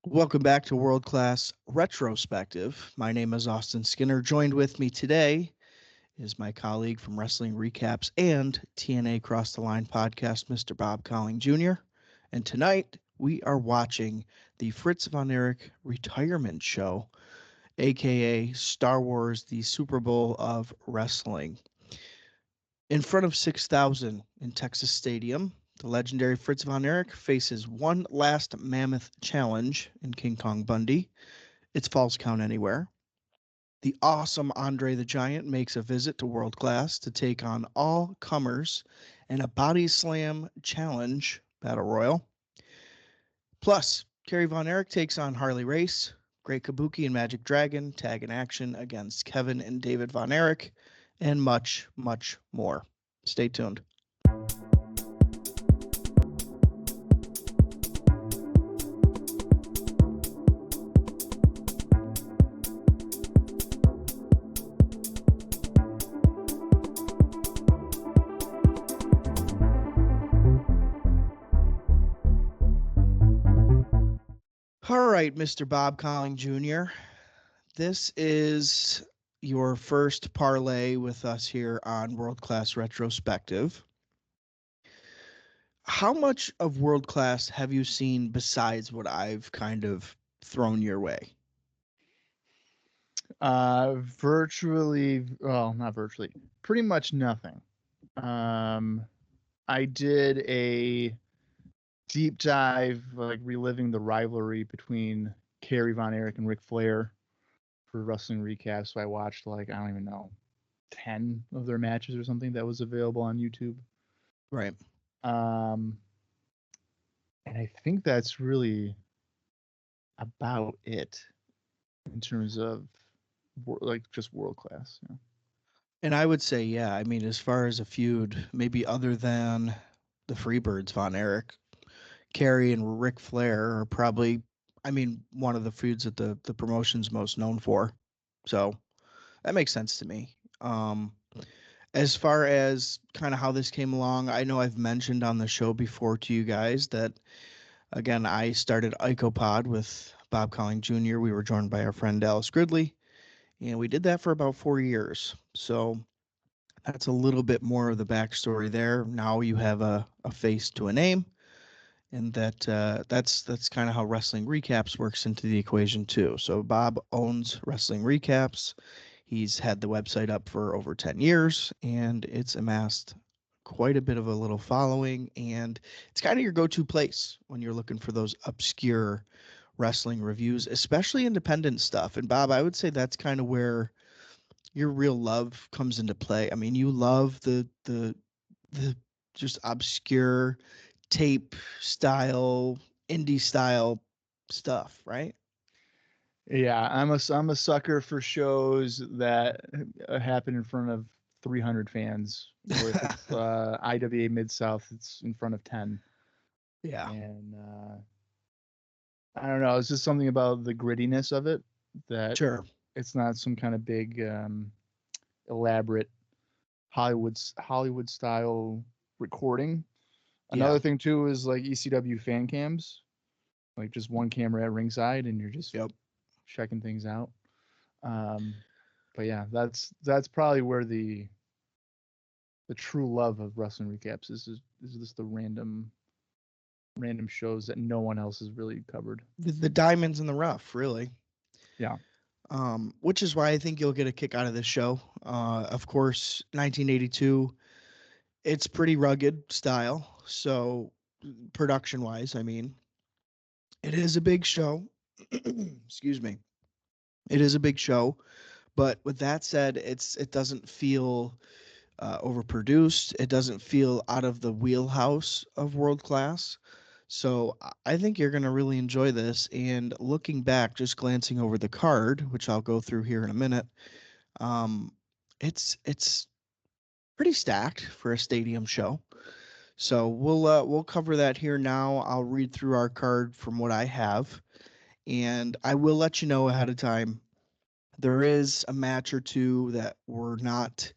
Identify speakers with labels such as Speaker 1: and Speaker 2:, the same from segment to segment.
Speaker 1: Welcome back to World Class Retrospective. My name is Austin Skinner. Joined with me today is my colleague from Wrestling Recaps and TNA Cross the Line podcast, Mr. Bob Colling Jr. And tonight we are watching the Fritz Von Erich retirement show, aka Star Wars, the Super Bowl of Wrestling. In front of 6,000 in Texas Stadium, the legendary Fritz Von Erich faces one last mammoth challenge in King Kong Bundy. It's Falls Count Anywhere. The awesome André the Giant makes a visit to World Class to take on all comers in a body slam challenge battle royal. Plus, Kerry Von Erich takes on Harley Race. Great Kabuki and Magic Dragon tag in action against Kevin and David Von Erich, and much, much more. Stay tuned. All right, Mr. Bob Colling Jr., this is your first parlay with us here on World Class Retrospective. How much of World Class have you seen besides what I've kind of thrown your way?
Speaker 2: Virtually, well, not virtually, pretty much nothing. Um, I did a deep dive, like reliving the rivalry between Kerry Von Erich and Ric Flair for Wrestling Recap. So I watched like I don't even know, 10 of their matches or something that was available on YouTube.
Speaker 1: Right.
Speaker 2: Um, and I think that's really about it in terms of like just world class. Yeah.
Speaker 1: And I would say, yeah, I mean, as far as a feud, maybe other than the Freebirds, Von Erich, Kerry and Ric Flair are probably, I mean, one of the feuds that the promotion's most known for. So that makes sense to me. As far as kind of how this came along, I know I've mentioned on the show before to you guys that, again, I started IcoPod with Bob Colling Jr. We were joined by our friend Dallas Gridley, and we did that for about 4 years. So that's a little bit more of the backstory there. Now you have a face to a name, and that's kind of how Wrestling Recaps works into the equation too. So Bob owns Wrestling Recaps. He's had the website up for over 10 years, and it's amassed quite a bit of a little following, and it's kind of your go-to place when you're looking for those obscure wrestling reviews, especially independent stuff. And Bob, I would say that's kind of where your real love comes into play. I mean, you love the just obscure tape style, indie style stuff, right?
Speaker 2: Yeah, I'm a sucker for shows that happen in front of 300 fans, or if it's IWA Mid South, it's in front of 10.
Speaker 1: Yeah,
Speaker 2: And I don't know, it's just something about the grittiness of it that
Speaker 1: sure.
Speaker 2: it's not some kind of big, elaborate Hollywood style recording.
Speaker 1: Yeah.
Speaker 2: Another thing too is like ECW fan cams, like just one camera at ringside, and you're just
Speaker 1: Yep.
Speaker 2: checking things out. Um, but yeah, that's probably where the true love of wrestling recaps is just the random shows that no one else has really covered.
Speaker 1: The diamonds in the rough, really.
Speaker 2: Yeah.
Speaker 1: Which is why I think you'll get a kick out of this show. Of course, 1982, it's pretty rugged style. So, production wise, I mean, it is a big show. Excuse me. It is a big show. But with that said, it doesn't feel overproduced. It doesn't feel out of the wheelhouse of world class. So I think you're going to really enjoy this. And looking back, just glancing over the card, which I'll go through here in a minute, um, it's pretty stacked for a stadium show. So we'll cover that here now. I'll read through our card from what I have, and I will let you know ahead of time. There is a match or two that were not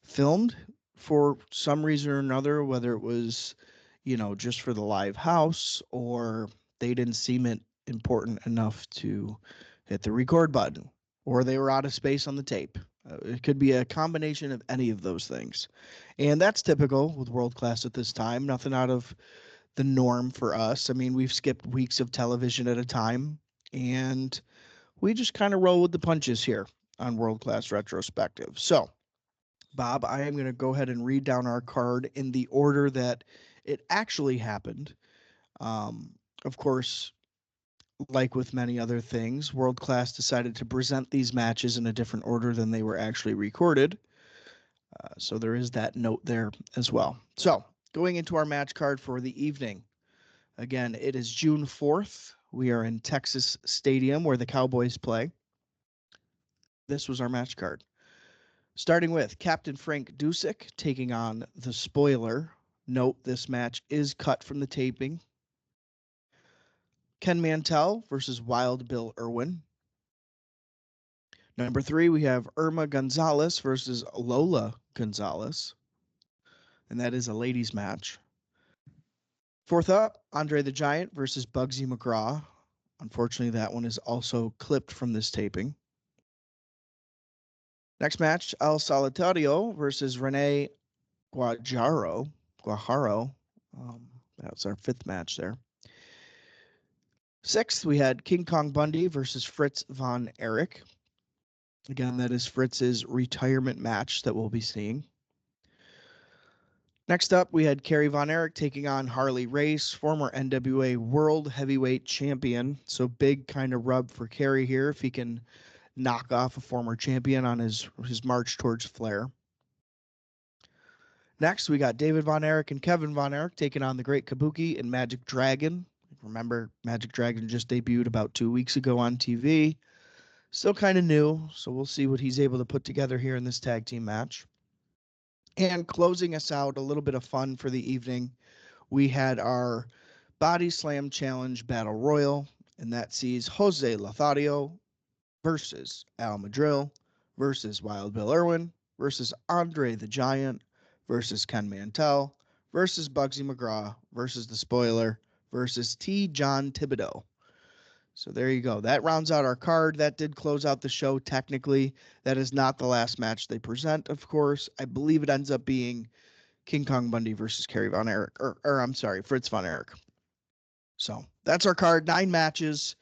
Speaker 1: filmed for some reason or another, whether it was, just for the live house or they didn't seem it important enough to hit the record button, or they were out of space on the tape. It could be a combination of any of those things. And that's typical with world class at this time. Nothing out of the norm for us. I mean, we've skipped weeks of television at a time, and we just kind of roll with the punches here on World Class Retrospective. So, Bob, I am going to go ahead and read down our card in the order that it actually happened. Of course, like with many other things, World Class decided to present these matches in a different order than they were actually recorded. So there is that note there as well. So, going into our match card for the evening. Again, it is June 4th. We are in Texas Stadium where the Cowboys play. This was our match card. Starting with Captain Frank Dusek taking on the Spoiler. Note this match is cut from the taping. Ken Mantell versus Wild Bill Irwin. Number 3, we have Irma Gonzalez versus Lola Gonzalez. And that is a ladies' match. Fourth up, André the Giant versus Bugsy McGraw. Unfortunately, that one is also clipped from this taping. Next match, El Solitario versus Rene Guajaro. That's our 5th match there. 6th, we had King Kong Bundy versus Fritz Von Erich. Again, that is Fritz's retirement match that we'll be seeing. Next up, we had Kerry Von Erich taking on Harley Race, former NWA World Heavyweight Champion. So big kind of rub for Kerry here if he can knock off a former champion on his march towards Flair. Next, we got David Von Erich and Kevin Von Erich taking on the Great Kabuki and Magic Dragon. Remember, Magic Dragon just debuted about 2 weeks ago on TV. Still kind of new, so we'll see what he's able to put together here in this tag team match. And closing us out, a little bit of fun for the evening, we had our Body Slam Challenge Battle Royal, and that sees Jose Lothario versus Al Madril versus Wild Bill Irwin versus Andre the Giant versus Ken Mantell versus Bugsy McGraw versus the Spoiler versus T. John Thibodeau. So there you go. That rounds out our card. That did close out the show technically. That is not the last match they present, of course. I believe it ends up being King Kong Bundy versus Kerry Von Erich. Or I'm sorry, Fritz Von Erich. So that's our card. 9 matches,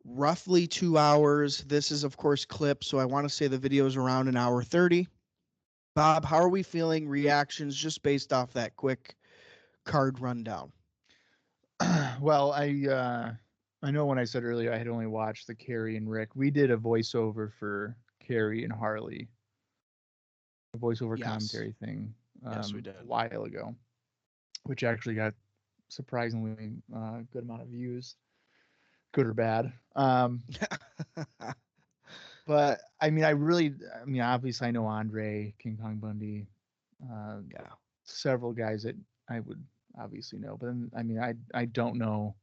Speaker 1: roughly 2 hours. This is, of course, clip, so I want to say the video is around an hour 30. Bob, how are we feeling? Reactions just based off that quick card rundown.
Speaker 2: Well, I know when I said earlier I had only watched the Kerry and Rick. We did a voiceover for Kerry and Harley, a voiceover commentary thing,
Speaker 1: Yes, we did.
Speaker 2: a while ago, which actually got surprisingly good amount of views, good or bad. But I mean, obviously I know Andre, King Kong Bundy,
Speaker 1: Yeah.
Speaker 2: several guys that I would obviously know, but then, I mean, I don't know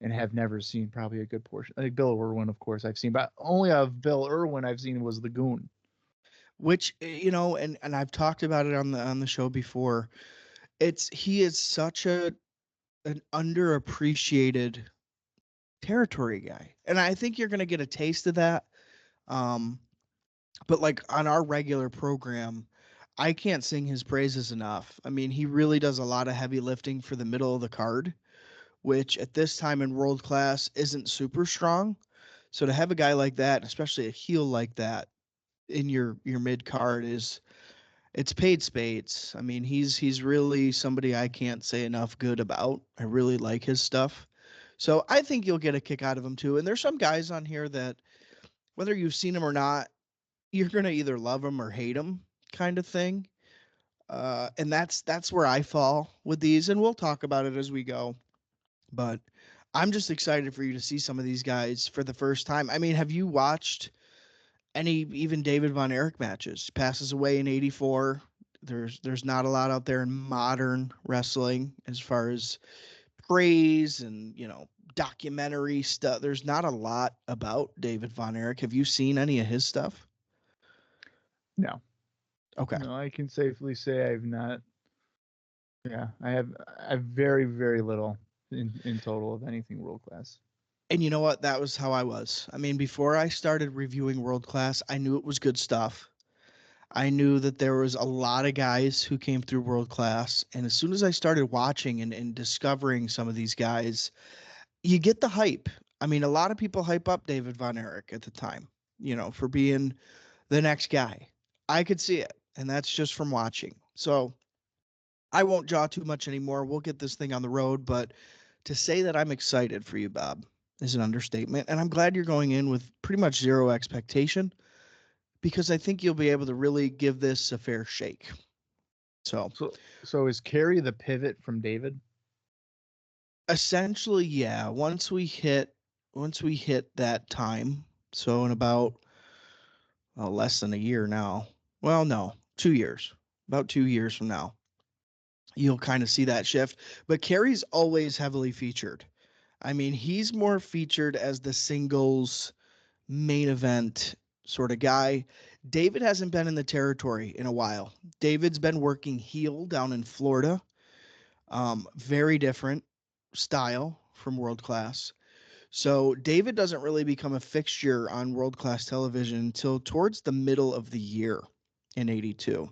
Speaker 2: and have never seen probably a good portion. Like Bill Irwin, of course, I've seen, but only of Bill Irwin I've seen was the Goon.
Speaker 1: Which, and I've talked about it on the show before. He is such an underappreciated territory guy, and I think you're gonna get a taste of that. But like on our regular program, I can't sing his praises enough. I mean, he really does a lot of heavy lifting for the middle of the card, which at this time in world class isn't super strong. So to have a guy like that, especially a heel like that, in your mid card it's paid spades. I mean, he's really somebody I can't say enough good about. I really like his stuff. So I think you'll get a kick out of him too. And there's some guys on here that whether you've seen them or not, you're gonna either love them or hate them, kind of thing. And that's where I fall with these, and we'll talk about it as we go. But I'm just excited for you to see some of these guys for the first time. I mean, have you watched any even David Von Erich matches? Passes away in '84. There's not a lot out there in modern wrestling as far as praise and documentary stuff. There's not a lot about David Von Erich. Have you seen any of his stuff?
Speaker 2: No,
Speaker 1: Okay.
Speaker 2: no, I can safely say I've not. Yeah, I have very, very little in total of anything world class.
Speaker 1: And you know what? That was how I was. I mean, before I started reviewing World Class, I knew it was good stuff. I knew that there was a lot of guys who came through World Class. And as soon as I started watching and discovering some of these guys, you get the hype. I mean, a lot of people hype up David Von Erich at the time, for being the next guy. I could see it. And that's just from watching. So I won't jaw too much anymore. We'll get this thing on the road. But to say that I'm excited for you, Bob, is an understatement. And I'm glad you're going in with pretty much zero expectation because I think you'll be able to really give this a fair shake. So
Speaker 2: So is Kerry the pivot from David?
Speaker 1: essentially, yeah, once we hit that time, so in about less than a year now. Well, no, 2 years. About 2 years from now, you'll kind of see that shift. But Kerry's always heavily featured. I mean, he's more featured as the singles main event sort of guy. David hasn't been in the territory in a while. David's been working heel down in Florida. Very different style from World Class. So David doesn't really become a fixture on World Class television until towards the middle of the year in 82.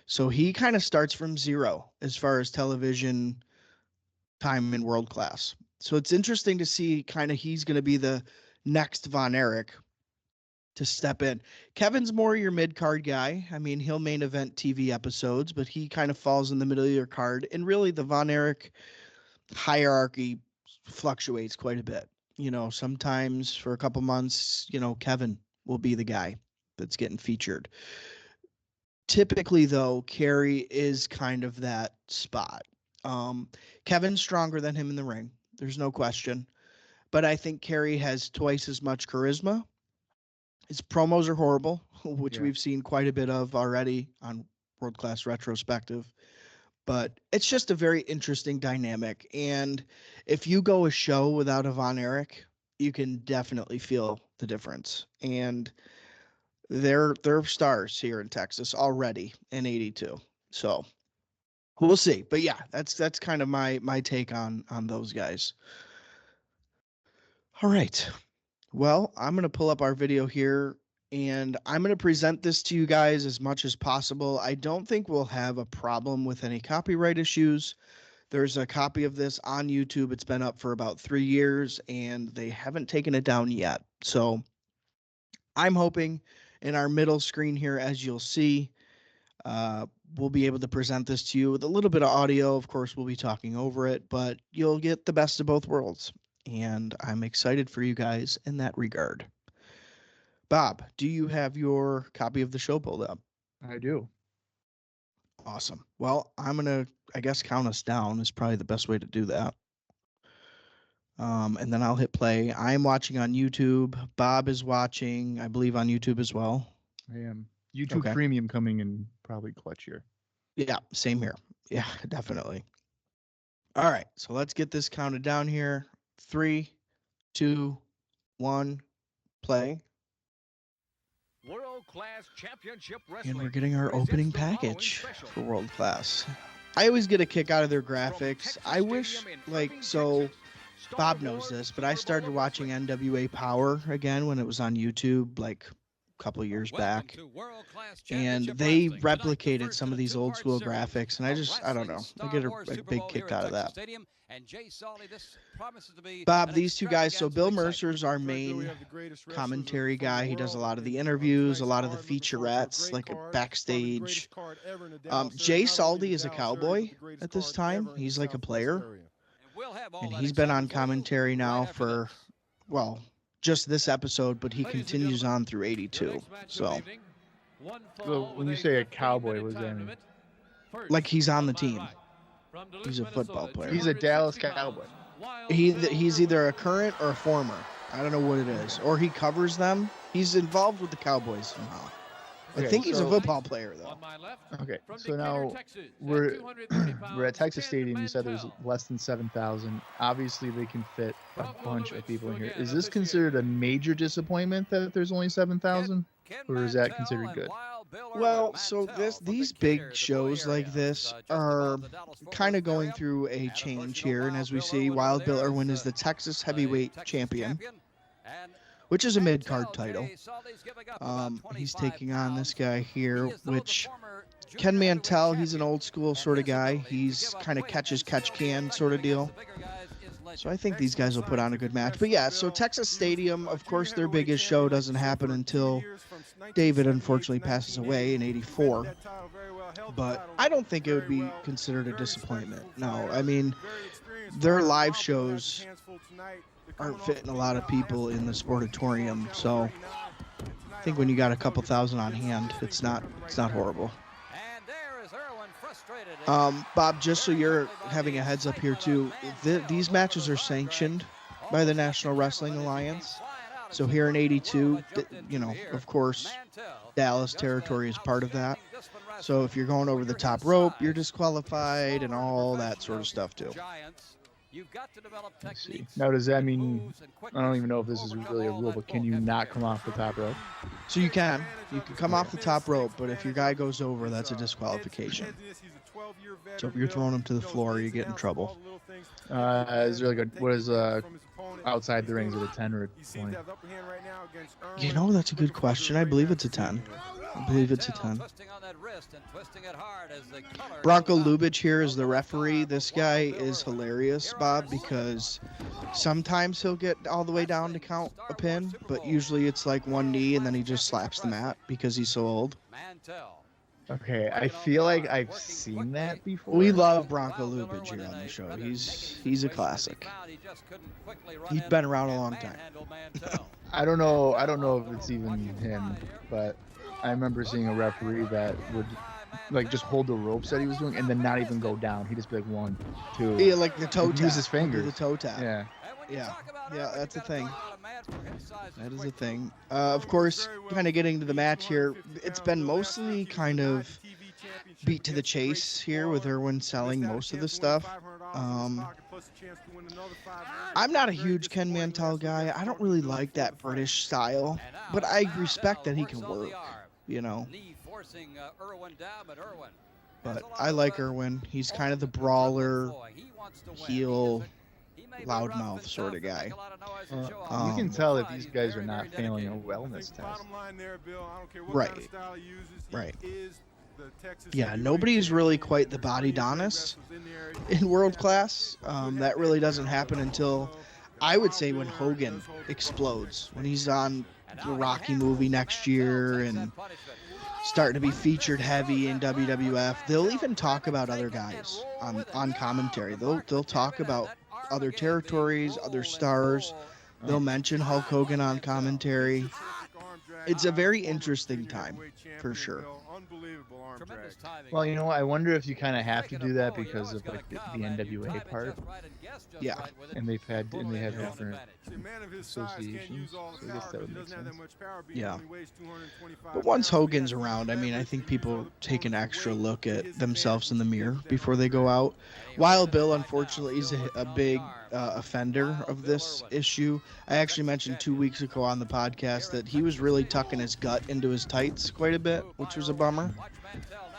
Speaker 1: So he kind of starts from zero as far as television time in World Class. So it's interesting to see kind of he's going to be the next Von Erich to step in. Kevin's more your mid card guy. I mean, he'll main event TV episodes, but he kind of falls in the middle of your card. And really, the Von Erich hierarchy fluctuates quite a bit. Sometimes for a couple months, Kevin will be the guy that's getting featured. Typically, though, Kerry is kind of that spot. Kevin's stronger than him in the ring. There's no question. But I think Kerry has twice as much charisma. His promos are horrible, which we've seen quite a bit of already on World Class Retrospective. But it's just a very interesting dynamic. And if you go a show without a Von Erich, you can definitely feel the difference. And they're stars here in Texas already in 82. So we'll see. But yeah, that's kind of my take on those guys. All right. Well, I'm going to pull up our video here and I'm going to present this to you guys as much as possible. I don't think we'll have a problem with any copyright issues. There's a copy of this on YouTube. It's been up for about 3 years and they haven't taken it down yet. So I'm hoping in our middle screen here, as you'll see, we'll be able to present this to you with a little bit of audio. Of course, we'll be talking over it, but you'll get the best of both worlds. And I'm excited for you guys in that regard. Bob, do you have your copy of the show pulled up?
Speaker 2: I do.
Speaker 1: Awesome. Well, I'm going to, I guess, count us down is probably the best way to do that. And then I'll hit play. I'm watching on YouTube. Bob is watching, I believe, on YouTube as well.
Speaker 2: I am. YouTube Premium coming in probably clutch here.
Speaker 1: Yeah, same here. Yeah, definitely. All right, so let's get this counted down here. 3, 2, 1, play.
Speaker 3: World Class Championship Wrestling.
Speaker 1: And we're getting our opening package for World Class. I always get a kick out of their graphics. I wish, Bob knows this, but I started watching NWA Power again when it was on YouTube, like a couple of years back. And they replicated some of these old school graphics, and I don't know. I get a big kick out of that. Bob, these two guys, so Bill Mercer's our main commentary guy. He does a lot of the interviews, a lot of the featurettes, like a backstage. Jay Saldy is a cowboy at this time. He's like a player. And he's been on commentary now for, just this episode, but he continues on through 82. So
Speaker 2: when you say a cowboy, was that
Speaker 1: like he's on the team? He's a football player.
Speaker 2: He's a Dallas Cowboy.
Speaker 1: He's either a current or a former. I don't know what it is. Or he covers them. He's involved with the Cowboys somehow. I think he's a football player, though.
Speaker 2: Okay, so now we're at Texas Stadium. You said there's less than 7,000. Obviously, they can fit a bunch of people in here. Is this considered a major disappointment that there's only 7,000? Or is that considered good?
Speaker 1: Well, so these big shows like this are kind of going through a change here, and as we see, Wild Bill Irwin is the Texas heavyweight champion, which is a mid-card title. He's taking on this guy here, which Ken Mantell, he's an old school sort of guy. He's kind of catch-can sort of deal. So I think these guys will put on a good match. But yeah, so Texas Stadium, of course, their biggest show doesn't happen until David unfortunately passes away in '84. But I don't think it would be considered a disappointment. No, I mean, their live shows aren't fitting a lot of people in the sportatorium. So I think when you got a couple thousand on hand, it's not horrible. Bob, just so you're having a heads up here too, these matches are sanctioned by the National Wrestling Alliance. So here in '82, of course, Dallas territory is part of that. So if you're going over the top rope, you're disqualified and all that sort of stuff too.
Speaker 2: Let's see. Now, does that mean, I don't even know if this is really a rule, but can you not come off the top rope?
Speaker 1: So you can come off the top rope, but if your guy goes over, that's a disqualification. So if you're throwing him to the floor, you get in trouble.
Speaker 2: Is there what is outside the rings, is it a 10 or a 20?
Speaker 1: That's a good question. I believe it's a 10. Bronco Lubitsch here is the referee. This guy is hilarious, Bob, because sometimes he'll get all the way down to count a pin, but usually it's like one knee and then he just slaps the mat because he's so old.
Speaker 2: Okay, I feel like I've seen that before.
Speaker 1: We love Bronco Lubitsch here on the show. He's a classic. He's been around a long time.
Speaker 2: I don't know if it's even him, but I remember seeing a referee that would just hold the ropes that he was doing and then not even go down. He'd just be like 1, 2.
Speaker 1: Yeah, like the toe tap.
Speaker 2: Use his fingers.
Speaker 1: The toe tap.
Speaker 2: Yeah,
Speaker 1: that's a thing. That is a thing. Of course, kind of getting to the match here, it's been mostly kind of beat to the chase here with Irwin selling most of the stuff. I'm not a huge Ken Mantell guy. I don't really like that British style, but I respect that he can work, But I like Irwin. He's kind of the brawler, heel, loudmouth sort of guy.
Speaker 2: You can tell if these guys are not failing a wellness test.
Speaker 1: Right. Yeah, nobody's really quite the body Donis in world class. That really doesn't happen until, I would say, when Hogan explodes, when he's on the Rocky movie next year and starting to be featured heavy in WWF. They'll even talk about other guys on commentary. They'll talk about other territories, other stars. They'll mention Hulk Hogan on commentary. It's a very interesting time, for sure.
Speaker 2: Well, I wonder if you kind of have to do that because of the NWA part.
Speaker 1: Yeah.
Speaker 2: And they have different associations. So I guess that would make sense.
Speaker 1: Yeah. But once Hogan's around, I think people take an extra look at themselves in the mirror before they go out. Wild Bill, unfortunately, is a big offender of this issue. I actually mentioned 2 weeks ago on the podcast that he was really tucking his gut into his tights quite a bit, which was a bummer.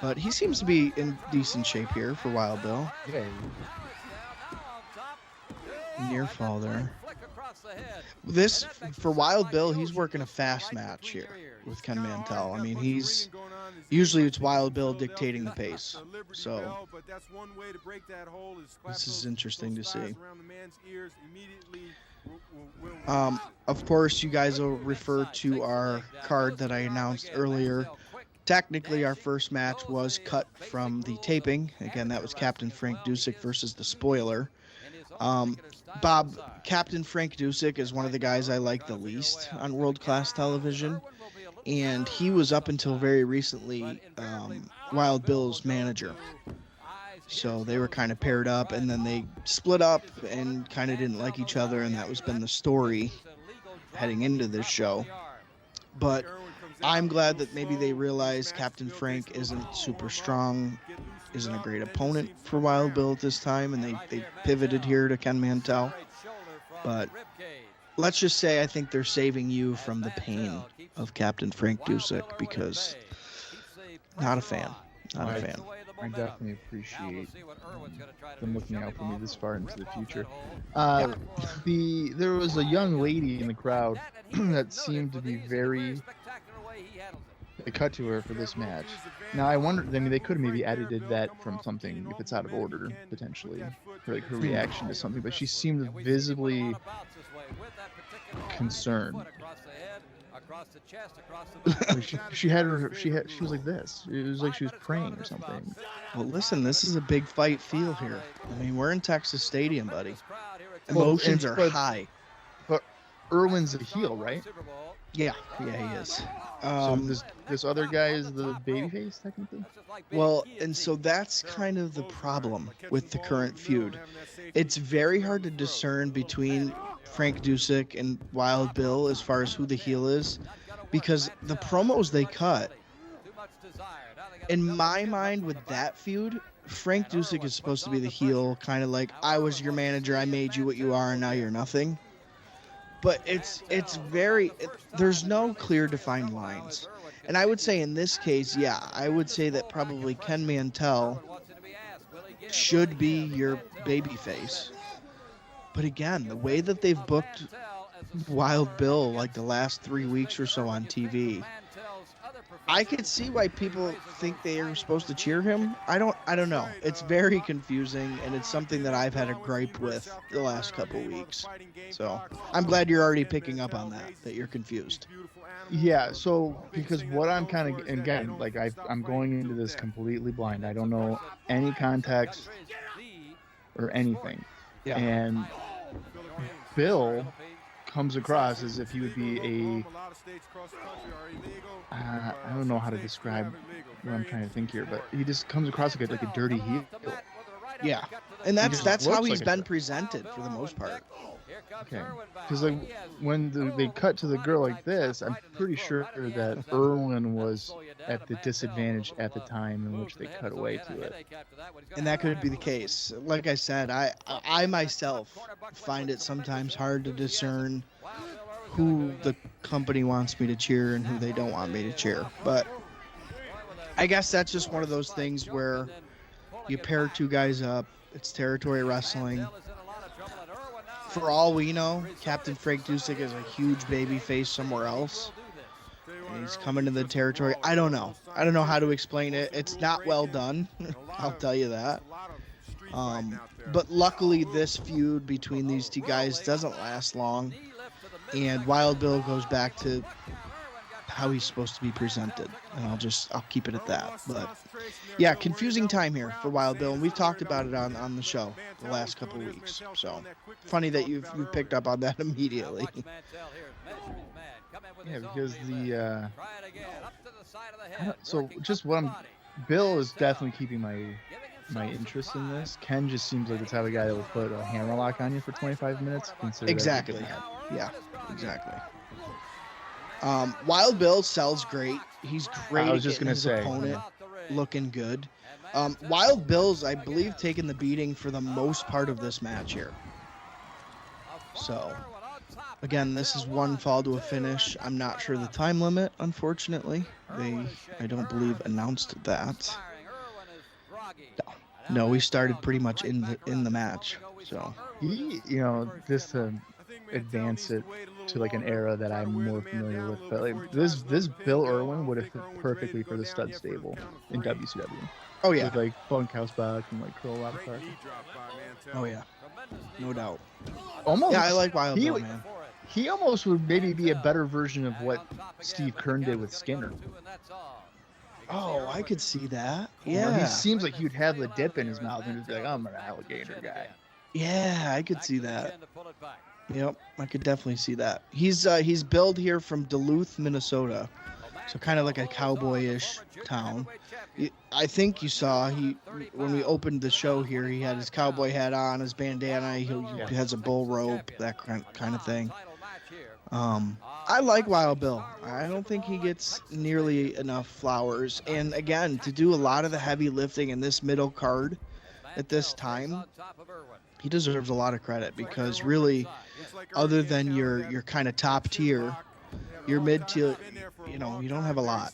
Speaker 1: But he seems to be in decent shape here for Wild Bill.
Speaker 2: Yeah.
Speaker 1: Near fall there. This, for Wild Bill, he's working a fast match here with Ken Mantell. Usually it's Wild Bill dictating the pace. So this is interesting to see. Of course, you guys will refer to our card that I announced earlier. Technically, our first match was cut from the taping. Again, that was Captain Frank Dusek versus the Spoiler. Bob, Captain Frank Dusek is one of the guys I like the least on world-class television. And he was up until very recently Wild Bill's manager. So they were kind of paired up, and then they split up and kind of didn't like each other, and that was been the story heading into this show. But I'm glad that maybe they realize Captain Frank isn't super strong, isn't a great opponent for Wild Bill at this time, and they pivoted here to Ken Mantell. But let's just say I think they're saving you from the pain of Captain Frank Dusek, because Not a fan. Not a
Speaker 2: Right.
Speaker 1: fan.
Speaker 2: I definitely appreciate them looking out for me this far into the future. There was a young lady in the crowd that seemed to be very. They cut to her for this match. Now I wonder. I mean, they could have maybe edited that from something if it's out of order potentially, for like her reaction to something. But she seemed visibly concerned. she was like this. It was like she was praying or something.
Speaker 1: Well, listen, this is a big fight feel here. I mean, we're in Texas Stadium, buddy. Emotions are high.
Speaker 2: But Irwin's a heel, right?
Speaker 1: Yeah, he is.
Speaker 2: So this other guy is the babyface, technically?
Speaker 1: Well, and so that's kind of the problem with the current feud. It's very hard to discern between Frank Dusek and Wild Bill as far as who the heel is, because the promos they cut, in my mind with that feud, Frank Dusek is supposed to be the heel, kind of like, I was your manager, I made you what you are, and now you're nothing. But there's no clear defined lines. And I would say in this case, I would say that probably Ken Mantell should be your babyface. But again, the way that they've booked Wild Bill like the last 3 weeks or so on TV, I could see why people think they are supposed to cheer him. I don't know. It's very confusing, and it's something that I've had a gripe with the last couple weeks. So I'm glad you're already picking up on that you're confused.
Speaker 2: Yeah, so because what I'm kind of, again, like I'm going into this completely blind. I don't know any context or anything.
Speaker 1: Yeah.
Speaker 2: And Bill comes across as if he would be I don't know how to describe what I'm trying to think here, but he just comes across like a dirty heel.
Speaker 1: Yeah, and that's how he's
Speaker 2: like
Speaker 1: been presented for the most part.
Speaker 2: Okay, because like when they cut to the girl like this, I'm pretty sure that Irwin was at the disadvantage at the time in which they cut away to it.
Speaker 1: And that could be the case. Like I said, I myself find it sometimes hard to discern who the company wants me to cheer and who they don't want me to cheer. But I guess that's just one of those things where you pair two guys up. It's territory wrestling. For all we know, Captain Frank Dusek is a huge baby face somewhere else. And he's coming to the territory. I don't know how to explain it. It's not well done. I'll tell you that. But luckily, this feud between these two guys doesn't last long. And Wild Bill goes back to how he's supposed to be presented. And I'll keep it at that. But yeah, confusing time here for Wild Bill. And we've talked about it on the show the last couple of weeks. So funny that you've picked up on that immediately.
Speaker 2: Yeah, because so just Bill is definitely keeping my interest in this. Ken just seems like the type of guy that will put a hammerlock on you for 25 minutes.
Speaker 1: Exactly. Yeah, exactly. Wild Bill sells great. He's great. I was just gonna say, opponent looking good. Wild Bill's, I believe, taken the beating for the most part of this match here. So, again, this is one fall to a finish. I'm not sure the time limit, unfortunately. I don't believe, announced that. No, we started pretty much in the match. So,
Speaker 2: just to advance it to like an era that I'm more familiar with, but like this Bill Irwin would have fit perfectly for the stud stable in WCW.
Speaker 1: Oh yeah,
Speaker 2: with like Bunkhouse Buck and like Curl Out Park.
Speaker 1: Oh yeah, no doubt.
Speaker 2: Almost.
Speaker 1: Yeah, I like Wild Bill, man.
Speaker 2: He almost would maybe be a better version of what Steve Kern did with Skinner.
Speaker 1: Oh, I could see that. Yeah.
Speaker 2: He seems like he'd have the dip in his mouth and just be like, I'm an alligator guy.
Speaker 1: Yeah, I could see that. Yep, I could definitely see that. He's billed here from Duluth, Minnesota. So kind of like a cowboyish town. I think you saw when we opened the show here, he had his cowboy hat on, his bandana, he has a bull rope, that kind of thing. I like Wild Bill. I don't think he gets nearly enough flowers. And again, to do a lot of the heavy lifting in this middle card at this time, he deserves a lot of credit because really, other than your kind of top tier, You're mid to, you don't have a lot,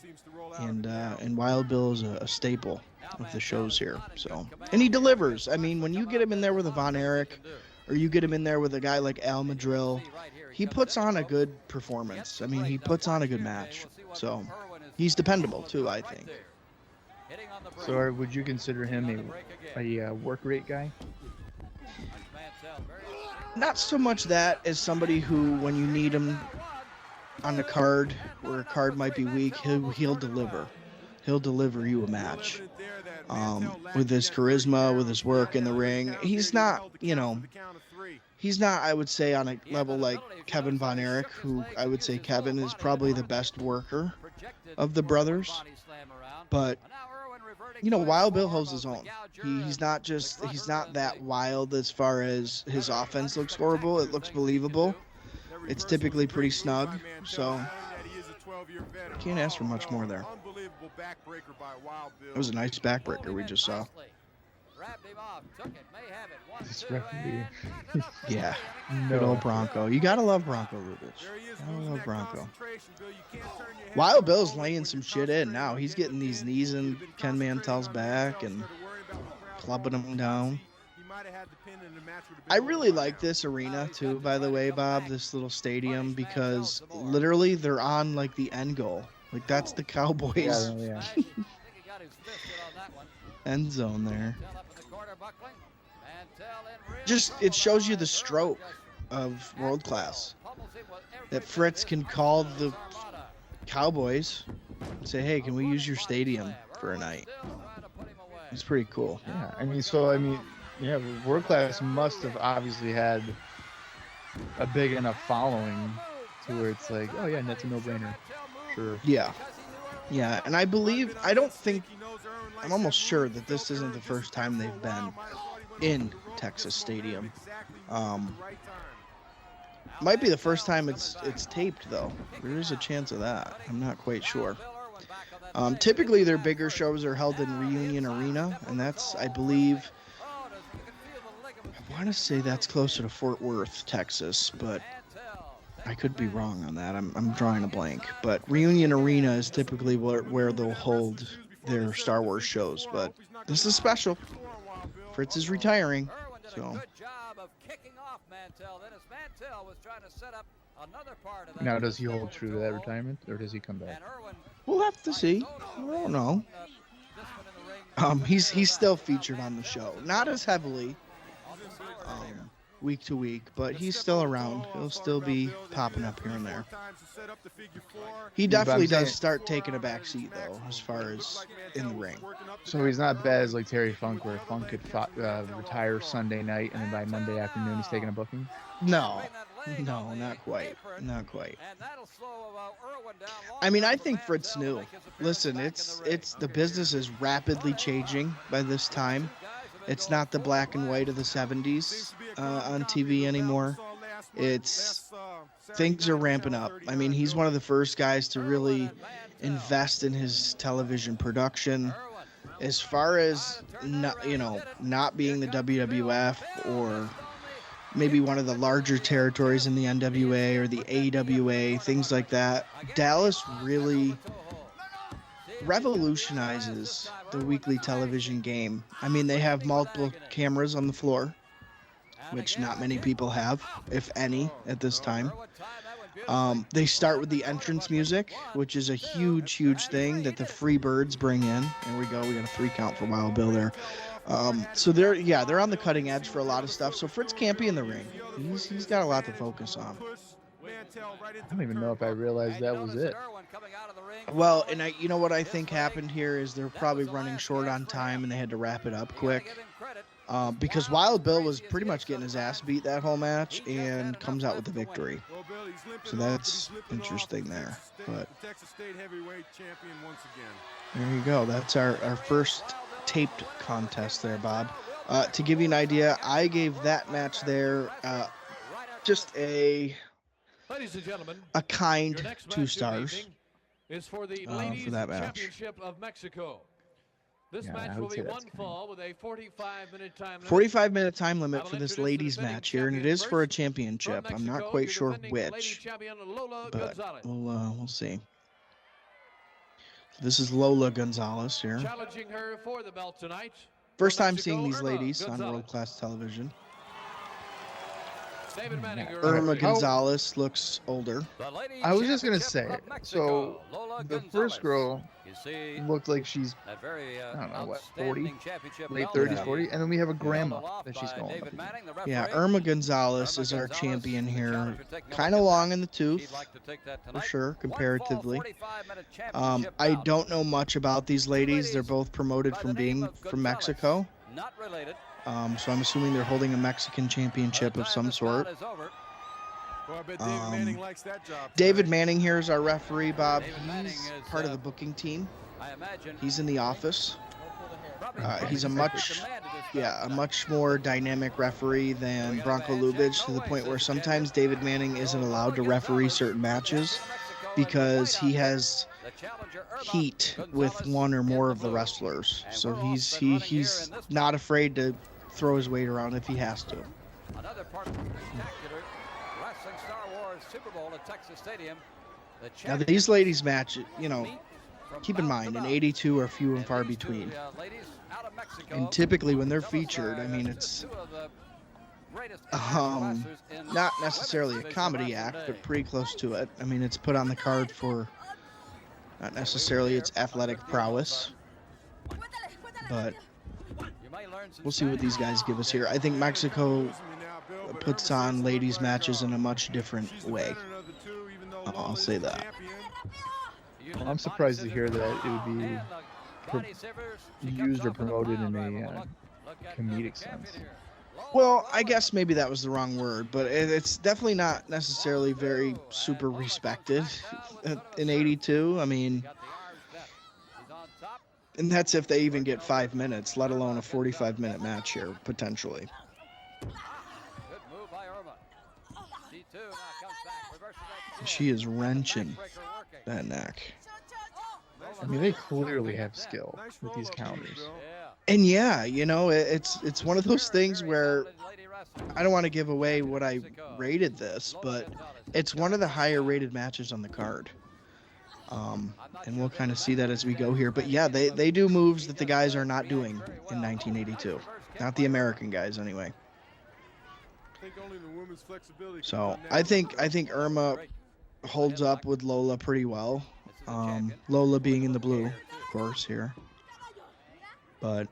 Speaker 1: and Wild Bill is a staple of the shows here. So, and he delivers. I mean, when you get him in there with a Von Erich, or you get him in there with a guy like Al Madrill, he puts on a good performance. I mean, he puts on a good match. So, he's dependable too, I think.
Speaker 2: So, would you consider him a work rate guy?
Speaker 1: Not so much that as somebody who, when you need him on the card, where a card might be weak, he'll deliver. He'll deliver you a match. With his charisma, with his work in the ring, he's not, I would say, on a level like Kevin Von Erich, who I would say Kevin is probably the best worker of the brothers. But Wild Bill holds his own. He's not that wild as far as his offense looks horrible. It looks believable. It's typically pretty snug. So can't ask for much more there. It was a nice backbreaker we just saw.
Speaker 2: This referee.
Speaker 1: Yeah. Good old Bronco. You gotta love Bronco Lubitsch. Gotta love Bronco. Wild Bill's laying some shit in now. He's getting these knees in Ken Mantell's back and clubbing him down. I really like this arena too, by the way, Bob, this little stadium, because literally they're on like the end goal. Like that's the Cowboys end zone there. Just, it shows you the stroke of world class. That Fritz can call the Cowboys and say, hey, can we use your stadium for a night? It's pretty cool.
Speaker 2: Yeah, world class must have obviously had a big enough following to where it's like, oh yeah, that's a no-brainer. Sure.
Speaker 1: Yeah. Yeah, and I'm almost sure that this isn't the first time they've been in Texas Stadium. Might be the first time it's taped, though. There is a chance of that. I'm not quite sure. Typically, their bigger shows are held in Reunion Arena, and that's, I believe, I want to say that's closer to Fort Worth, Texas, but I could be wrong on that. I'm drawing a blank. But Reunion Arena is typically where they'll hold their Star Wars shows, but this is special. Fritz is retiring, so.
Speaker 2: Now, does he hold true to that retirement, or does he come back?
Speaker 1: We'll have to see. I don't know. He's still featured on the show, not as heavily, week to week, but he's still around. He'll still be popping up here and there. He definitely does start taking a back seat, though, as far as in the ring.
Speaker 2: So he's not bad as like Terry Funk, where Funk could retire Sunday night, and then by Monday afternoon he's taking a booking?
Speaker 1: No, not quite. I mean, I think Fritz knew. Listen, it's the business is rapidly changing by this time. It's not the black and white of the 70s on TV anymore. Things are ramping up. I mean, he's one of the first guys to really invest in his television production. As far as not being the WWF or maybe one of the larger territories in the NWA or the AWA, things like that, Dallas really revolutionizes the weekly television game. I mean, they have multiple cameras on the floor, which not many people have, if any, at this time. They start with the entrance music, which is a huge thing that the Freebirds bring in. There we go. We got a 3 count for Wild Bill there. So they're on the cutting edge for a lot of stuff. So Fritz can't be in the ring. He's got a lot to focus on.
Speaker 2: I don't even know if I realized that was it.
Speaker 1: Well, and what I think happened here is they're probably running short on time and they had to wrap it up quick. Because Wild Bill was pretty much getting his ass beat that whole match and comes out with the victory. So that's interesting there. But there you go. That's our first taped contest there, Bob. To give you an idea, I gave that match there just a kind 2 stars
Speaker 4: is for the
Speaker 1: for that match.
Speaker 4: Championship of Mexico.
Speaker 3: This
Speaker 2: Yeah,
Speaker 3: match
Speaker 2: I
Speaker 3: will
Speaker 2: would
Speaker 3: be
Speaker 2: say that's
Speaker 3: one
Speaker 2: clean.
Speaker 3: fall with a 45-minute time limit.
Speaker 1: 45-minute time limit
Speaker 3: I'll
Speaker 1: for this
Speaker 3: introduce the
Speaker 1: ladies
Speaker 3: defending
Speaker 1: match here, and it
Speaker 3: champion
Speaker 1: is for a
Speaker 3: first.
Speaker 1: championship.
Speaker 3: From
Speaker 1: I'm not
Speaker 3: Mexico,
Speaker 1: quite
Speaker 3: your
Speaker 1: sure
Speaker 3: defending lady
Speaker 1: which,
Speaker 3: champion, Lola
Speaker 1: but
Speaker 3: Gonzalez.
Speaker 1: we'll see. This is Lola Gonzalez here.
Speaker 3: Challenging her for the belt tonight.
Speaker 1: First
Speaker 3: From
Speaker 1: time
Speaker 3: Mexico,
Speaker 1: seeing these
Speaker 3: Irma
Speaker 1: ladies on
Speaker 3: Gonzalez.
Speaker 1: world-class television.
Speaker 3: David Manning, your
Speaker 1: Irma
Speaker 3: referee.
Speaker 1: Gonzalez looks older.
Speaker 3: The ladies
Speaker 2: I was just gonna
Speaker 3: championship
Speaker 2: say,
Speaker 3: of Mexico, Lola
Speaker 2: the
Speaker 3: Gonzalez.
Speaker 2: first girl
Speaker 3: You see,
Speaker 2: looked like she's
Speaker 3: that very
Speaker 2: I don't know what,
Speaker 3: outstanding
Speaker 2: 40,
Speaker 3: championship
Speaker 2: late
Speaker 3: belt
Speaker 2: 30s,
Speaker 1: Yeah.
Speaker 2: 40, and then we have a grandma
Speaker 3: held aloft
Speaker 2: that she's
Speaker 3: by
Speaker 2: going
Speaker 3: David
Speaker 2: with.
Speaker 3: Manning, the
Speaker 1: Yeah,
Speaker 3: referee.
Speaker 1: Irma Gonzalez
Speaker 3: Irma
Speaker 1: is our
Speaker 3: Gonzalez,
Speaker 1: champion
Speaker 3: the
Speaker 1: here.
Speaker 3: challenger, taking a
Speaker 1: Kind of
Speaker 3: look at
Speaker 1: long
Speaker 3: that.
Speaker 1: in the tooth,
Speaker 3: She'd like to take that
Speaker 1: for
Speaker 3: tonight.
Speaker 1: sure,
Speaker 3: One fall,
Speaker 1: comparatively.
Speaker 3: 45-minute championship
Speaker 1: I
Speaker 3: bout.
Speaker 1: don't know much about these ladies. They're both promoted
Speaker 3: By
Speaker 1: from
Speaker 3: the name
Speaker 1: being
Speaker 3: of
Speaker 1: from
Speaker 3: Gonzalez.
Speaker 1: Mexico.
Speaker 3: Not related.
Speaker 1: So I'm assuming they're holding a Mexican
Speaker 3: By the
Speaker 1: championship of
Speaker 3: time
Speaker 1: some
Speaker 3: this bout
Speaker 1: sort.
Speaker 3: is over,
Speaker 4: Well, I bet David Manning likes that job.
Speaker 1: David
Speaker 4: tonight.
Speaker 1: Manning here is our referee, Bob.
Speaker 3: David Manning
Speaker 1: He's
Speaker 3: is,
Speaker 1: part of the booking team.
Speaker 3: I imagine,
Speaker 1: He's in the office.
Speaker 3: probably
Speaker 1: He's a
Speaker 3: the
Speaker 1: much,
Speaker 3: man to this
Speaker 1: yeah,
Speaker 3: bout
Speaker 1: a
Speaker 3: tonight.
Speaker 1: much more dynamic referee than Bronco Lubitsch, to the point where sometimes David Manning isn't allowed to referee certain matches because he has
Speaker 3: The challenger, Irma
Speaker 1: heat
Speaker 3: Gonzalez,
Speaker 1: with one or
Speaker 3: in
Speaker 1: more
Speaker 3: the
Speaker 1: of the
Speaker 3: blue.
Speaker 1: wrestlers.
Speaker 3: And
Speaker 1: So
Speaker 3: we're off
Speaker 1: he's
Speaker 3: and running here
Speaker 1: he's
Speaker 3: in this
Speaker 1: not
Speaker 3: match.
Speaker 1: afraid to throw his weight around if he has to.
Speaker 3: Another part of the spectacular wrestling Star Wars Super Bowl at Texas Stadium. The
Speaker 1: Now these
Speaker 3: champions
Speaker 1: ladies match, you know,
Speaker 3: meet from
Speaker 1: keep in
Speaker 3: bout to
Speaker 1: mind, in
Speaker 3: bout.
Speaker 1: 82 are few and
Speaker 3: And
Speaker 1: far
Speaker 3: these two,
Speaker 1: between.
Speaker 3: ladies out of Mexico
Speaker 1: And typically when they're
Speaker 3: tell us
Speaker 1: featured,
Speaker 3: are
Speaker 1: I mean,
Speaker 3: just
Speaker 1: it's
Speaker 3: two of the greatest international wrestlers in
Speaker 1: not necessarily a
Speaker 3: women's
Speaker 1: comedy
Speaker 3: division
Speaker 1: act,
Speaker 3: wrestling
Speaker 1: but pretty close to it. I mean, it's put on the card for not necessarily its athletic prowess, but
Speaker 3: You may learn some
Speaker 1: we'll see what these guys give us here. I think Mexico puts on ladies matches in a much different way. I'll say that.
Speaker 2: Well, I'm surprised to hear that it would be used or promoted in a comedic sense.
Speaker 1: Well, I guess maybe that was the wrong word, but it's definitely not necessarily very super respected in 82. I mean, and that's if they even get 5 minutes, let alone a 45-minute match here, potentially.
Speaker 3: Good move by Irma. D2 now comes back, reverses that.
Speaker 1: She is wrenching that neck.
Speaker 2: I mean, they clearly have skill with these counters.
Speaker 3: Yeah.
Speaker 1: And yeah, you know, it's one of those things where I don't want to give away what I rated this, but it's one of the higher rated matches on the card. And we'll kind of see that as we go here. But yeah, they do moves that the guys are not doing in 1982. Not the American guys, anyway. So I think Irma holds up with Lola pretty well. Lola being in the blue, of course, here. But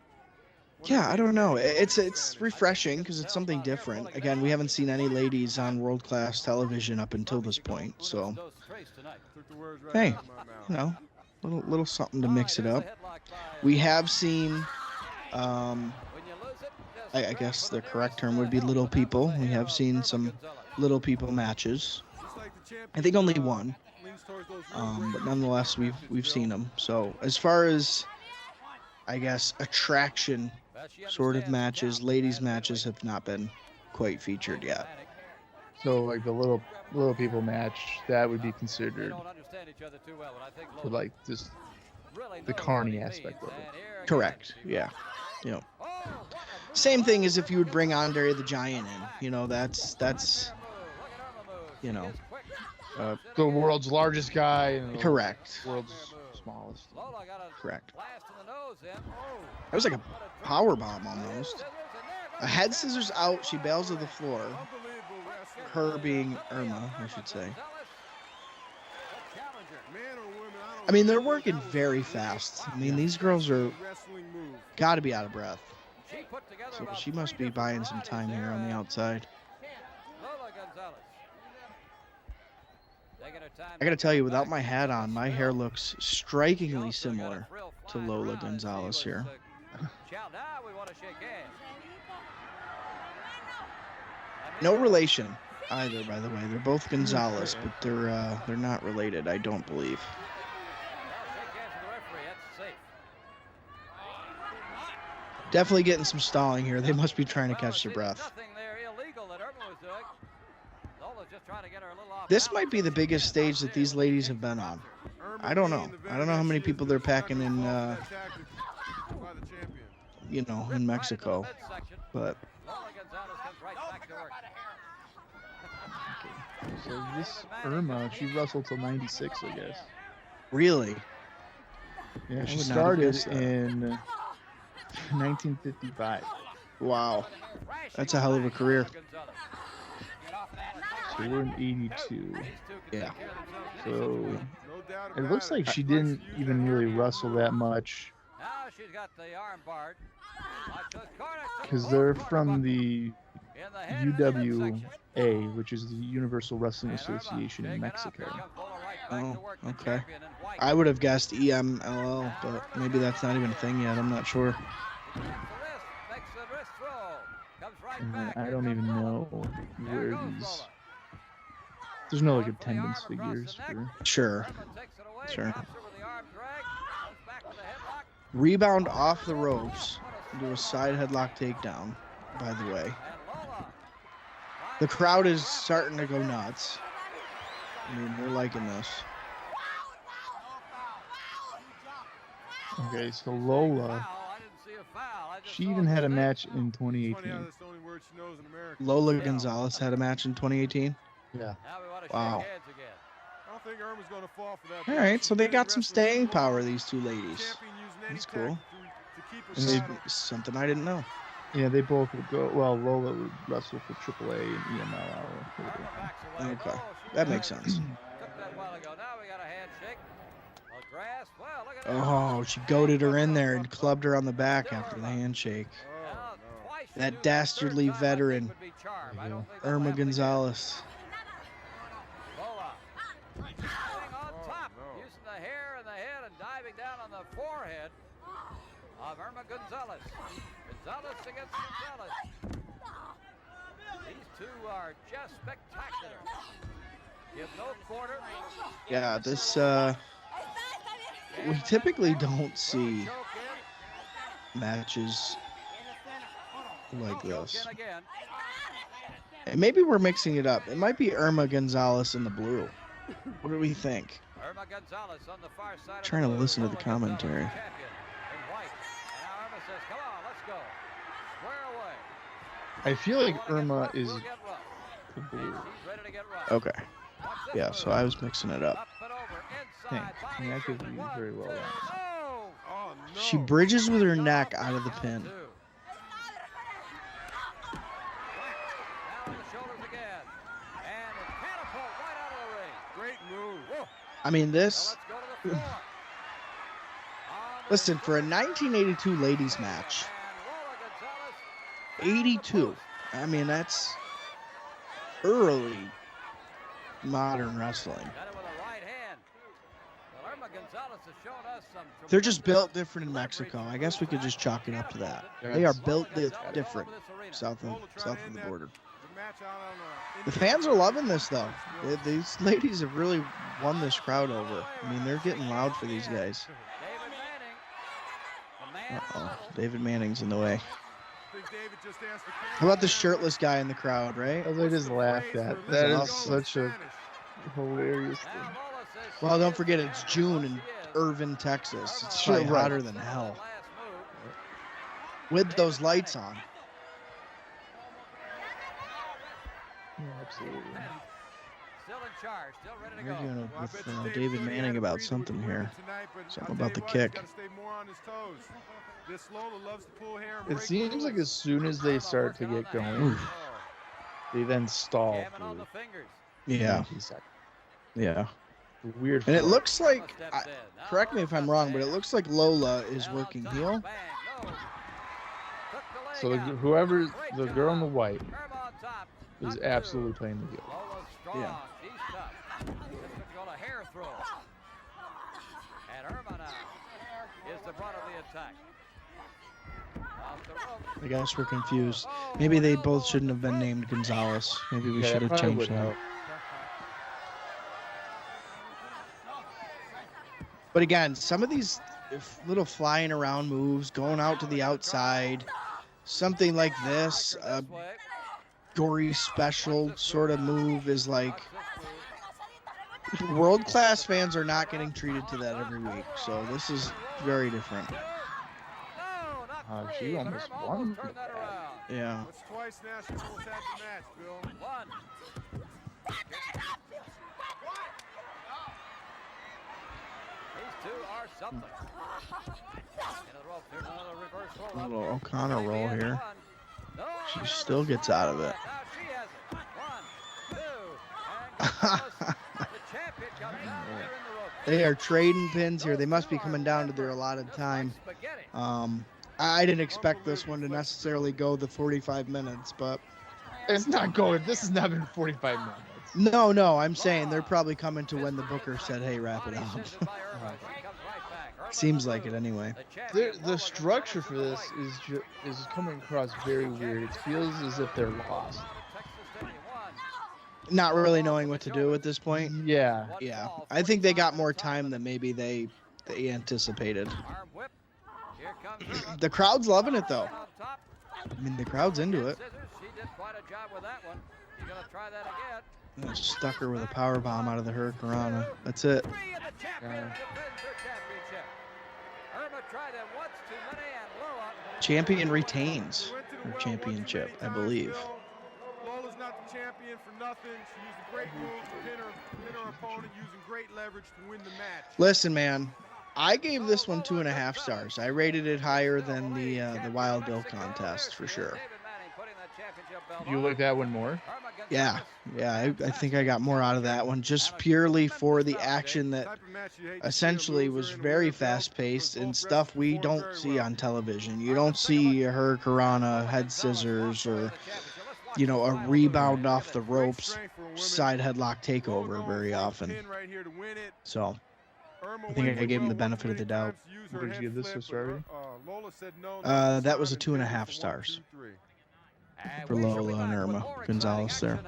Speaker 1: yeah, I don't know. It's refreshing because it's something different. Again, we haven't seen any ladies on world-class television up until this point. So hey, you know, little something to mix it up. We have seen, I guess the correct term would be little people. We have seen some little people matches. I think only one, but nonetheless we've seen them. So as far as, I guess, attraction sort of matches, ladies matches have not been quite featured yet.
Speaker 2: So like the little people match, that would be considered for like just the carny aspect of it.
Speaker 1: Correct. Yeah. You know, same thing as if you would bring André the Giant in. You know, that's you know,
Speaker 2: The world's largest guy and the
Speaker 1: correct.
Speaker 2: world's smallest.
Speaker 1: Correct. That was like a power bomb almost. A head scissors out. She bails to the floor. Her being Irma, I should say. I mean, they're working very fast. I mean, these girls are got to be out of breath. So she must be buying some time here on the outside. I got to tell you, without my hat on, my hair looks strikingly similar to Lola Gonzalez here. No relation either, by the way. They're both Gonzalez, but they're not related, I don't believe. Definitely getting some stalling here. They must be trying to catch their breath. This might be the biggest stage that these ladies have been on. I don't know. I don't know how many people they're packing in you know, in Mexico. But
Speaker 2: So this Irma, she wrestled till 96, I guess.
Speaker 1: really,
Speaker 2: Yeah,
Speaker 1: I
Speaker 2: she
Speaker 1: would not have
Speaker 2: started
Speaker 1: guessed that.
Speaker 2: in 1955.
Speaker 1: Wow, that's a hell of a career.
Speaker 2: So we're in 82.
Speaker 1: Yeah.
Speaker 2: So
Speaker 4: No doubt
Speaker 2: it
Speaker 4: about
Speaker 2: looks like she didn't even really wrestle that much
Speaker 3: Now she's got the arm barred.
Speaker 2: because they're from the
Speaker 3: In the head of the midsection.
Speaker 2: UWA, which is the Universal Wrestling Association in Mexico.
Speaker 1: Oh, okay. I would have guessed EMLL, but maybe that's not even a thing yet. I'm not sure.
Speaker 2: And then I don't even know where these. There's no like attendance figures for.
Speaker 1: Sure. Sure. Rebound off the ropes into a side headlock takedown, by the way. The crowd is starting to go nuts. I mean, they're liking this.
Speaker 2: Okay, so Lola, she even had a match in 2018.
Speaker 1: Lola Gonzalez had a match in 2018.
Speaker 2: Yeah.
Speaker 1: Wow.
Speaker 4: I don't think Irma's gonna fall for that.
Speaker 1: All right, so they got some staying power, these two ladies. That's cool.
Speaker 2: And they,
Speaker 1: Something I didn't know.
Speaker 2: yeah, they both would go. Well, Lola would wrestle for AAA and EMLL.
Speaker 1: Okay, that makes sense. Oh, she goaded her in there and clubbed her on the back after the handshake. That dastardly veteran, Irma Gonzalez.
Speaker 3: Sitting on top, using the hair and the head and diving down on the forehead of Irma Gonzalez. Gonzalez against Gonzalez. These two are just spectacular. Give no quarter.
Speaker 1: Yeah, this, we typically don't see matches like this. And maybe we're mixing it up. It might be Irma Gonzalez in the blue. What do we think?
Speaker 3: Irma Gonzalez on the far side.
Speaker 1: Trying to listen to the commentary.
Speaker 2: I feel like Irma is the blue.
Speaker 1: Okay. Yeah, so I was mixing it up.
Speaker 2: Thanks. I mean, I could be very well wrong.
Speaker 4: Oh, no.
Speaker 1: She bridges with her neck out of the pin.
Speaker 4: Great move.
Speaker 1: I mean, this... Listen, for a 1982 ladies match, 82. I mean, that's early modern wrestling. They're just built different in Mexico. I guess we could just chalk it up to that. They are built different south of the border. The fans are loving this, though. These ladies have really won this crowd over. I mean, they're getting loud for these guys. Uh-oh. David Manning's in the way. How about the shirtless guy in the crowd, right?
Speaker 2: As I just laughed at. That is such a hilarious thing.
Speaker 1: Well, don't forget, it's June in Irving, Texas. It's probably hotter than hell. With those lights on.
Speaker 2: Yeah, absolutely.
Speaker 3: Still in charge, still ready to
Speaker 1: We're
Speaker 3: go.
Speaker 1: doing with David Manning about something here. Something about the kick.
Speaker 2: It seems like as soon as they start to get going, they then stall
Speaker 3: On the
Speaker 2: for
Speaker 3: fingers.
Speaker 1: Yeah,
Speaker 2: 90 seconds.
Speaker 1: yeah.
Speaker 2: Weird.
Speaker 1: And it
Speaker 2: flow.
Speaker 1: looks like, correct me if I'm wrong, but it looks like Lola is working heel.
Speaker 2: So whoever, the girl in the white, is absolutely playing the heel.
Speaker 1: Yeah.
Speaker 3: She's tough. This one's going to hair throw. And Irma now is the brunt of the attack. Off the rope.
Speaker 1: I guess we're confused. Maybe they both shouldn't have been named Gonzalez. Maybe we
Speaker 2: Yeah,
Speaker 1: should
Speaker 2: that
Speaker 1: have
Speaker 2: probably
Speaker 1: changed
Speaker 2: would
Speaker 1: that.
Speaker 2: help.
Speaker 1: But again, some of these little flying around moves, going out to the outside, something like this, a gory special sort of move is like, world-class fans are not getting treated to that every week. So this is very different.
Speaker 2: She almost won.
Speaker 3: Turn that around.
Speaker 1: Yeah.
Speaker 4: That's twice now she almost had the match, Bill.
Speaker 3: One. These two are something. Into the rope. Here's another reverse roll
Speaker 1: A
Speaker 3: up.
Speaker 1: little O'Connor
Speaker 3: Maybe
Speaker 1: roll
Speaker 3: in
Speaker 1: here.
Speaker 3: one. No,
Speaker 1: She
Speaker 3: never
Speaker 1: still gets out of it.
Speaker 3: Now she has it. 1, 2, and the champion comes down here in the rope.
Speaker 1: They are trading pins here. They must be coming down to their allotted time. I didn't expect this one to necessarily go the 45 minutes, but
Speaker 2: It's not going. This has not been 45 minutes.
Speaker 1: no, I'm saying they're probably coming to when the booker said, hey, wrap it up. Seems like it anyway.
Speaker 2: The structure for this is coming across very weird. It feels as if they're lost.
Speaker 1: Not really knowing what to do at this point.
Speaker 2: Yeah.
Speaker 1: Yeah, I think they got more time than maybe they anticipated. The crowd's loving it, though. I mean, the crowd's into it.
Speaker 3: She did quite a job with that one. You're gonna try that again.
Speaker 1: Stuck her with a power bomb out of the Hurricanrana. That's it.
Speaker 3: Three, and the champion defends her championship. Irma tried it once too many, and Lola.
Speaker 1: Champion retains her championship, I believe.
Speaker 4: Lola's not the champion for nothing. She used a great move to pin her opponent, using great leverage to win the match.
Speaker 1: Listen, man, I gave this one 2.5 stars. I rated it higher than the Wild Bill contest for sure.
Speaker 2: You like that one more?
Speaker 1: Yeah, I think I got more out of that one just purely for the action that essentially was very fast-paced and stuff we don't see on television. You don't see a Hurricanrana, head scissors, or a rebound off the ropes, side headlock takeover very often. So I think I gave him the benefit of the doubt.
Speaker 2: What did you give this a star?
Speaker 1: That was a 2.5 stars for Lola and Irma Gonzalez there.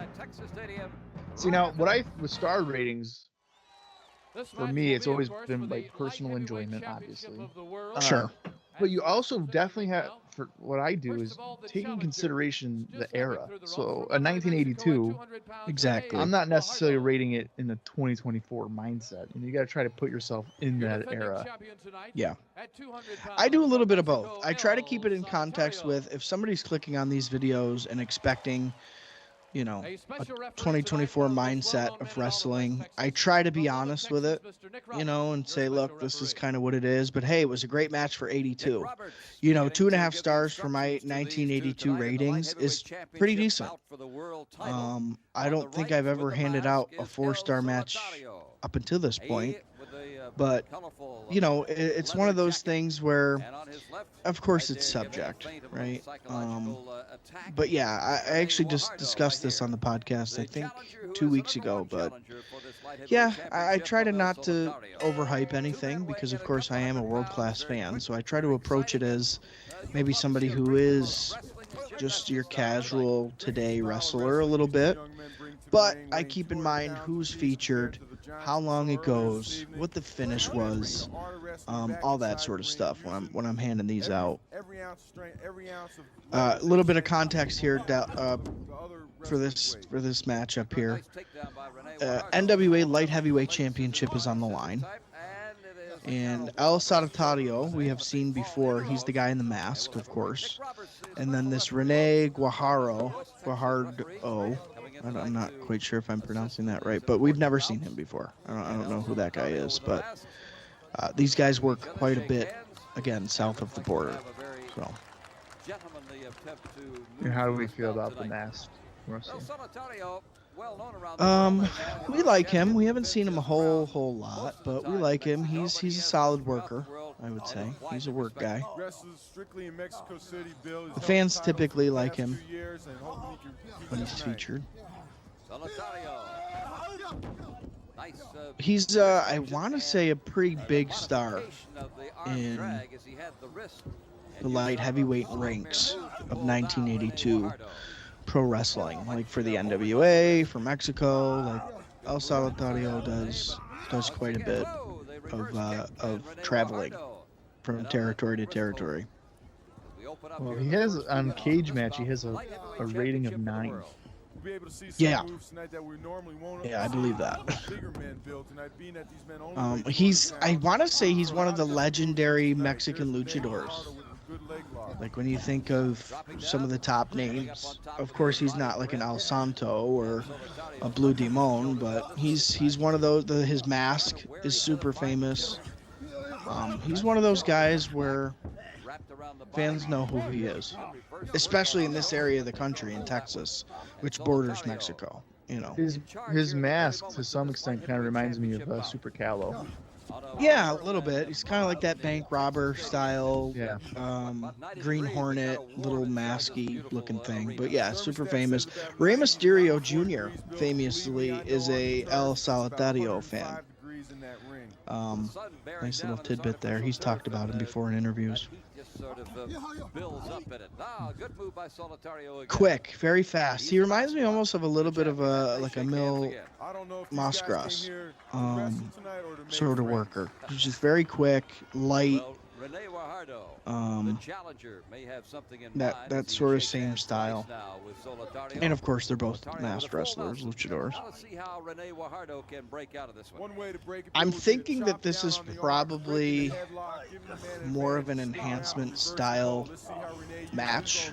Speaker 2: See, now with star ratings, for me, it's always been like personal enjoyment, obviously.
Speaker 1: Sure.
Speaker 2: But you also definitely have, for what I do is take in consideration the era. So a 1982,
Speaker 1: Exactly.
Speaker 2: I'm not necessarily rating it in the 2024 mindset. You got to try to put yourself in that era.
Speaker 1: Yeah. I do a little bit of both. I try to keep it in context with if somebody's clicking on these videos and expecting, a 2024 mindset of wrestling, I try to be honest with it, and say, look, this is kind of what it is. But hey, it was a great match for 82. 2.5 stars for my 1982 ratings is pretty decent. I don't think I've ever handed out a 4-star match up until this point. But, it's one of those things where, of course, it's subject, right? But yeah, I actually just discussed this on the podcast, I think 2 weeks ago. But yeah, I try to not to overhype anything because, of course, I am a world-class fan. So I try to approach it as maybe somebody who is just your casual today wrestler a little bit. But I keep in mind who's featured, how long it goes, what the finish was, all that sort of stuff when I'm handing these out. A little bit of context here for this matchup here. NWA Light Heavyweight Championship is on the line. And El Sadatario, we have seen before. He's the guy in the mask, of course. And then this Rene Guajardo, I'm not quite sure if I'm pronouncing that right, but we've never seen him before. I don't know who that guy is, but these guys work quite a bit, again, south of the border. So.
Speaker 2: And how do we feel about the mask, Russell?
Speaker 1: We like him. We haven't seen him a whole lot, but we like him. He's a solid worker, I would say. He's a work guy. The fans typically like him when he's featured. He's, I want to say, a pretty big star in the light heavyweight ranks of 1982 pro wrestling, like for the NWA, for Mexico. Like El Solitario does quite a bit of traveling from territory to territory.
Speaker 2: Well, he has on Cage Match. He has a rating of 9.
Speaker 1: Yeah. Yeah, I believe that. I want to say he's one of the legendary Mexican luchadors. Like when you think of some of the top names, of course he's not like an El Santo or a Blue Demon, but he's one of those. His mask is super famous. He's one of those guys where fans know who he is, especially in this area of the country in Texas, which borders Mexico. You know.
Speaker 2: His mask to some extent kind of reminds me of Super Callow.
Speaker 1: Yeah, a little bit. He's kind of like that bank robber style,
Speaker 2: Yeah.
Speaker 1: Green Hornet, little masky looking thing. But yeah, super famous. Rey Mysterio Jr. famously is a El Solitario fan. Nice little tidbit there. He's talked about him before in interviews. Quick, very fast. He reminds me almost of a little bit of a Mil Mosgras sort of worker. He's just very quick, light. That sort of same style. And of course, they're both masked wrestlers, luchadors. I'm thinking that this is probably more of an enhancement style match.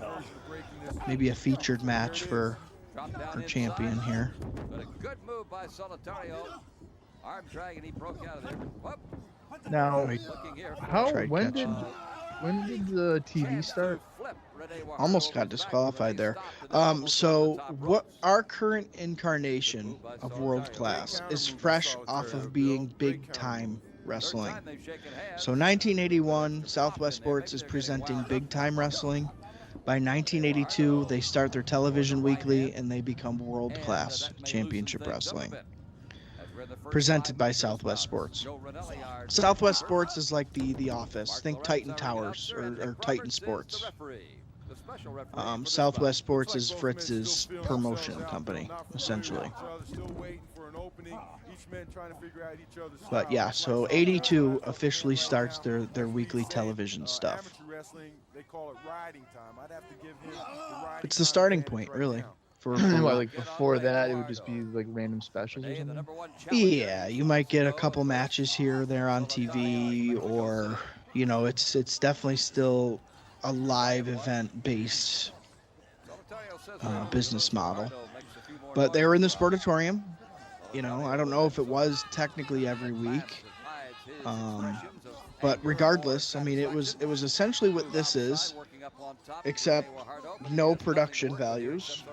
Speaker 1: Maybe a featured match for our champion here.
Speaker 3: But a good move by Solitario. Arm drag, and he broke out of there. Whoop.
Speaker 2: Now, when did the TV start?
Speaker 1: Almost got disqualified there. So what our current incarnation of World Class is fresh off of being big time wrestling. So 1981, Southwest Sports is presenting big time wrestling. By 1982, they start their television weekly and they become World Class Championship Wrestling. Presented by Southwest Sports. Southwest Sports is like the Office. Think Titan Towers or Titan Sports. Southwest Sports is Fritz's promotion company, essentially. But yeah, so 82 officially starts their weekly television stuff. It's the starting point, really.
Speaker 2: Well, like before that, it would just be like random specials or something?
Speaker 1: Yeah, you might get a couple matches here or there on TV, or, you know, it's definitely still a live event-based business model. But they were in the Sportatorium. You know, I don't know if it was technically every week. But regardless, I mean, it was essentially what this is, except no production values.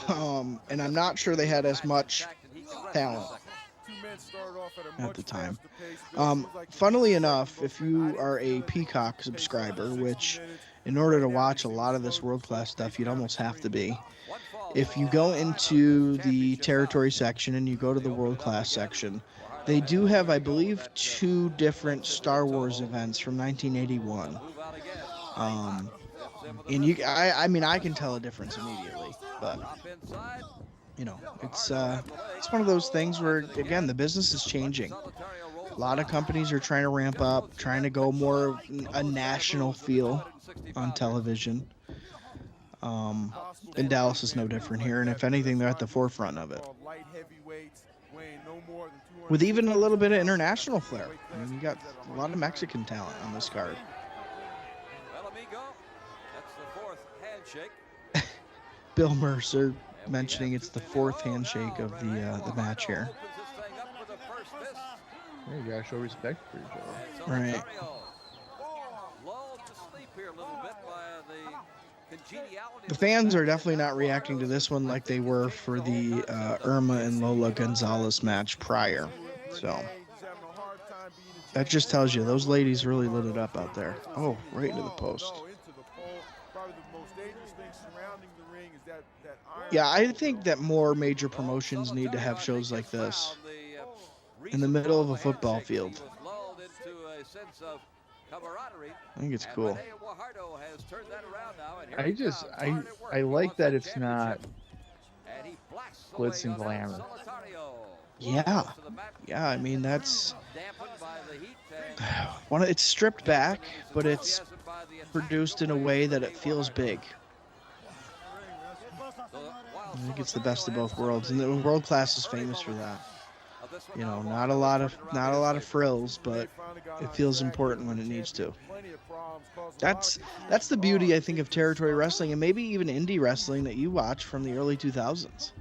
Speaker 1: And I'm not sure they had as much talent at the time. Funnily enough, if you are a Peacock subscriber, which in order to watch a lot of this world-class stuff, you'd almost have to be. If you go into the territory section and you go to the world-class section, they do have, I believe, 2 different Star Wars events from 1981. And I mean, I can tell a difference immediately, but you know, it's one of those things where, again, the business is changing. A lot of companies are trying to ramp up, trying to go more a national feel on television. And Dallas is no different here, and if anything, they're at the forefront of it. With even a little bit of international flair. I mean, you got a lot of Mexican talent on this card. Bill Mercer mentioning it's the 4th handshake of the match here.
Speaker 2: Yeah, you gotta show respect for each other.
Speaker 1: Right. The fans are definitely not reacting to this one like they were for the Irma and Lola Gonzalez match prior. So that just tells you those ladies really lit it up out there. Oh, right into the post. Yeah, I think that more major promotions need to have shows like this in the middle of a football field. I think it's cool.
Speaker 2: I like that it's not glitz and glamour.
Speaker 1: Yeah, I mean, that's it's stripped back, but it's produced in a way that it feels big. I think it's the best of both worlds, and the World Class is famous for that. You know, not a lot of frills, but it feels important when it needs to. That's the beauty, I think, of territory wrestling and maybe even indie wrestling that you watch from the early 2000s.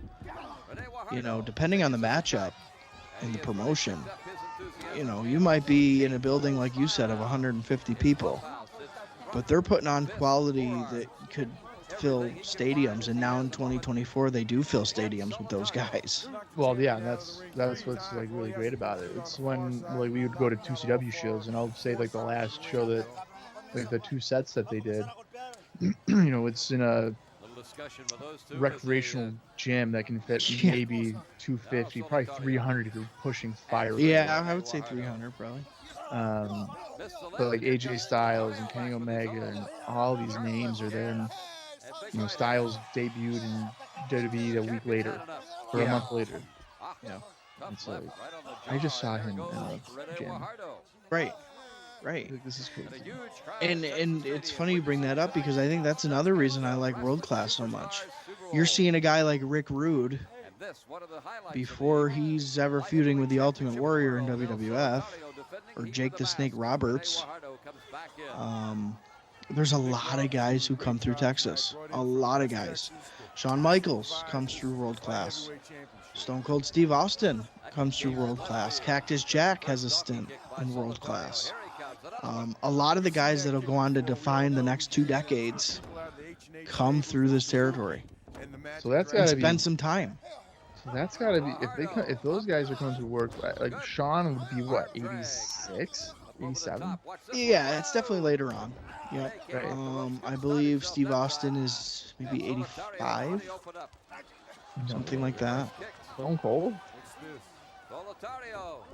Speaker 1: You know, depending on the matchup and the promotion, you know, you might be in a building, like you said, of 150 people, but they're putting on quality that could fill stadiums. And now in 2024, they do fill stadiums with those guys.
Speaker 2: Well, yeah, that's what's like really great about it. It's when like we would go to 2CW shows, and I'll say like the last show that like the 2 sets that they did, you know, it's in a recreational gym that can fit
Speaker 1: Yeah.
Speaker 2: maybe 250, probably 300 if you're pushing fire.
Speaker 1: Yeah, I would say 300 probably.
Speaker 2: But like AJ Styles and Kenny Omega and all these names are there. And, you know, Styles debuted in WWE a week later or a month later.
Speaker 1: Yeah.
Speaker 2: It's like, I just saw him in a gym.
Speaker 1: Right.
Speaker 2: Like, this is crazy.
Speaker 1: And it's funny you bring that up, because I think that's another reason I like World Class so much. You're seeing a guy like Rick Rude, before he's ever feuding with the Ultimate Warrior in WWF, or Jake the Snake Roberts. There's a lot of guys who come through Texas. A lot of guys. Shawn Michaels comes through World Class. Stone Cold Steve Austin comes through World Class. Cactus Jack has a stint in World Class. A lot of the guys that'll go on to define the next 2 decades come through this territory.
Speaker 2: So that's
Speaker 1: And
Speaker 2: gotta be
Speaker 1: spend some time.
Speaker 2: So that's gotta be if those guys are coming to work, like Sean would be what, 86, 87?
Speaker 1: Yeah, it's definitely later on. Yeah.
Speaker 2: Right.
Speaker 1: I believe Steve Austin is maybe 85, something like that.
Speaker 2: Stone Cold.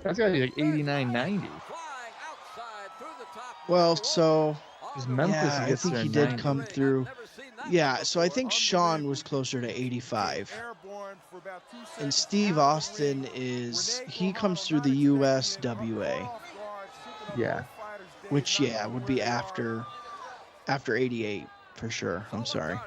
Speaker 2: That's gotta be like 89, 90.
Speaker 1: Well, so
Speaker 2: Because Memphis
Speaker 1: yeah, I
Speaker 2: gets
Speaker 1: think
Speaker 2: there
Speaker 1: he
Speaker 2: in
Speaker 1: did
Speaker 2: 90.
Speaker 1: come through. Yeah, so I think Sean was closer to 85. And Steve Austin he comes through the USWA,
Speaker 2: Yeah.
Speaker 1: which, yeah, would be after 88 for sure. I'm sorry.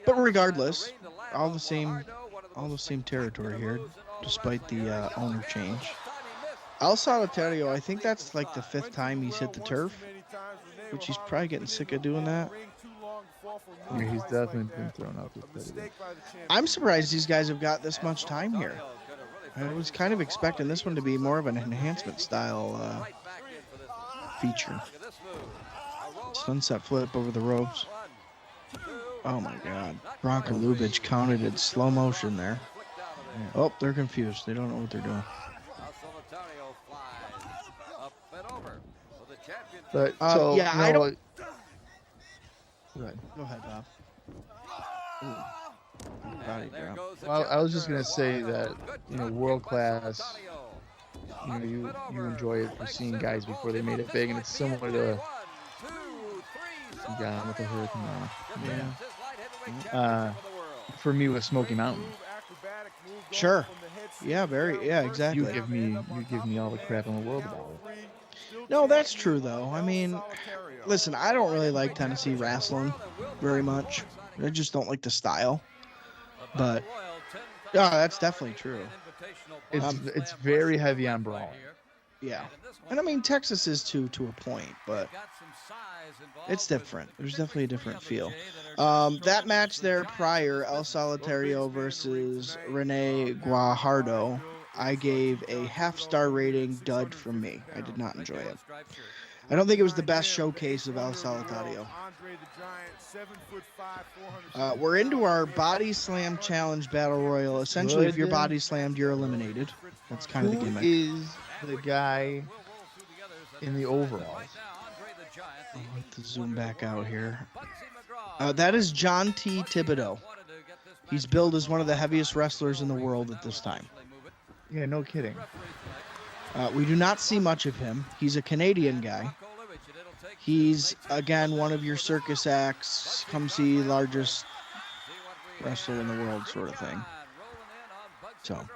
Speaker 1: But regardless, all the same territory here, despite the owner change. El Solitario, I think that's like the 5th time he's hit the turf, which he's probably getting sick of doing that.
Speaker 2: Yeah, he's definitely been thrown out this video.
Speaker 1: I'm surprised these guys have got this much time here. I was kind of expecting this one to be more of an enhancement style feature. Sunset flip over the ropes. Oh my God. Bronco Lubitsch counted in slow motion there. Oh, they're confused. They don't know what they're doing.
Speaker 2: But so
Speaker 1: yeah,
Speaker 2: you know,
Speaker 1: I don't.
Speaker 2: Go ahead.
Speaker 1: Go ahead, Bob. Ooh. Body drop.
Speaker 2: Well, I was just gonna say that, you know, World Class, you know, you enjoy it for seeing guys before they made it big, and it's similar to with the Hurricane.
Speaker 1: Yeah.
Speaker 2: For me with Smoky Mountain.
Speaker 1: Sure. Yeah, exactly.
Speaker 2: You give me all the crap in the world about it.
Speaker 1: No, that's true though. I mean, listen, I don't really like Tennessee wrestling very much. I just don't like the style. But yeah, that's definitely true.
Speaker 2: It's very heavy on brawling.
Speaker 1: Yeah. And I mean, Texas is to a point, but it's different. There's definitely a different feel. That match there prior, El Solitario versus Rene Guajardo, I gave a half-star rating, dud from me. I did not enjoy it. I don't think it was the best showcase of El Solitario. We're into our Body Slam Challenge Battle Royal. Essentially, if you're body slammed, you're eliminated. That's kind of the gimmick.
Speaker 2: Who is the guy in the overalls?
Speaker 1: I'll have to zoom back out here. That is John T. Thibodeau. He's billed as one of the heaviest wrestlers in the world at this time.
Speaker 2: Yeah, no kidding.
Speaker 1: We do not see much of him. He's a Canadian guy. He's, again, one of your circus acts, come see largest wrestler in the world sort of thing. So,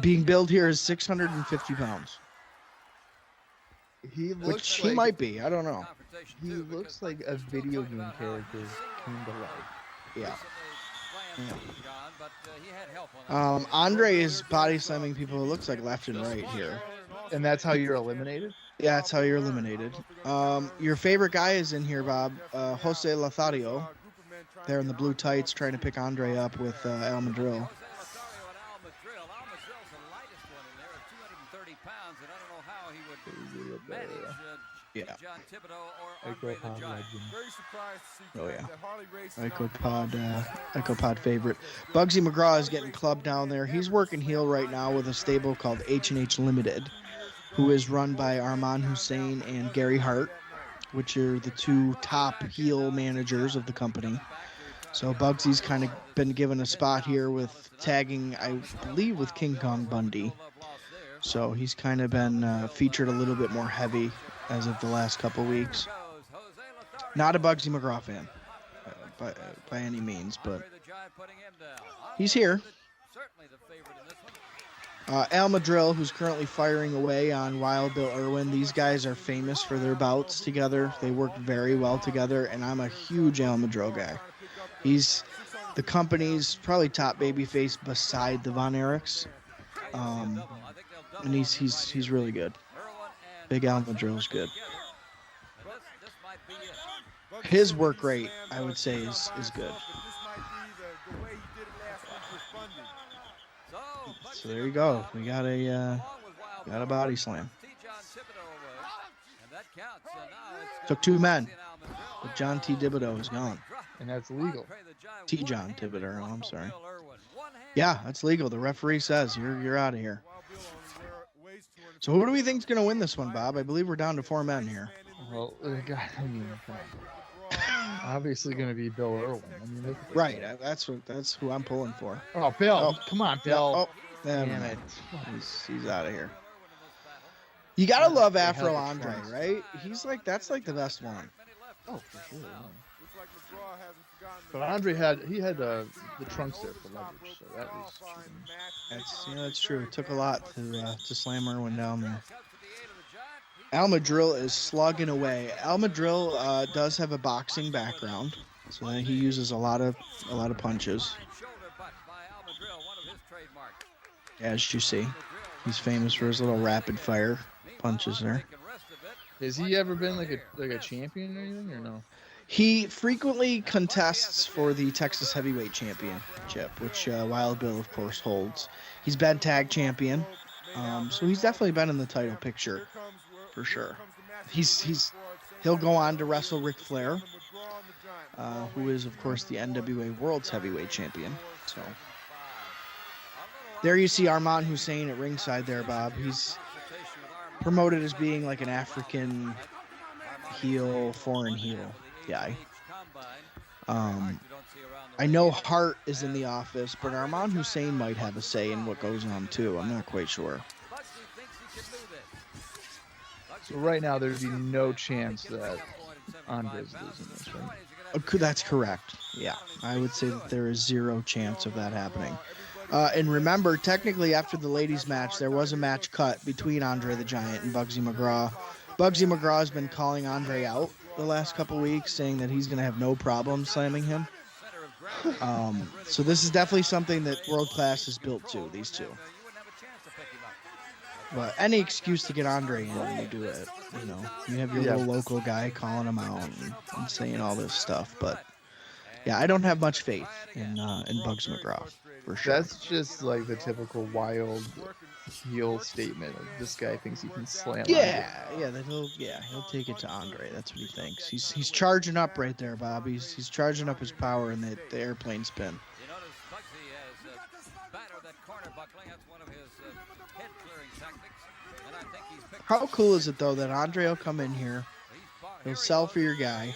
Speaker 1: being billed here is 650 pounds.
Speaker 2: He looks
Speaker 1: Which he
Speaker 2: like,
Speaker 1: might be. I don't know.
Speaker 2: He looks like a video game character came to life.
Speaker 1: Yeah. Andre is body slamming people, it looks like left and right here.
Speaker 2: And that's how you're eliminated?
Speaker 1: Yeah, that's how you're eliminated. Your favorite guy is in here, Bob. Jose Lothario. There in the blue tights trying to pick Andre up with El Madril. Yeah. Oh yeah. Icopod favorite. Bugsy McGraw is getting clubbed down there. He's working heel right now with a stable called H&H Limited, who is run by Arman Hussein and Gary Hart, which are the two top heel managers of the company. So Bugsy's kind of been given a spot here with tagging, I believe, with King Kong Bundy. So he's kind of been featured a little bit more heavy as of the last couple weeks. Not a Bugsy McGraw fan by any means, but he's here. Al Madril, who's currently firing away on Wild Bill Irwin. These guys are famous for their bouts together. They work very well together, and I'm a huge Al Madril guy. He's the company's probably top babyface beside the Von Erichs. And he's really good. Big Al Madril's good. His work rate, I would say, is good. So there you go. We got a body slam. Took two men, but John T. Thibodeau is gone.
Speaker 2: And that's legal.
Speaker 1: T. John Thibodeau, I'm sorry. Yeah, that's legal. The referee says you're out of here. So who do we think is going to win this one, Bob? I believe we're down to 4 men here.
Speaker 2: Well, obviously going to be Bill Irwin.
Speaker 1: Right. That's who I'm pulling for.
Speaker 2: Oh, Bill! Come on, Bill!
Speaker 1: Oh, damn it! He's out of here. You gotta love Afro Andre, right? That's like the best one.
Speaker 2: Oh, for sure. But Andre had the trunks there for leverage, so that was.
Speaker 1: That's true. It took a lot to slam Irwin down there. Al Madril is slugging away. Al Madril does have a boxing background, so he uses a lot of punches. As you see, he's famous for his little rapid fire punches there.
Speaker 2: Has he ever been like a champion or anything, or no?
Speaker 1: He frequently contests for the Texas Heavyweight Championship, which Wild Bill, of course, holds. He's been tag champion, so he's definitely been in the title picture, for sure. He'll go on to wrestle Ric Flair, who is, of course, the NWA World's Heavyweight Champion. So there you see Arman Hussein at ringside there, Bob. He's promoted as being like an African heel, foreign heel guy. I know Hart is in the office, but Arman Hussein might have a say in what goes on too. I'm not quite sure.
Speaker 2: So right now there'd be no chance that Andre's losing this, right?
Speaker 1: That's correct. Yeah, I would say that there is zero chance of that happening. And remember, technically after the ladies match, there was a match cut between André the Giant and Bugsy McGraw. Bugsy McGraw has been calling André out the last couple weeks, saying that he's going to have no problem slamming him. So this is definitely something that World Class is built to, these two. But any excuse to get André in when you do it, you have your little local guy calling him out and saying all this stuff. But yeah, I don't have much faith in Bugs McGraw, for sure.
Speaker 2: That's just like the typical wild heel statement of this guy thinks he can slam.
Speaker 1: He'll take it to André. That's what he thinks. He's charging up right there, Bob. He's charging up his power in the airplane spin. How cool is it though that André will come in here, he'll sell for your guy,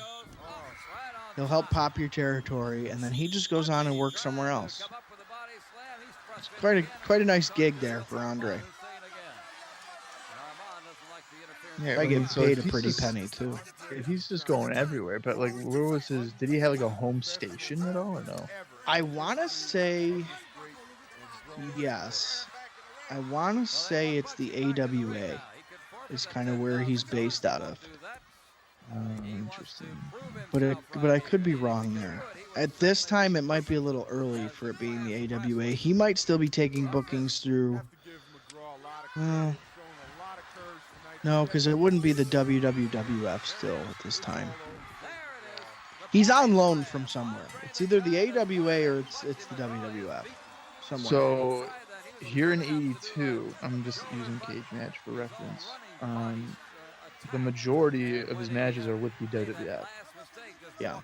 Speaker 1: he'll help pop your territory, and then he just goes on and works somewhere else. It's quite a nice gig there for André.
Speaker 2: Yeah,
Speaker 1: I get paid a pretty penny too.
Speaker 2: He's just going everywhere, but like, where was his? Did he have like a home station at all, or no?
Speaker 1: I want to say yes. I want to say it's the AWA. Is kind of where he's based out of.
Speaker 2: Interesting.
Speaker 1: But I could be wrong there. At this time, it might be a little early for it being the AWA. He might still be taking bookings through. No, because it wouldn't be the WWF still at this time. He's on loan from somewhere. It's either the AWA or it's the WWF. Somewhere.
Speaker 2: So here in '82, I'm just using Cage Match for reference. The majority of his matches are with the WWF.
Speaker 1: Yeah.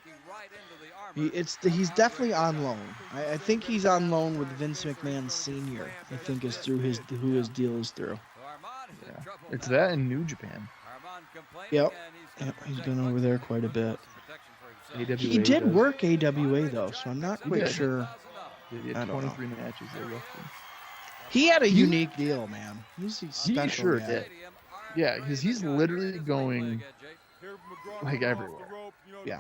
Speaker 1: He's definitely on loan. I think he's on loan with Vince McMahon Sr. I think is through who his deal is through.
Speaker 2: Yeah. It's that in New Japan.
Speaker 1: Yep. He's been over there quite a bit.
Speaker 2: AWA
Speaker 1: He did
Speaker 2: does.
Speaker 1: work AWA though, so I'm not quite
Speaker 2: did.
Speaker 1: sure.
Speaker 2: He had
Speaker 1: I don't
Speaker 2: 23 matches there roughly.
Speaker 1: He had a unique deal, man. He's a
Speaker 2: He
Speaker 1: special
Speaker 2: sure
Speaker 1: guy.
Speaker 2: did. Yeah, because he's literally going like everywhere.
Speaker 1: Yeah.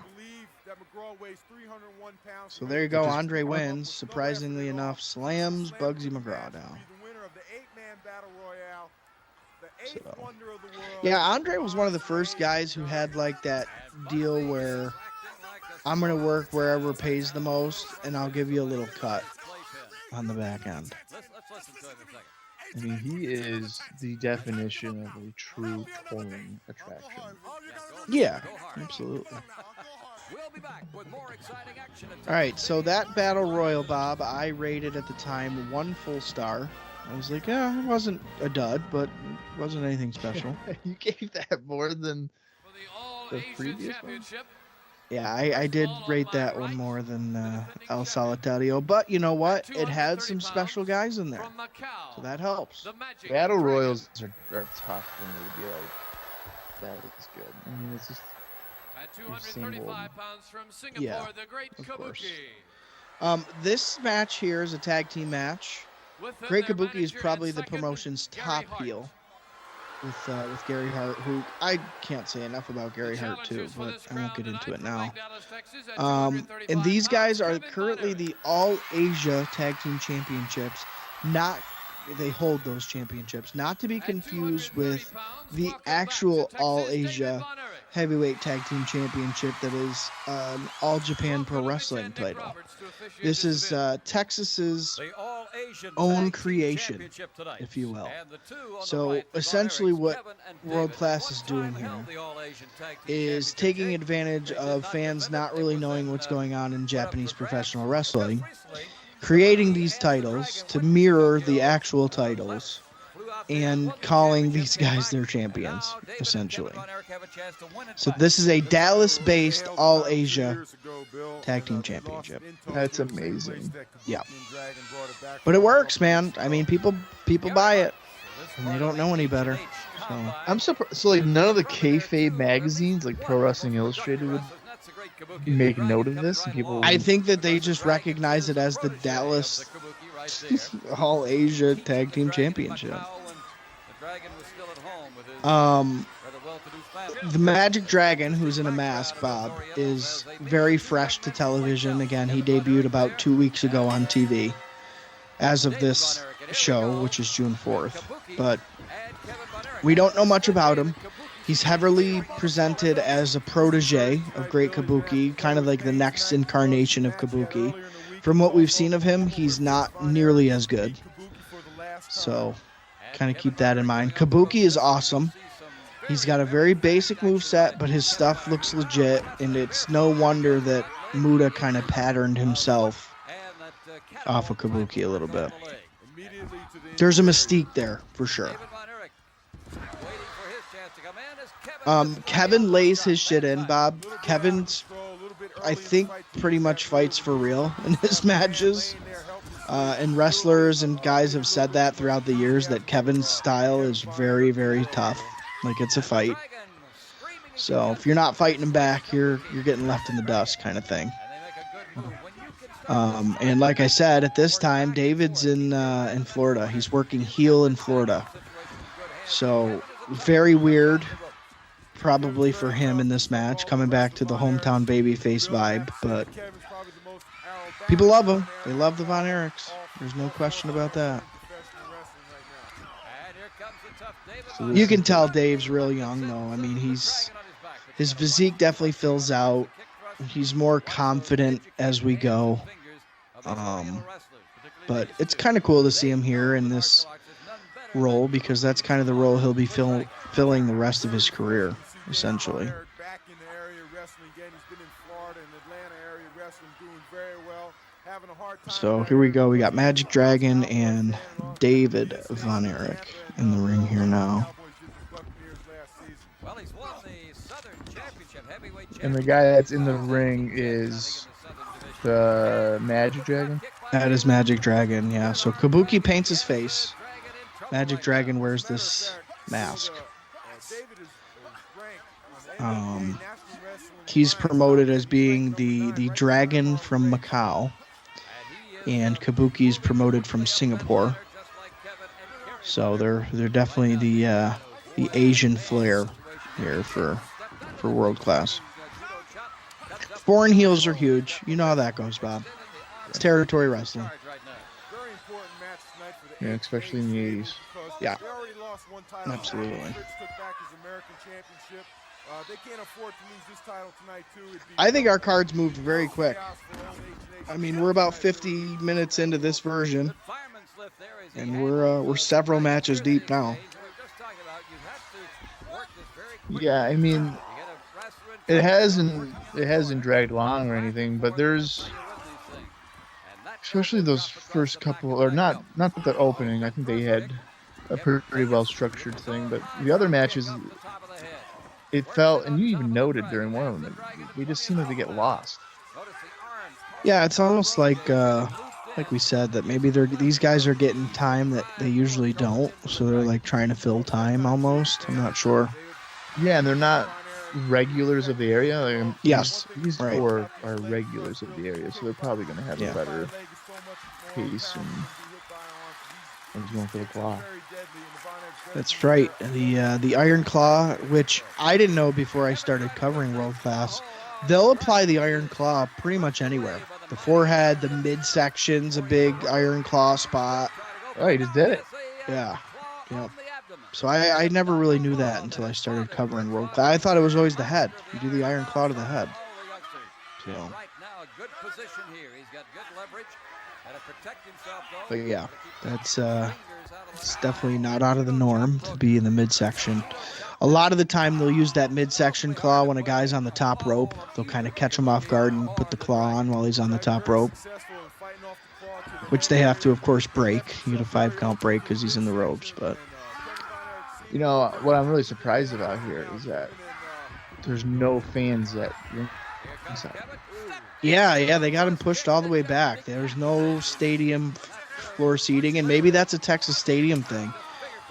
Speaker 1: So there you go.
Speaker 2: Just-
Speaker 1: Andre wins. Surprisingly enough, slams Bugsy McGraw down. So, yeah, Andre was one of the first guys who had like that deal where I'm going to work wherever pays the most and I'll give you a little cut on the back end.
Speaker 2: I mean, he is the definition of a true touring attraction.
Speaker 1: Yeah, absolutely. All right, so that Battle Royal, Bob, I rated at the time 1 full star. I was like, yeah, it wasn't a dud, but it wasn't anything special.
Speaker 2: You gave that more than the previous one?
Speaker 1: Yeah, I did rate that one more than El Solitario, but you know what? It had some special guys in there, so that helps.
Speaker 2: Battle Royals are tough for me to be like, that is good. I mean, it's just
Speaker 5: At 235 pounds from Singapore,
Speaker 1: Yeah,
Speaker 5: the great
Speaker 1: of course.
Speaker 5: Kabuki.
Speaker 1: This match here is a tag team match.
Speaker 5: Within
Speaker 1: Great
Speaker 5: their
Speaker 1: Kabuki is
Speaker 5: manager
Speaker 1: probably
Speaker 5: and
Speaker 1: the
Speaker 5: second,
Speaker 1: promotion's
Speaker 5: Gary
Speaker 1: top
Speaker 5: Hart.
Speaker 1: heel with Gary Hart, who I can't say enough about Gary
Speaker 5: The
Speaker 1: Hart too,
Speaker 5: challengers for
Speaker 1: but
Speaker 5: this
Speaker 1: I won't
Speaker 5: crown
Speaker 1: get into
Speaker 5: tonight
Speaker 1: it
Speaker 5: from
Speaker 1: now.
Speaker 5: Lake Dallas, Texas, at
Speaker 1: And
Speaker 5: 235
Speaker 1: these guys
Speaker 5: pounds,
Speaker 1: are
Speaker 5: Kevin Von
Speaker 1: currently
Speaker 5: Erich.
Speaker 1: the All Asia Tag Team Championships. They hold those championships, not to be
Speaker 5: At
Speaker 1: confused
Speaker 5: 230
Speaker 1: with
Speaker 5: pounds,
Speaker 1: the
Speaker 5: welcome back
Speaker 1: actual
Speaker 5: to Texas,
Speaker 1: All
Speaker 5: David
Speaker 1: Asia
Speaker 5: Von Erich.
Speaker 1: Heavyweight Tag Team Championship that is All Japan Pro
Speaker 5: Welcome to
Speaker 1: Wrestling
Speaker 5: Nick
Speaker 1: title.
Speaker 5: Roberts to officiate
Speaker 1: This is
Speaker 5: event.
Speaker 1: Texas's
Speaker 3: The All-Asian
Speaker 1: own
Speaker 3: Tag Team
Speaker 1: creation,
Speaker 3: Championship tonight.
Speaker 1: if you will.
Speaker 3: And the two on the
Speaker 1: So,
Speaker 3: right, the Von
Speaker 1: essentially
Speaker 3: Erichs,
Speaker 1: what
Speaker 3: Kevin and
Speaker 1: World
Speaker 3: David,
Speaker 1: Class
Speaker 3: at
Speaker 1: is
Speaker 3: one
Speaker 1: doing
Speaker 3: time
Speaker 1: here
Speaker 3: held the All-Asian Tag Team
Speaker 1: is
Speaker 3: Championship.
Speaker 1: taking advantage
Speaker 3: They did
Speaker 1: of
Speaker 3: not
Speaker 1: fans
Speaker 3: defend
Speaker 1: not
Speaker 3: it.
Speaker 1: really
Speaker 3: It was
Speaker 1: knowing
Speaker 3: then,
Speaker 1: what's going on in
Speaker 3: put up
Speaker 1: Japanese
Speaker 3: for grabs.
Speaker 1: professional
Speaker 3: Just
Speaker 1: wrestling,
Speaker 3: recently,
Speaker 1: creating these titles to mirror the actual titles and calling these guys their champions, essentially. So this is a Dallas-based All-Asia Tag Team Championship.
Speaker 2: That's amazing.
Speaker 1: Yeah. But it works, man. I mean, people buy it, and they don't know any better. So
Speaker 2: I'm surprised. So, like, none of the kayfabe magazines, like Pro Wrestling Illustrated, would make note of this. And people,
Speaker 1: I think that they just recognize it as the Dallas All-Asia Tag Team Championship. The Magic Dragon, who's in a mask, Bob, is very fresh to television. Again, he debuted about 2 weeks ago on TV as of this show, which is June 4th. But we don't know much about him. He's heavily presented as a protege of Great Kabuki, kind of like the next incarnation of Kabuki. From what we've seen of him, he's not nearly as good. So, kind of keep that in mind. Kabuki is awesome. He's got a very basic moveset, but his stuff looks legit, and it's no wonder that Muda kind of patterned himself off of Kabuki a little bit. There's a mystique there, for sure. Kevin lays his shit in, Bob. Kevin's, I think, pretty much fights for real in his matches. And wrestlers and guys have said that throughout the years, that Kevin's style is very, very tough. Like, it's a fight. So if you're not fighting him back, you're getting left in the dust, kind of thing. And like I said, at this time, David's in Florida. He's working heel in Florida. So very weird, probably for him in this match, coming back to the hometown babyface vibe. But people love him. They love the Von Erichs. There's no question about that. You can tell Dave's real young, though. I mean, his physique definitely fills out. He's more confident as we go. But it's kind of cool to see him here in this role, because that's kind of the role he'll be filling the rest of his career, essentially.
Speaker 4: Back in the area wrestling game. He's been in Florida and Atlanta area wrestling, doing very well. Having a hard time.
Speaker 1: So here we go. We got Magic Dragon and David Von Erich in the ring here now.
Speaker 3: Well, he's won the Southern Championship heavyweight
Speaker 2: And the guy that's in the ring is the Magic Dragon.
Speaker 1: That is Magic Dragon, yeah. So Kabuki paints his face. Magic Dragon wears this mask. He's promoted as being the dragon from Macau, and Kabuki's promoted from Singapore. So they're definitely the Asian flair here for world class. Foreign heels are huge. You know how that goes, Bob. It's territory wrestling.
Speaker 2: Yeah, especially in the 80s.
Speaker 1: Yeah.
Speaker 4: They already lost one title.
Speaker 1: Absolutely.
Speaker 4: Fritz took back his American championship. They can't afford to lose this title tonight too.
Speaker 1: I think our cards moved very quick. I mean, we're about 50 minutes into this version, and we're several matches deep now.
Speaker 2: Yeah, I mean, it hasn't dragged long or anything, but there's, especially those first couple, or not the opening. I think they had a pretty well structured thing, but the other matches, it felt, and you even noted during one of them, they just seemed like they get lost.
Speaker 1: Yeah, it's almost like we said, that maybe these guys are getting time that they usually don't, so they're like trying to fill time almost. I'm not sure.
Speaker 2: Yeah, and they're not regulars of the area. Like,
Speaker 1: Yes,
Speaker 2: these
Speaker 1: right.
Speaker 2: four are regulars of the area, so they're probably going to have a better pace and going for the claw.
Speaker 1: That's right. The Iron Claw, which I didn't know before I started covering World Class, they'll apply the Iron Claw pretty much anywhere. The forehead, the midsection's a big Iron Claw spot.
Speaker 2: Oh, he just did it.
Speaker 1: Yeah. Yep. So I never really knew that until I started covering World Class. I thought it was always the head. You do the Iron Claw to the head. So.
Speaker 3: Right now, a good position here. He's got good leverage. Got to protect himself, though.
Speaker 1: But yeah, it's definitely not out of the norm to be in the midsection. A lot of the time they'll use that midsection claw when a guy's on the top rope. They'll kind of catch him off guard and put the claw on while he's on the top rope, which they have to, of course, break. You get a 5-count break because he's in the ropes. But
Speaker 2: You know, what I'm really surprised about here is that there's no fans at ringside.
Speaker 1: yeah, they got him pushed all the way back. There's no stadium floor seating, and maybe that's a Texas stadium thing.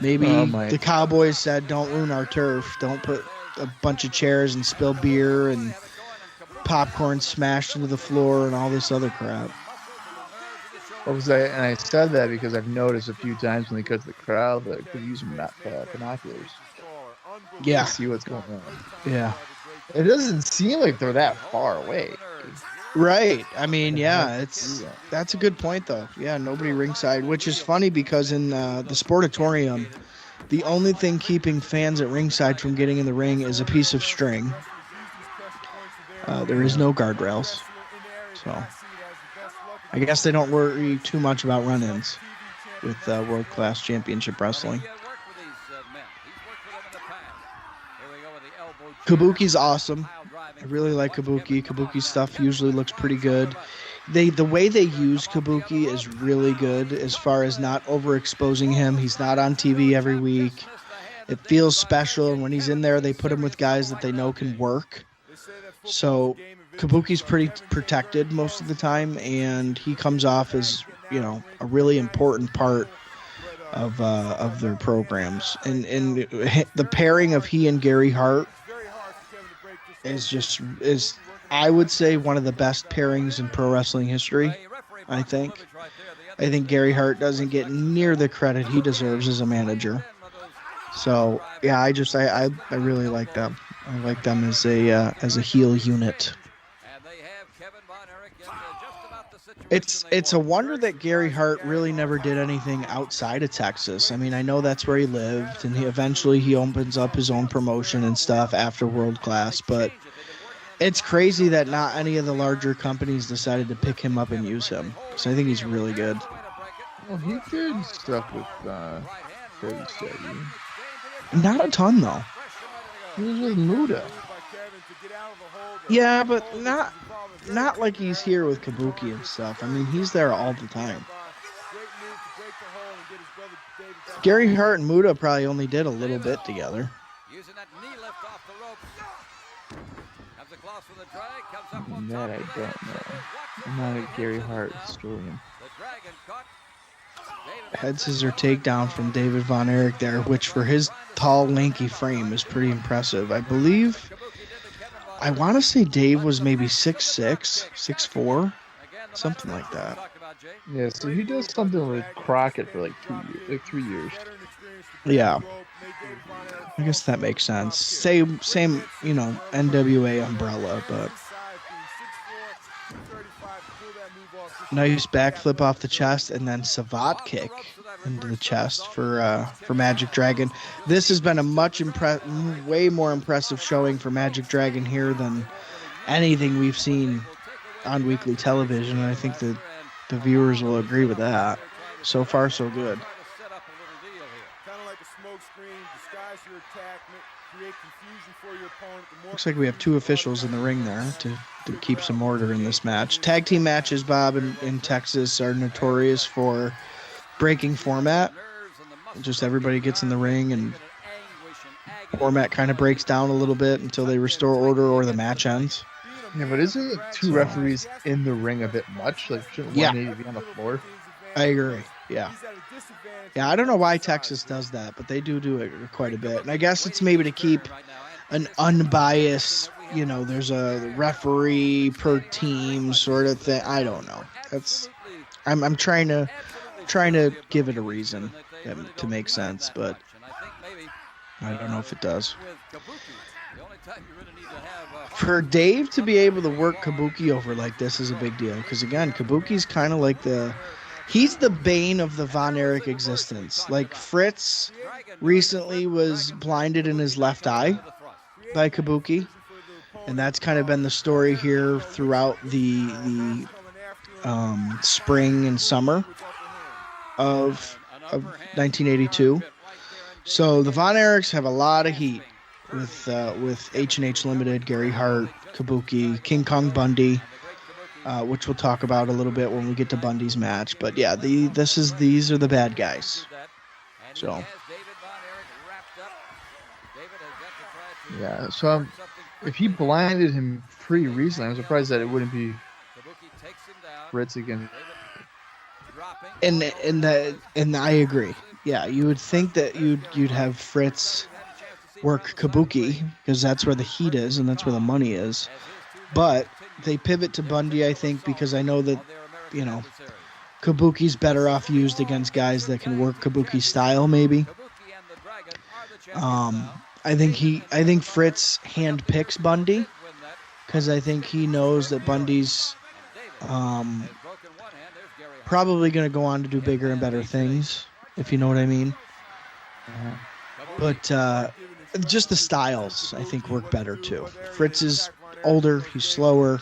Speaker 1: Maybe the Cowboys said, don't ruin our turf. Don't put a bunch of chairs and spill beer and popcorn smashed into the floor and all this other crap.
Speaker 2: I said that because I've noticed a few times when they cut the crowd that they're using binoculars.
Speaker 1: Yeah.
Speaker 2: To see what's going on.
Speaker 1: Yeah.
Speaker 2: It doesn't seem like they're that far away.
Speaker 1: Right. I mean, yeah, that's a good point, though. Yeah, nobody ringside, which is funny because in the Sportatorium, the only thing keeping fans at ringside from getting in the ring is a piece of string. There is no guardrails. So I guess they don't worry too much about run-ins with world-class championship wrestling. Kabuki's awesome. I really like Kabuki. Kabuki's stuff usually looks pretty good. The way they use Kabuki is really good as far as not overexposing him. He's not on TV every week. It feels special, and when he's in there, they put him with guys that they know can work. So Kabuki's pretty protected most of the time, and he comes off as, a really important part of their programs. And the pairing of he and Gary Hart is I would say one of the best pairings in pro wrestling history. I think Gary Hart doesn't get near the credit he deserves as a manager. So yeah, I really like them. I like them as a heel unit. It's a wonder that Gary Hart really never did anything outside of Texas. I mean, I know that's where he lived, and he opens up his own promotion and stuff after World Class, but It's crazy that not any of the larger companies decided to pick him up and use him. Because I think he's really good.
Speaker 2: Well, he did stuff with Fairly Steady.
Speaker 1: Not a ton, though.
Speaker 2: He was with Muda.
Speaker 1: Yeah, but not like he's here with Kabuki and stuff. I mean, he's there all the time. Gary Hart and Muda probably only did a little bit together.
Speaker 3: Using that knee lift off the ropes. Comes across with a drag, comes up on
Speaker 2: That I
Speaker 3: top.
Speaker 2: don't know. I'm not a Gary Hart historian.
Speaker 3: The dragon caught.
Speaker 1: Head scissor takedown from David Von Erich there, which for his tall, lanky frame is pretty impressive. I believe, I want to say Dave was maybe 6'6", 6'4", something like that.
Speaker 2: Yeah, so he does something with Crockett for like 3 years.
Speaker 1: Yeah. I guess that makes sense. Same, NWA umbrella, but nice backflip off the chest and then Savat kick into the chest for Magic Dragon. This has been a way more impressive showing for Magic Dragon here than anything we've seen on weekly television. And I think that the viewers will agree with that. So far, so good. Looks like we have two officials in the ring there to keep some order in this match. Tag team matches, Bob, in Texas are notorious for breaking format. Just everybody gets in the ring and format kind of breaks down a little bit until they restore order or the match ends.
Speaker 2: Yeah, but isn't two referees in the ring a bit much? Like, shouldn't one need to be on the floor?
Speaker 1: I agree. Yeah. Yeah, I don't know why Texas does that, but they do it quite a bit. And I guess it's maybe to keep an unbiased, there's a referee per team sort of thing. I don't know. I'm trying to give it a reason to make sense, but I don't know if it does. For Dave to be able to work Kabuki over like this is a big deal because, again, Kabuki's kind of like he's the bane of the Von Erich existence. Like, Fritz recently was blinded in his left eye by Kabuki, and that's kind of been the story here throughout the spring and summer of 1982. So the Von Erichs have a lot of heat with H&H Limited, Gary Hart, Kabuki, King Kong Bundy, which we'll talk about a little bit when we get to Bundy's match. But yeah, these are the bad guys. So
Speaker 2: yeah, so if he blinded him pretty recently, I'm surprised that it wouldn't be Fritz again.
Speaker 1: And I agree. Yeah, you would think that you'd have Fritz work Kabuki because that's where the heat is and that's where the money is. But they pivot to Bundy, I think, because I know that, Kabuki's better off used against guys that can work Kabuki style, maybe. I think Fritz handpicks Bundy because I think he knows that Bundy's probably going to go on to do bigger and better things, if you know what I mean. But just the styles, I think, work better too. Fritz is older, he's slower.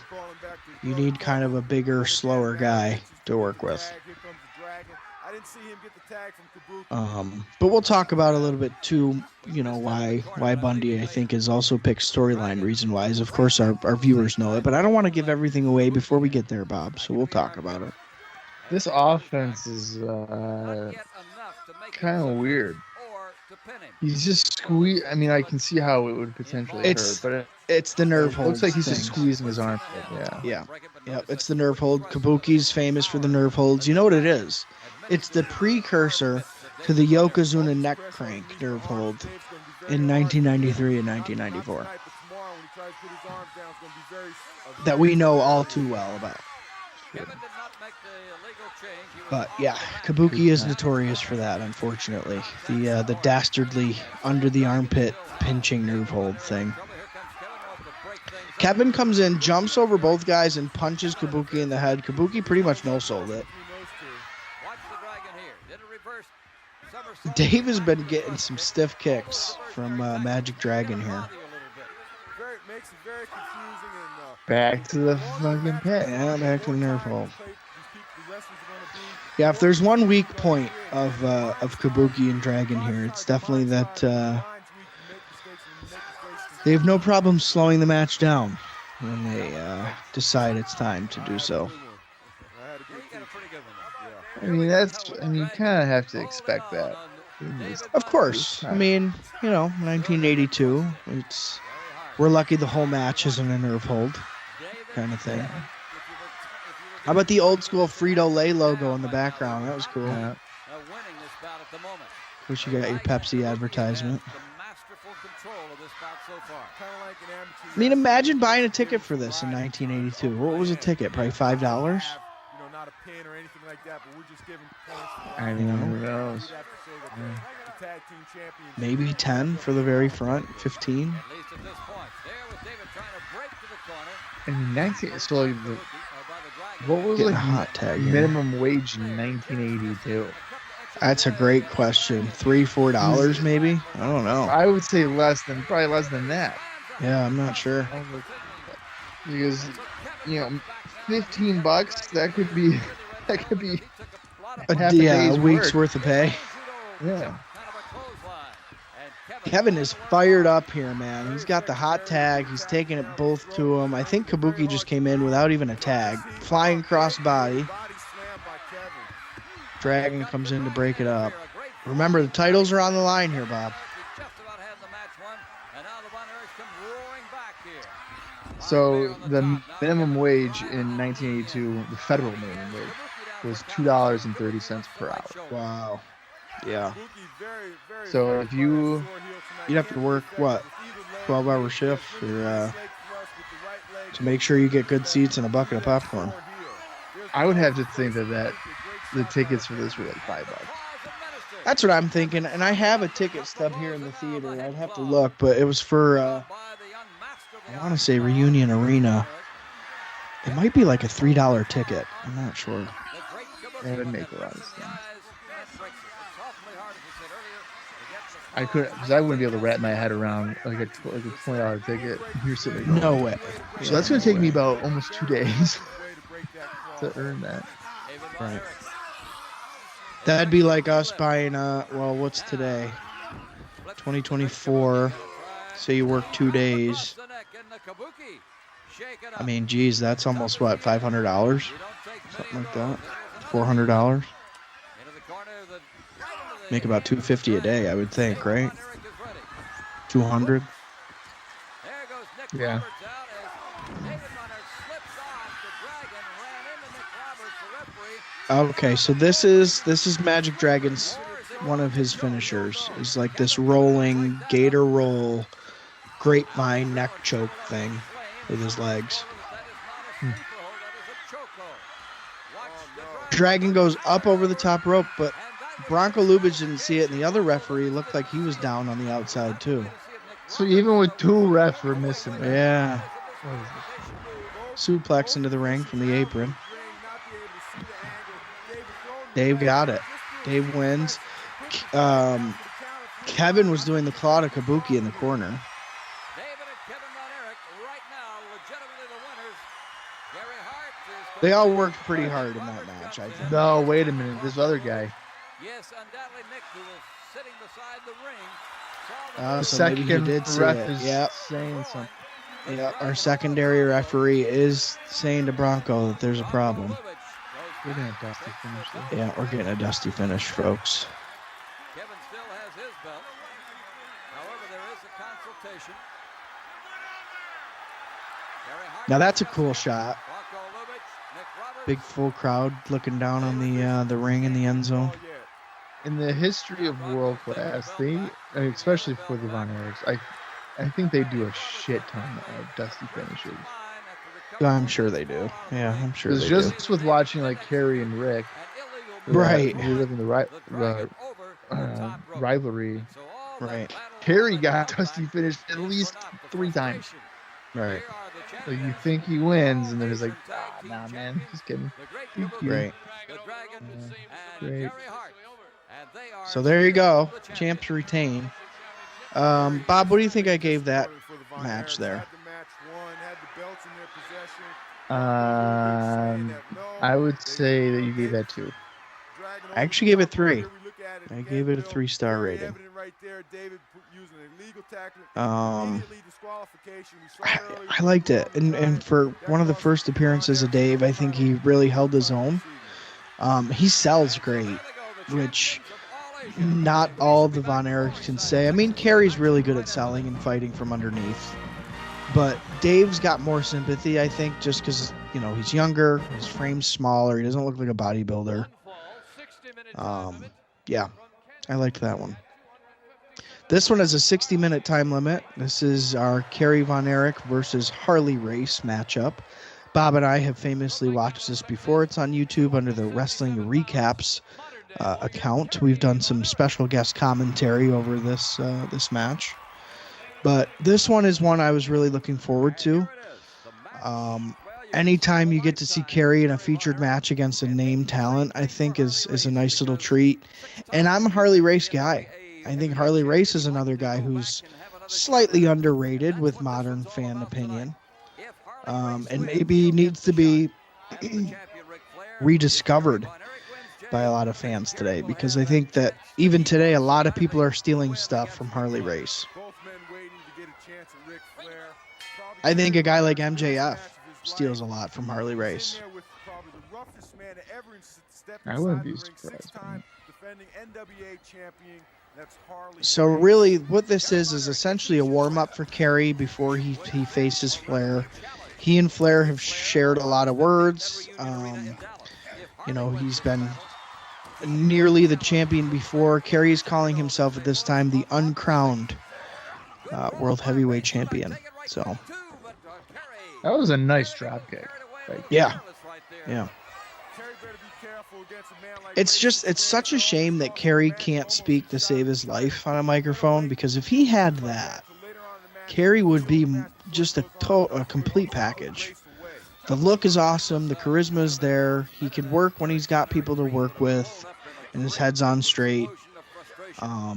Speaker 1: You need kind of a bigger, slower guy to work with. But we'll talk about a little bit too, why Bundy, I think, is also picked storyline reason-wise. Of course, our viewers know it, but I don't want to give everything away before we get there, Bob, so we'll talk about it.
Speaker 2: This offense is kind of weird. He's just squeeze. I mean, I can see how it would potentially hurt, but
Speaker 1: it's the nerve hold.
Speaker 2: Looks like he's just squeezing his arm.
Speaker 1: Yeah. It's the nerve hold. Kabuki's famous for the nerve holds. You know what it is? It's the precursor to the Yokozuna neck crank nerve hold in 1993 and 1994 that we know all too well about. But yeah, Kabuki is notorious for that, unfortunately. The dastardly under the armpit pinching nerve hold thing. Kevin comes in, jumps over both guys, and punches Kabuki in the head. Kabuki pretty much no-sold it. Dave has been getting some stiff kicks from Magic Dragon here.
Speaker 4: makes it very confusing. And
Speaker 2: Back to the fucking pit.
Speaker 1: Yeah, back to the nerve hole.
Speaker 4: these wrestlers are gonna be.
Speaker 1: Yeah, if there's one weak point of Kabuki and Dragon here, it's definitely that they have no problem slowing the match down when they decide it's time to do so.
Speaker 2: I mean, you kind of have to expect that.
Speaker 1: Of course. I mean, 1982. We're lucky the whole match isn't a nerve hold kind of thing. How about the old school Frito-Lay logo in the background? That was cool.
Speaker 2: Yeah.
Speaker 1: Wish you got your Pepsi advertisement. I mean, imagine buying a ticket for this in 1982. What was a ticket? Probably $5?
Speaker 4: Not a pin or anything like that, but we're just giving points.
Speaker 2: I mean, who knows?
Speaker 1: Maybe 10 for the very front, 15.
Speaker 2: I mean, what was
Speaker 1: Getting
Speaker 2: like
Speaker 1: a hot tag in.
Speaker 2: minimum wage in 1982?
Speaker 1: That's a great question. $3-4 maybe? I don't know.
Speaker 2: I would say probably less than that.
Speaker 1: Yeah, I'm not sure.
Speaker 2: Because, $15, that could be half a day's
Speaker 1: a week's
Speaker 2: work.
Speaker 1: worth of pay.
Speaker 2: Yeah.
Speaker 1: Kevin is fired up here, man. He's got the hot tag. He's taking it both to him. I think Kabuki just came in without even a tag. Flying cross body. Dragon comes in to break it up. Remember, the titles are on the line here, Bob.
Speaker 2: So the minimum wage in 1982, the federal minimum wage, was $2.30 per hour.
Speaker 1: Wow. Yeah.
Speaker 2: So if you'd
Speaker 1: have to work, 12-hour shift to make sure you get good seats and a bucket of popcorn.
Speaker 2: I would have to think that the tickets for this were like $5.
Speaker 1: That's what I'm thinking. And I have a ticket stub here in the theater. I'd have to look, but it was for, I want to say Reunion Arena. It might be like a $3 ticket. I'm not sure.
Speaker 2: That would make a lot of sense. I couldn't, because I wouldn't be able to wrap my head around like a $20 ticket. You're sitting there going,
Speaker 1: No way.
Speaker 2: So that's going to take me about almost 2 days to earn that.
Speaker 1: Right. That'd be like us buying, what's today? 2024. Say you work 2 days. I mean, geez, that's almost what, $500? Something like that. $400. Make about $250 a day, I would think, right? 200.
Speaker 2: Yeah.
Speaker 1: Okay, so this is Magic Dragon's one of his finishers. Is like this rolling gator roll, grapevine neck choke thing with his legs. Dragon goes up over the top rope, but Bronco Lubitsch didn't see it, and the other referee looked like he was down on the outside too.
Speaker 2: So even with 2 refs were missing it.
Speaker 1: Yeah. Suplex into the ring from the apron. Dave got it. Dave wins. Kevin was doing the claw to Kabuki in the corner. They all worked pretty hard in that match, I think.
Speaker 2: No, wait a minute. This other guy.
Speaker 3: Yes, undoubtedly Nick, who was sitting beside the ring,
Speaker 2: The
Speaker 1: So maybe he
Speaker 2: second
Speaker 1: did see
Speaker 2: ref
Speaker 1: it.
Speaker 2: is
Speaker 1: Yep.
Speaker 2: saying something.
Speaker 1: Yep. Our secondary referee is saying to Bronco that there's a problem.
Speaker 2: We're gonna have Dusty finish this.
Speaker 1: Yeah, we're getting a dusty finish, folks.
Speaker 3: Kevin still has his belt. However, there is a consultation.
Speaker 1: Now that's a cool shot.
Speaker 3: Bronco Lubitsch, Nick Roberts.
Speaker 1: Big full crowd looking down on the ring in the end zone.
Speaker 2: In the history of world class, especially for the Von Erichs, I think they do a shit ton of dusty finishes.
Speaker 1: I'm sure they do. Yeah, I'm sure
Speaker 2: Because
Speaker 1: they
Speaker 2: just
Speaker 1: do.
Speaker 2: with watching like Kerry and Rick,
Speaker 1: Right.
Speaker 2: reliving the rivalry.
Speaker 1: Right.
Speaker 2: Kerry got dusty finished at least 3 times.
Speaker 1: Right.
Speaker 2: Like you think he wins, and then it's like, nah, man, just kidding. DQ.
Speaker 1: Right.
Speaker 2: Great.
Speaker 1: So there you go. Champs retain. Bob, what do you think I gave that match there?
Speaker 2: I would say that you gave that 2.
Speaker 1: I actually gave it 3. I gave it a 3-star rating. I liked it, and for one of the first appearances of Dave, I think he really held his own. He sells great, which not all the Von Erichs can say. I mean, Kerry's really good at selling and fighting from underneath, but Dave's got more sympathy, I think, just because, you know, he's younger, his frame's smaller, he doesn't look like a bodybuilder. Yeah, I liked that one. This one has a 60-minute time limit. This is our Kerry Von Erich versus Harley Race matchup. Bob and I have famously watched this before. It's on YouTube under the Wrestling Recaps account. We've done some special guest commentary over this match. But this one is one I was really looking forward to. Anytime you get to see Kerry in a featured match against a named talent, I think is a nice little treat. And I'm a Harley Race guy. I think Harley Race is another guy who's slightly underrated with modern fan opinion. And maybe needs to be rediscovered by a lot of fans today, because I think that even today a lot of people are stealing stuff from Harley Race. I think a guy like MJF steals a lot from Harley Race.
Speaker 2: I wouldn't be surprised.
Speaker 1: So really what this is essentially a warm-up for Kerry before he faces Flair. He and Flair have shared a lot of words. You know, he's been nearly the champion before. Kerry's calling himself at this time the uncrowned World Heavyweight Champion. So
Speaker 2: that was a nice dropkick.
Speaker 1: Yeah. It's such a shame that Kerry can't speak to save his life on a microphone, because if he had that, Kerry would be just a complete package. The look is awesome. The charisma is there. He can work when he's got people to work with, and his head's on straight. I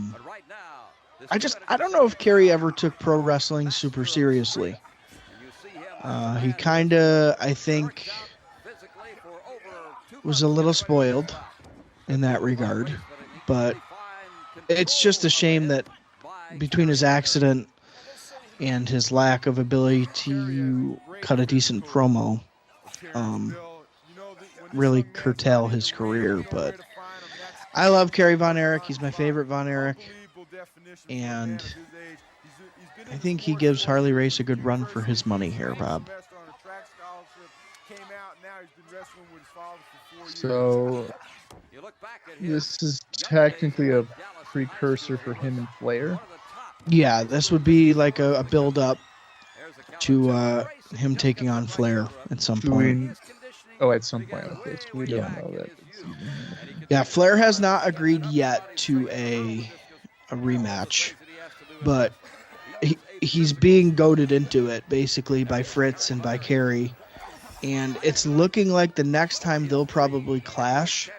Speaker 1: don't know if Kerry ever took pro wrestling super seriously. He kind of, I think, was a little spoiled in that regard, but it's just a shame that between his accident and his lack of ability to cut a decent promo, really curtail his career. But I love Kerry Von Erich. He's my favorite Von Erich, and I think he gives Harley Race a good run for his money here, Bob.
Speaker 2: So this is technically a precursor for him and Flair.
Speaker 1: Yeah, this would be like a build-up to him taking on Flair at some point.
Speaker 2: At some point. Okay, so we don't know that.
Speaker 1: Yeah, Flair has not agreed yet to a rematch, but he's being goaded into it basically by Fritz and by Kerry, and it's looking like the next time they'll probably clash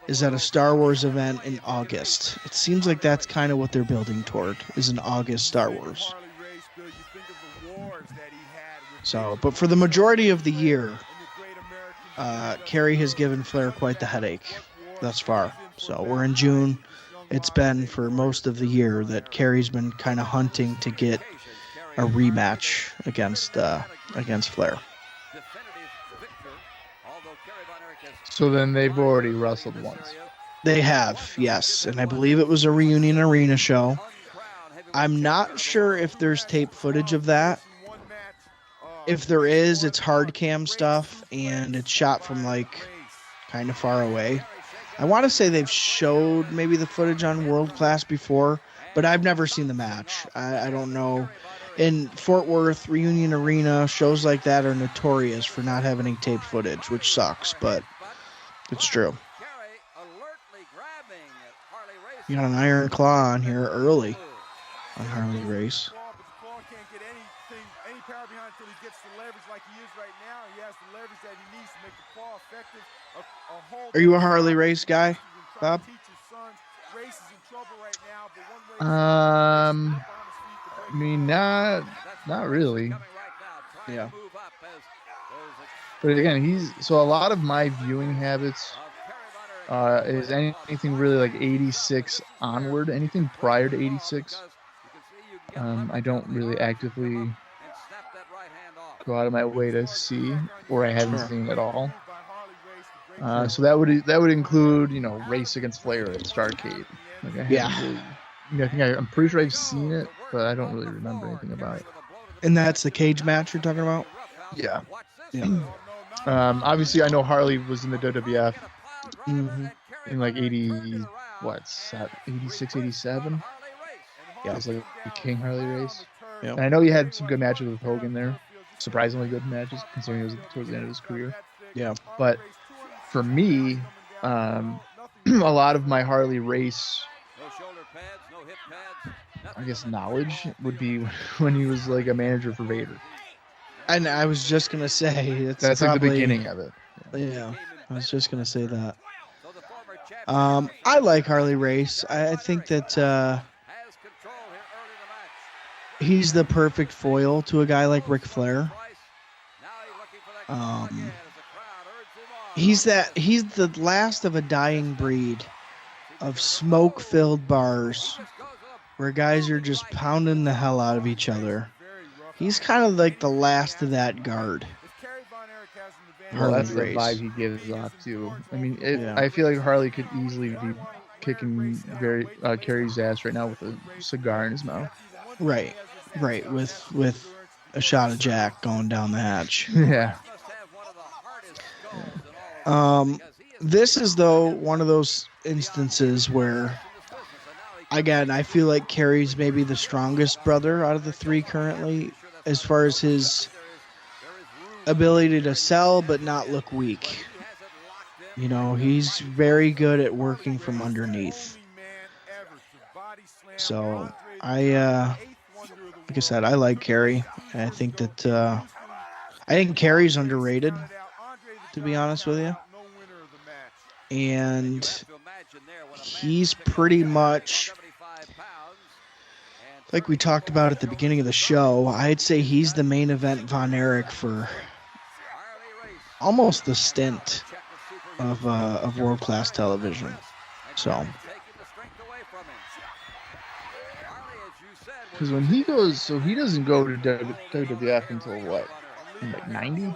Speaker 1: is at a Star Wars event in August. It seems like that's kind of what they're building toward, is an August Star Wars. So, but for the majority of the year, Kerry has given Flair quite the headache thus far. So we're in June. It's been for most of the year that Kerry's been kind of hunting to get a rematch against Flair.
Speaker 2: So then they've already wrestled once.
Speaker 1: They have, yes. And I believe it was a reunion arena show. I'm not sure if there's tape footage of that. If there is, it's hard cam stuff, and it's shot from like kind of far away. I want to say they've showed maybe the footage on World Class before, but I've never seen the match. I don't know. In Fort Worth, reunion arena, shows like that are notorious for not having any tape footage, which sucks, but it's true. You got an iron claw on here early on Harley Race. Are you a Harley Race guy, Bob?
Speaker 2: I mean, not really.
Speaker 1: Yeah.
Speaker 2: But again, so a lot of my viewing habits is anything really like 86 onward, anything prior to 86. I don't really actively go out of my way to see, or I haven't seen at all. So that would include, Race Against Flair at Starrcade. Like I'm pretty sure I've seen it, but I don't really remember anything about it.
Speaker 1: And that's the cage match you're talking about?
Speaker 2: Yeah.
Speaker 1: Yeah.
Speaker 2: Obviously, I know Harley was in the WWF
Speaker 1: Mm-hmm.
Speaker 2: in like 86, 87.
Speaker 1: Yeah.
Speaker 2: It was like the King Harley Race.
Speaker 1: Yeah.
Speaker 2: And I know he had some good matches with Hogan there. Surprisingly good matches, considering it was towards the end of his career.
Speaker 1: Yeah.
Speaker 2: But for me, a lot of my Harley Race, I guess, knowledge would be when he was like a manager for Vader.
Speaker 1: And I was just gonna say
Speaker 2: that's
Speaker 1: probably,
Speaker 2: like the beginning of it.
Speaker 1: Yeah, I was just gonna say that. I like Harley Race. I think that he's the perfect foil to a guy like Ric Flair. He's the last of a dying breed of smoke-filled bars where guys are just pounding the hell out of each other. He's kind of like the last of that guard.
Speaker 2: Well, that's the vibe he gives off too. I mean, I feel like Harley could easily be kicking Kerry's ass right now with a cigar in his mouth.
Speaker 1: Right, with a shot of Jack going down the hatch.
Speaker 2: Yeah.
Speaker 1: This is though one of those instances where, again, I feel like Kerry's maybe the strongest brother out of the three currently, as far as his ability to sell but not look weak. He's very good at working from underneath. So like I said, I like Kerry. I think that Kerry's underrated, to be honest with you. And he's pretty much, like we talked about at the beginning of the show, I'd say he's the main event Von Erich for almost the stint of world-class television. So,
Speaker 2: because when he goes, so he doesn't go to WWF until what, like 90?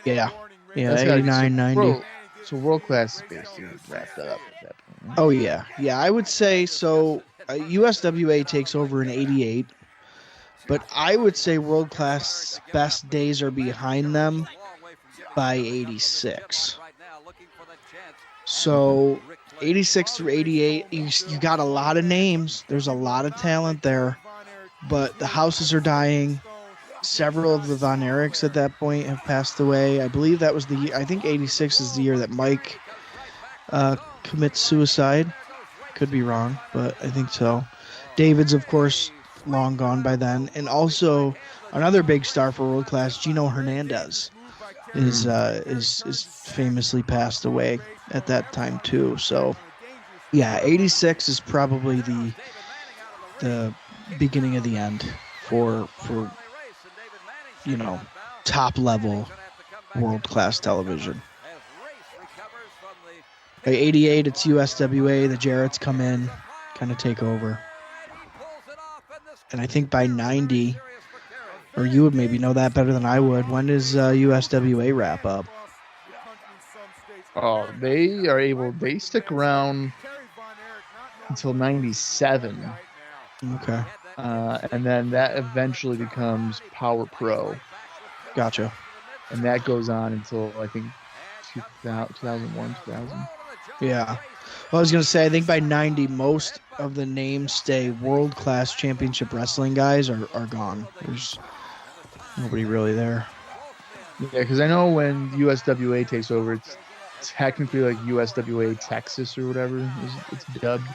Speaker 1: Yeah, 89, 90.
Speaker 2: So world-class is basically wrapped up at that point. Right?
Speaker 1: Oh yeah, I would say so. USWA takes over in 88, but I would say world-class best days are behind them by 86. So 86 through 88, you got a lot of names. There's a lot of talent there, but the houses are dying. Several of the Von Erichs at that point have passed away. I believe that was the year. I think 86 is the year that Mike commits suicide. Could be wrong, but I think so. David's, of course, long gone by then. And also another big star for world class, Gino Hernandez, is famously passed away at that time too. So yeah, 86 is probably the beginning of the end for top level world class television. By 88, it's USWA. The Jarretts come in, kind of take over. And I think by 90, or you would maybe know that better than I would, when does USWA wrap up?
Speaker 2: Oh, they stick around until 97.
Speaker 1: Okay.
Speaker 2: And then that eventually becomes Power Pro.
Speaker 1: Gotcha.
Speaker 2: And that goes on until, I think, 2001, 2000.
Speaker 1: Yeah. Well, I was going to say, I think by 90, most of the mainstay world-class championship wrestling guys are gone. There's nobody really there.
Speaker 2: Yeah, because I know when USWA takes over, it's technically like USWA Texas or whatever. It's dubbed.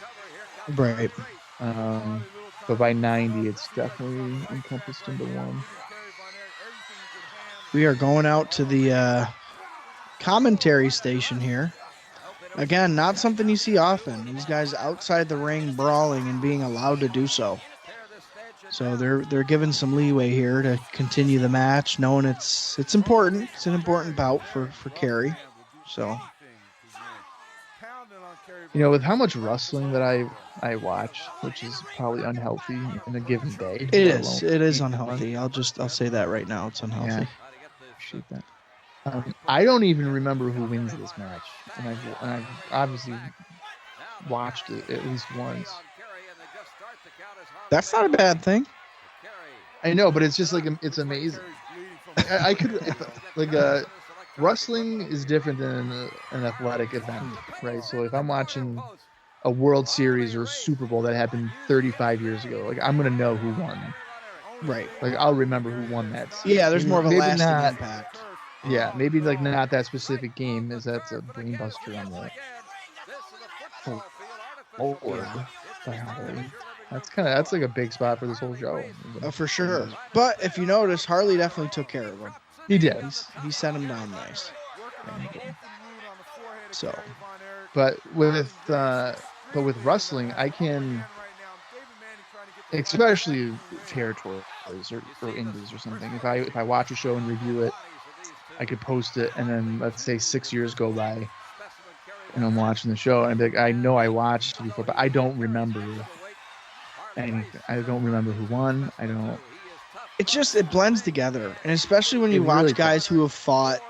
Speaker 1: Right.
Speaker 2: But by 90, it's definitely encompassed into one.
Speaker 1: We are going out to the commentary station here. Again, not something you see often. These guys outside the ring brawling and being allowed to do so. So they're given some leeway here to continue the match, knowing it's important. It's an important bout for Kerry. So,
Speaker 2: with how much wrestling that I watch, which is probably unhealthy in a given day.
Speaker 1: it is unhealthy. I'll say that right now. It's unhealthy.
Speaker 2: Yeah, appreciate that. I don't even remember who wins this match, and I've obviously watched it at least once.
Speaker 1: That's not a bad thing.
Speaker 2: I know, but it's just like it's amazing. I could wrestling is different than an athletic event, right? So if I'm watching a World Series or a Super Bowl that happened 35 years ago, like I'm gonna know who won.
Speaker 1: Right.
Speaker 2: Like I'll remember who won that.
Speaker 1: Yeah, there's more of a lasting impact.
Speaker 2: Yeah, maybe like not that specific game, as that's a brainbuster on the board. That's like a big spot for this whole show.
Speaker 1: For sure. But if you notice, Harley definitely took care of him.
Speaker 2: He did.
Speaker 1: He set him down nice. So,
Speaker 2: but with wrestling, I can, especially territories or indies or something. If I watch a show and review it, I could post it, and then let's say 6 years go by, and I'm watching the show, and I'd be like, I know I watched it before, but I don't remember anything. I don't remember who won. I don't.
Speaker 1: It blends together, and especially when you watch guys who have fought,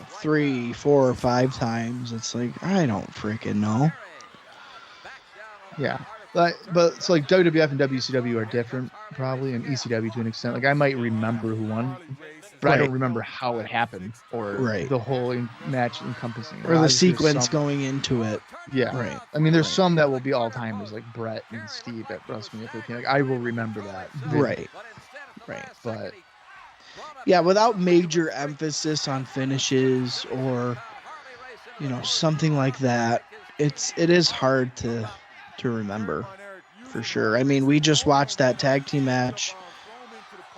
Speaker 1: 3, 4, or 5 times, it's like I don't freaking know.
Speaker 2: Yeah, but so like WWF and WCW are different, probably, and ECW to an extent. Like I might remember who won, but I don't remember how it happened or the whole match encompassing,
Speaker 1: or the sequence going into it.
Speaker 2: Yeah, right. I mean, there's some that will be all timers, like Brett and Steve at WrestleMania 13. Like I will remember that.
Speaker 1: Right. But yeah, without major emphasis on finishes or something like that, it is hard to remember for sure. I mean, we just watched that tag team match,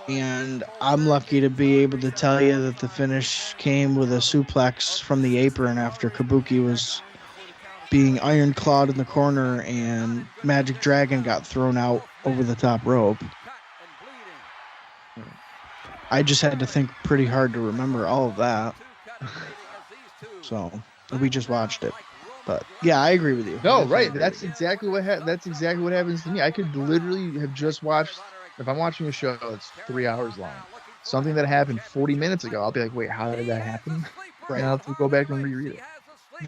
Speaker 1: and I'm lucky to be able to tell you that the finish came with a suplex from the apron after Kabuki was being iron clawed in the corner and Magic Dragon got thrown out over the top rope. I just had to think pretty hard to remember all of that. So we just watched it, but yeah, I agree with you.
Speaker 2: No, right. That's exactly what happens to me. I could literally have just watched. If I'm watching a show that's 3 hours long, something that happened 40 minutes ago, I'll be like, wait, how did that happen? Right. And I'll have to go back and reread it.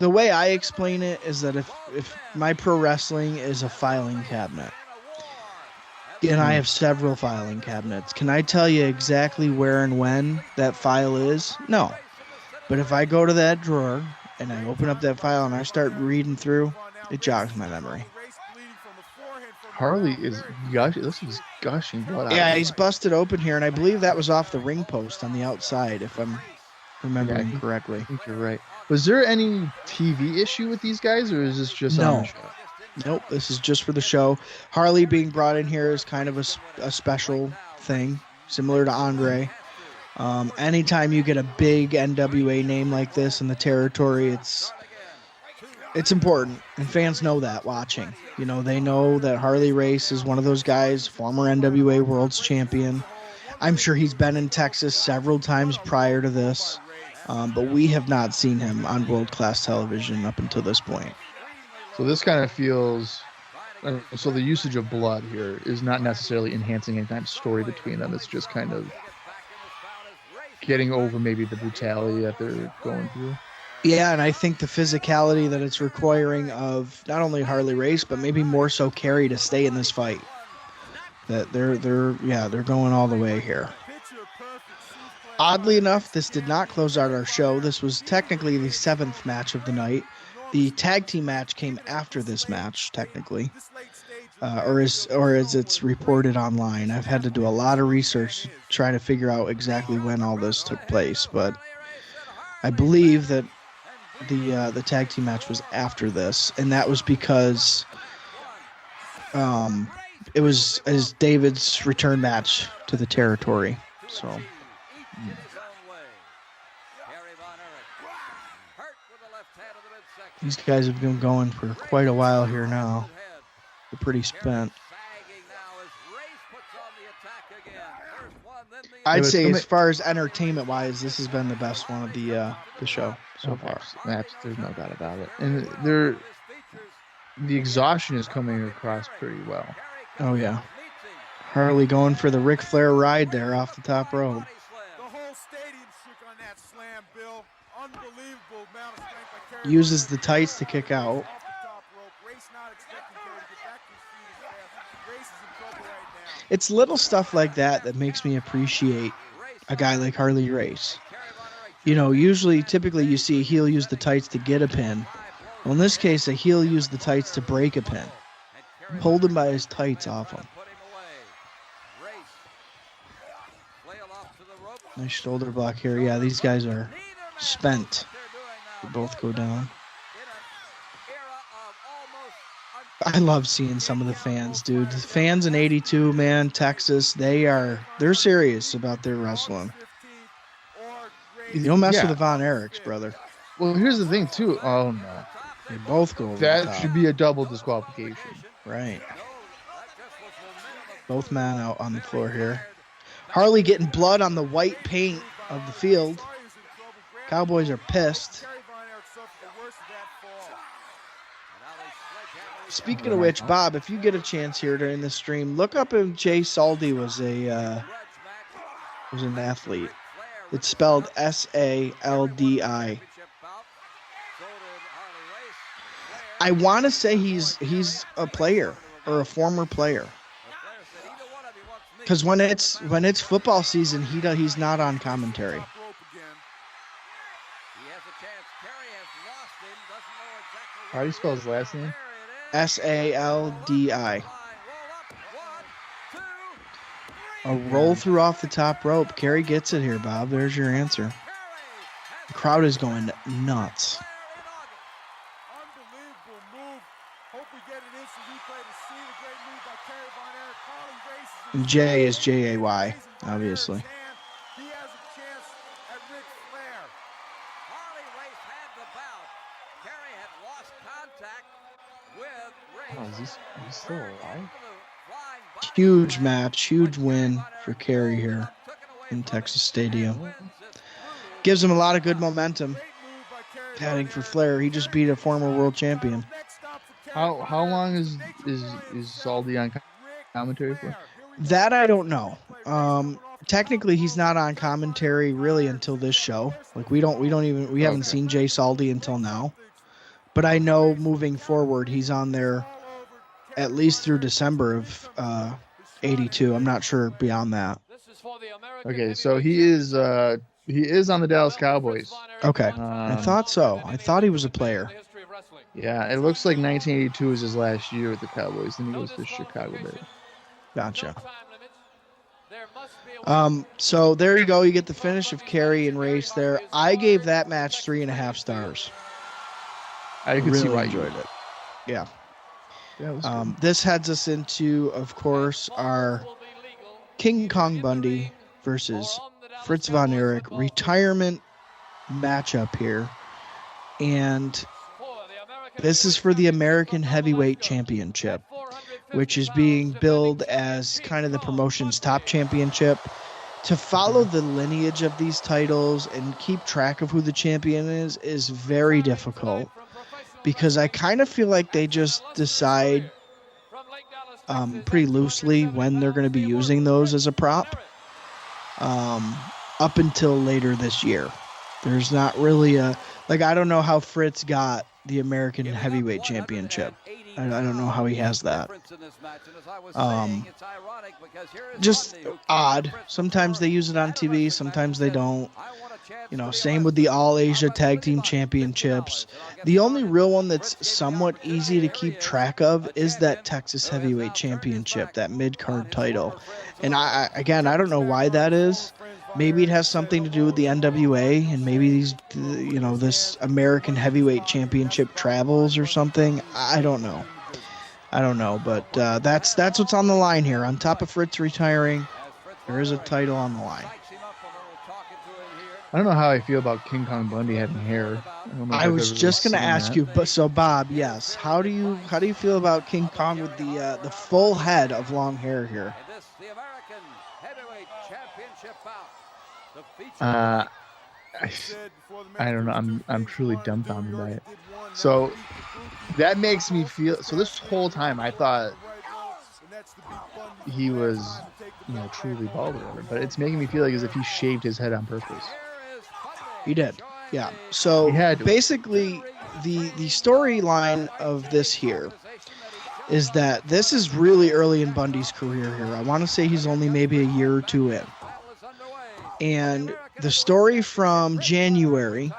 Speaker 1: The way I explain it is that if my pro wrestling is a filing cabinet, and I have several filing cabinets, can I tell you exactly where and when that file is? No. But if I go to that drawer and I open up that file and I start reading through, it jogs my memory.
Speaker 2: Harley is gushing blood out.
Speaker 1: Yeah, he's busted open here, and I believe that was off the ring post on the outside, if I'm remembering correctly.
Speaker 2: I think you're right. Was there any TV issue with these guys, or is this just on the show?
Speaker 1: Nope, this is just for the show. Harley being brought in here is kind of a special thing, similar to André. Anytime you get a big NWA name like this in the territory, it's important, and fans know that watching. They know that Harley Race is one of those guys, former NWA World's Champion. I'm sure he's been in Texas several times prior to this, but we have not seen him on world-class television up until this point.
Speaker 2: So this kind of feels... So the usage of blood here is not necessarily enhancing any type of story between them. It's just kind of getting over maybe the brutality that they're going through.
Speaker 1: Yeah, and I think the physicality that it's requiring of not only Harley Race, but maybe more so Kerry to stay in this fight. That they're going all the way here. Oddly enough, this did not close out our show. This was technically the 7th match of the night. The tag team match came after this match, technically, or as it's reported online. I've had to do a lot of research to try to figure out exactly when all this took place, but I believe that the tag team match was after this, and that was because it was as David's return match to the territory. So. These guys have been going for quite a while here now. They're pretty spent. I'd
Speaker 2: was
Speaker 1: say
Speaker 2: coming-
Speaker 1: as far as entertainment wise, this has been the best one of the show so far.
Speaker 2: There's no doubt about it. And the exhaustion is coming across pretty well.
Speaker 1: Oh yeah. Harley going for the Ric Flair ride there off the top rope.
Speaker 4: The whole stadium shook on that slam, Bill. Unbelievable amount of strength by Kerry.
Speaker 1: Uses the tights to kick out.
Speaker 4: Off the top rope. Race not expecting Kerry to get back to his feet as fast. Race is in trouble right now.
Speaker 1: It's little stuff like that that makes me appreciate a guy like Harley Race. You know, typically you see a heel use the tights to get a pin. Well, in this case, a heel used the tights to break a pin. Pulled him by his tights off him. Nice shoulder block here. Yeah, these guys are spent. They both go down. I love seeing some of the fans, dude. The fans in 82, man, Texas, they're serious about their wrestling. You don't mess with the Von Erichs, brother.
Speaker 2: Well, here's the thing, too. Oh, no.
Speaker 1: They both go over the
Speaker 2: That
Speaker 1: top.
Speaker 2: should be a double disqualification.
Speaker 1: Right. Both men out on the floor here. Harley getting blood on the white paint of the field. Cowboys are pissed. Speaking of which, Bob, if you get a chance here during the stream, look up if Jay Saldi was an athlete. It's spelled Saldi. I want to say he's a player or a former player. Because when it's football season, he's not on commentary.
Speaker 2: How do you spell his last name?
Speaker 1: Saldi. A roll through off the top rope. Kerry gets it here, Bob. There's your answer. The crowd is going nuts.
Speaker 4: Unbelievable move. Hope we get an instant replay to see the great move by Kerry Von Erich. Harley Race is
Speaker 1: And Jay is Jay, obviously.
Speaker 4: He has a chance at Ric Flair.
Speaker 3: Harley Race had the bout. Kerry had lost contact with Race.
Speaker 2: Oh, is he still alive?
Speaker 1: Huge match, huge win for Kerry here in Texas Stadium. Gives him a lot of good momentum. Heading for Flair. He just beat a former world champion.
Speaker 2: How long is Saldi on commentary for?
Speaker 1: That I don't know. Technically, he's not on commentary really until this show. Like we haven't seen Jay Saldi until now. But I know moving forward, he's on there at least through December of 82. I'm not sure beyond that.
Speaker 2: Okay, so he is on the Dallas Cowboys.
Speaker 1: Okay, I thought so. I thought he was a player.
Speaker 2: Yeah, it looks like 1982 is his last year with the Cowboys. Then he goes to Chicago Bears.
Speaker 1: Gotcha. So there you go. You get the finish of Kerry and Race there. I gave that match 3.5 stars.
Speaker 2: I could see
Speaker 1: really
Speaker 2: why
Speaker 1: enjoyed it. Yeah.
Speaker 2: That was good.
Speaker 1: This heads us into, of course, our King Kong Bundy versus Fritz Von Erich retirement matchup here. And this is for the American Heavyweight Championship, which is being billed as kind of the promotion's top championship. To follow the lineage of these titles and keep track of who the champion is very difficult, because I kind of feel like they just decide pretty loosely when they're going to be using those as a prop up until later this year. There's not really I don't know how Fritz got the American Heavyweight Championship. I don't know how he has that. Just odd. Sometimes they use it on TV, sometimes they don't. Same with the All Asia Tag Team Championships. The only real one that's somewhat easy to keep track of is that Texas Heavyweight Championship, that mid-card title. And I don't know why that is. Maybe it has something to do with the NWA, and maybe this American Heavyweight Championship travels or something. I don't know, but that's what's on the line here. On top of Fritz retiring, there is a title on the line.
Speaker 2: I don't know how I feel about King Kong Bundy having hair.
Speaker 1: I was just going to ask you, but so Bob, yes. How do you feel about King Kong with the full head of long hair here?
Speaker 2: I don't know. I'm truly dumbfounded by it. So that makes me feel. So this whole time I thought he was, truly bald or whatever, but it's making me feel like as if he shaved his head on purpose.
Speaker 1: He did. Yeah. So
Speaker 2: He had to.
Speaker 1: basically, the storyline of this here is that this is really early in Bundy's career here. I want to say he's only maybe a year or two in. And the story from January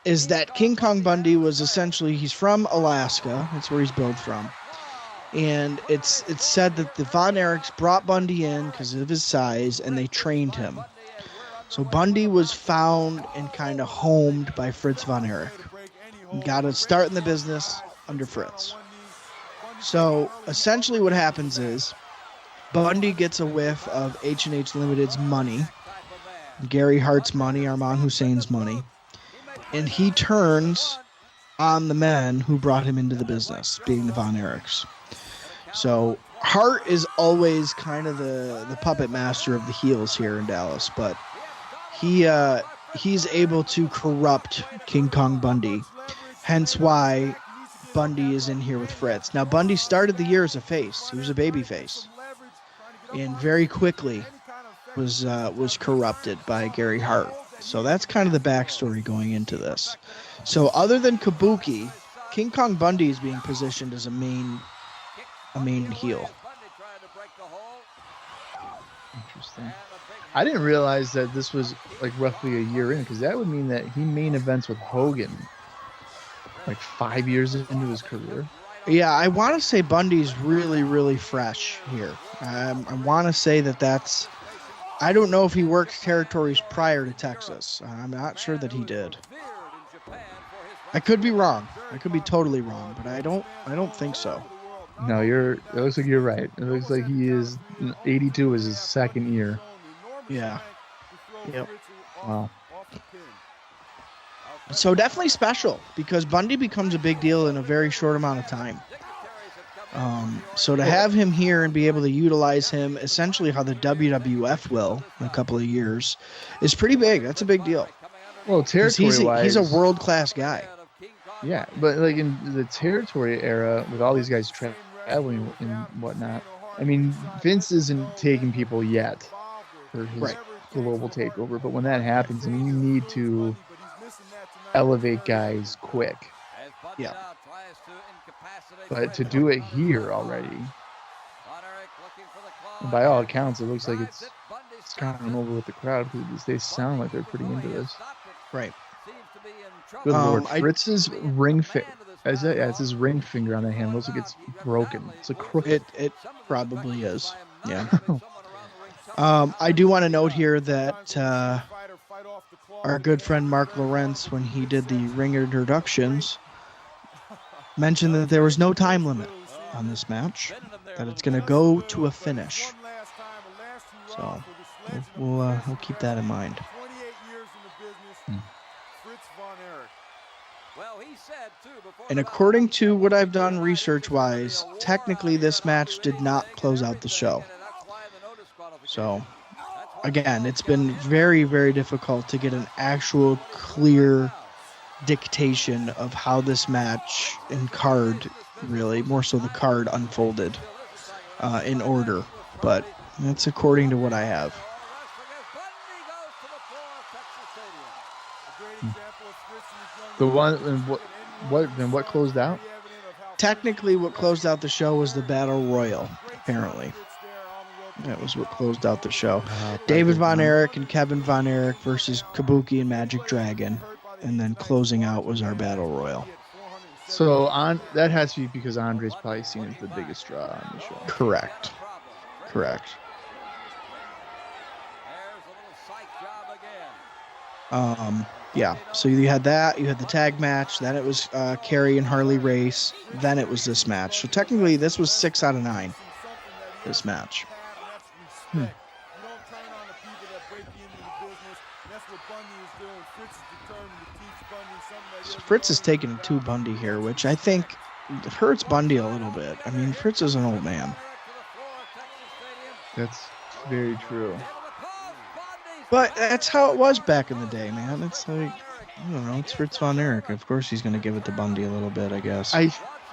Speaker 1: is that King Kong Bundy was essentially, he's from Alaska. That's where he's billed from. And it's said that the Von Erichs brought Bundy in because of his size, and they trained him. So Bundy was found and kind of homed by Fritz Von Erich. Got to start in the business under Fritz. So essentially what happens is Bundy gets a whiff of H&H Limited's money, Gary Hart's money, Armand Hussein's money, and he turns on the men who brought him into the business, being the Von Erichs. So Hart is always kind of the puppet master of the heels here in Dallas, but he's able to corrupt King Kong Bundy, hence why Bundy is in here with Fritz. Now Bundy started the year as a face; he was a baby face, and very quickly was corrupted by Gary Hart. So that's kind of the backstory going into this. So other than Kabuki, King Kong Bundy is being positioned as a main heel.
Speaker 2: Interesting. I didn't realize that this was like roughly a year in, because that would mean that he main events with Hogan like 5 years into his career.
Speaker 1: Yeah, I want to say Bundy's really, really fresh here. I want to say that's... I don't know if he worked territories prior to Texas. I'm not sure that he did. I could be wrong. I could be totally wrong, but I don't think so.
Speaker 2: No, it looks like you're right. It looks like he is 82 is his second year.
Speaker 1: Yeah. Yep.
Speaker 2: Wow.
Speaker 1: So definitely special, because Bundy becomes a big deal in a very short amount of time. So to have him here and be able to utilize him essentially how the WWF will in a couple of years is pretty big. That's a big deal.
Speaker 2: Well, territory-wise,
Speaker 1: he's a world-class guy.
Speaker 2: Yeah, but like in the territory era, with all these guys traveling and whatnot, I mean, Vince isn't taking people yet for his global takeover. But when that happens, I mean, you need to elevate guys quick.
Speaker 1: Yeah.
Speaker 2: But to do it here already, by all accounts, it looks like it's gone over with the crowd, because they sound like they're pretty into this.
Speaker 1: Right.
Speaker 2: Good Lord. Fritz's ring it's his ring finger on the hand. Looks like it's broken. It's a crooked.
Speaker 1: It probably is. Yeah. I do want to note here that our good friend Mark Lawrence, when he did the ring introductions, mentioned that there was no time limit on this match, that it's going to go to a finish. So we'll keep that in mind. And according to what I've done research-wise, technically this match did not close out the show. So, again, it's been very, very difficult to get an actual clear dictation of how this match and card, really, more so the card, unfolded in order. But that's according to what I have.
Speaker 2: The one, what closed out?
Speaker 1: Technically, what closed out the show was the Battle Royal, apparently. That was what closed out the show. David Von Erich and Kevin Von Erich versus Kabuki and Magic Dragon. And then closing out was our Battle Royal.
Speaker 2: So that has to be because Andre's probably seen as the biggest draw on the show.
Speaker 1: Correct. Yeah, so you had that, you had the tag match, then it was Kerry and Harley Race, then it was this match. So technically this was 6 out of 9, this match. So Fritz is taking it to Bundy here, which I think hurts Bundy a little bit. I mean, Fritz is an old man.
Speaker 2: That's very true.
Speaker 1: But that's how it was back in the day, man. It's like, I don't know, it's Fritz Von Erich. Of course he's going to give it to Bundy a little bit, I guess.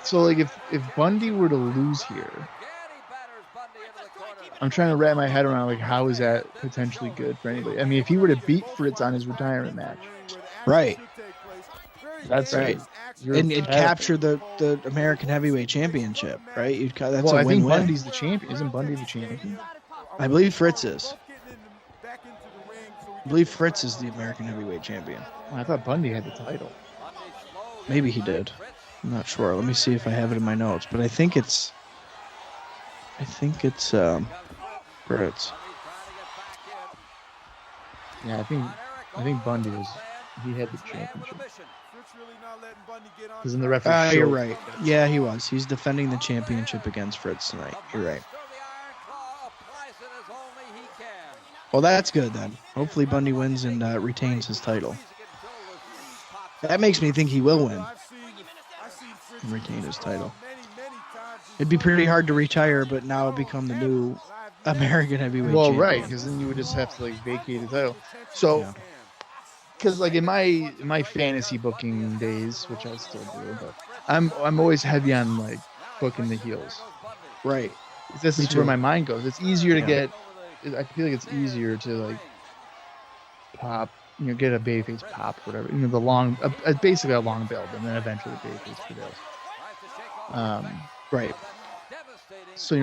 Speaker 2: So like if Bundy were to lose here, I'm trying to wrap my head around like how is that potentially good for anybody? I mean, if he were to beat Fritz on his retirement match,
Speaker 1: right.
Speaker 2: That's
Speaker 1: right. And capture the American Heavyweight Championship, right? That's
Speaker 2: well,
Speaker 1: a
Speaker 2: I
Speaker 1: win-win.
Speaker 2: think Bundy's the champion. Isn't Bundy the champion?
Speaker 1: I believe Fritz is. I believe Fritz is the American Heavyweight Champion.
Speaker 2: I thought Bundy had the title.
Speaker 1: Maybe he did. I'm not sure. Let me see if I have it in my notes. But I think it's Fritz.
Speaker 2: Yeah, I think Bundy he had the championship. Because in the referee
Speaker 1: you're right. Yeah, he was. He's defending the championship against Fritz tonight. You're right. Well, that's good then. Hopefully Bundy wins and retains his title. That makes me think he will win and retain his title. It'd be pretty hard to retire, but now become the new American Heavyweight champion.
Speaker 2: Right, because then you would just have to like vacate the title. So, because like in my fantasy booking days, which I still do, but I'm always heavy on like booking the heels.
Speaker 1: Right.
Speaker 2: This is where my mind goes. It's easier to get. I feel like it's easier to like pop, get a babyface pop, whatever. The long, basically a long build, and then eventually the babyface prevails.
Speaker 1: Right.
Speaker 2: So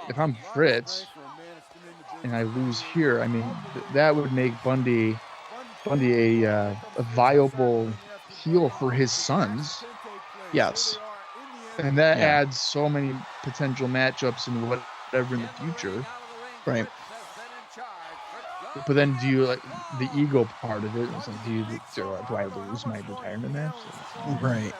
Speaker 2: if I'm Fritz and I lose here, I mean that would make Bundy a viable heel for his sons.
Speaker 1: Yes.
Speaker 2: And that adds so many potential matchups and whatever in the future.
Speaker 1: Right.
Speaker 2: But then do you like the ego part of it? It's like, do I lose my retirement match?
Speaker 1: Right.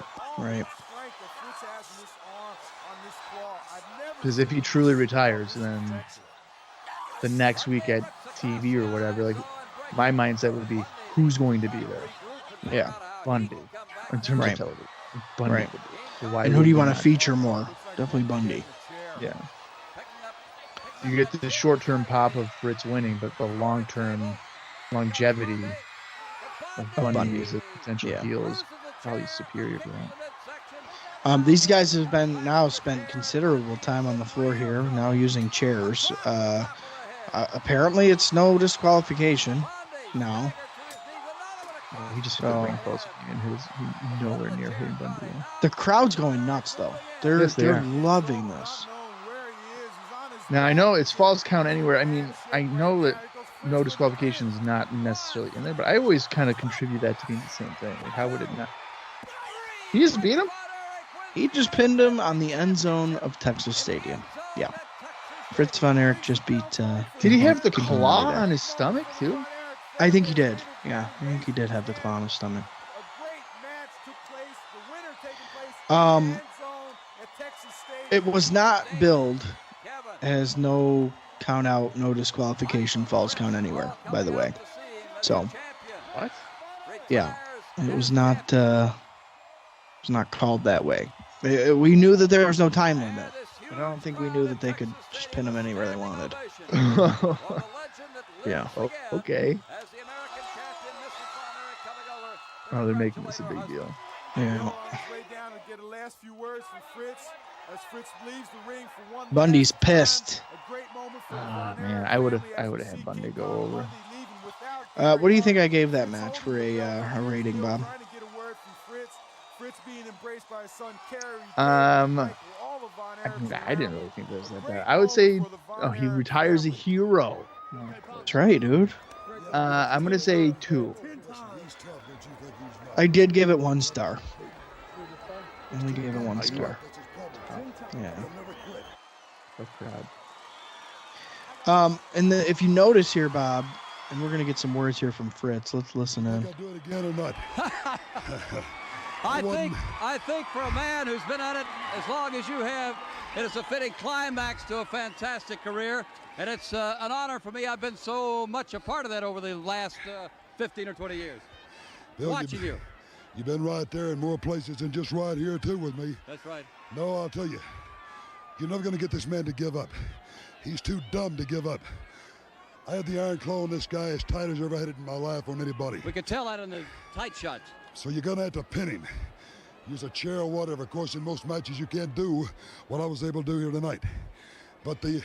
Speaker 2: Because if he truly retires, then the next week at TV or whatever, like my mindset would be, who's going to be there?
Speaker 1: Yeah.
Speaker 2: Bundy. In terms of television. Bundy.
Speaker 1: Right.
Speaker 2: So
Speaker 1: and who do you want to feature more? Definitely Bundy.
Speaker 2: Yeah. You get the short-term pop of Fritz winning, but the long-term longevity of Bundy as a potential heel is probably superior to that.
Speaker 1: These guys have now spent considerable time on the floor here, now using chairs. Apparently, it's no disqualification now.
Speaker 2: He just hit the ring post and he was nowhere near hitting Bundy.
Speaker 1: The crowd's going nuts, though. They're loving this.
Speaker 2: Now, I know it's false count anywhere. I mean, I know that no disqualification is not necessarily in there, but I always kind of contribute that to being the same thing. Like, how would it not? He just beat him?
Speaker 1: He just pinned him on the end zone of Texas Stadium. Yeah. Fritz Von Erich just beat...
Speaker 2: did he have the claw on his stomach, too?
Speaker 1: I think he did. Yeah, I think he did have the claw on his stomach. It was not billed as no count out, no disqualification, false count anywhere, by the way. So,
Speaker 2: what?
Speaker 1: Yeah, it was not called that way. We knew that there was no time limit. I don't think we knew that they could just pin him anywhere they wanted. Yeah.
Speaker 2: Oh, okay. Oh, they're making this a big deal.
Speaker 1: Yeah. Bundy's pissed.
Speaker 2: Oh, man, I would have had Bundy go over.
Speaker 1: What do you think I gave that match for a rating, Bob?
Speaker 2: I didn't really think it was that bad. I would say, he retires a hero.
Speaker 1: That's right, dude.
Speaker 2: I'm gonna say 2.
Speaker 1: I did give it 1 star. I only gave it 1 star. Yeah. And if you notice here, Bob, and we're gonna get some words here from Fritz. Let's listen in.
Speaker 6: Do it again or not?
Speaker 3: I think for a man who's been at it as long as you have, it is a fitting climax to a fantastic career, and it's an honor for me. I've been so much a part of that over the last 15 or 20 years.
Speaker 6: Bill,
Speaker 3: Watching you.
Speaker 6: You've been right there in more places than just right here, too, with me.
Speaker 3: That's right.
Speaker 6: No, I'll tell you, you're never going to get this man to give up. He's too dumb to give up. I had the iron claw on this guy as tight as I ever had it in my life on anybody.
Speaker 3: We could tell that in the tight shots.
Speaker 6: So you're going to have to pin him. Use a chair or whatever. Of course, in most matches you can't do what I was able to do here tonight. But the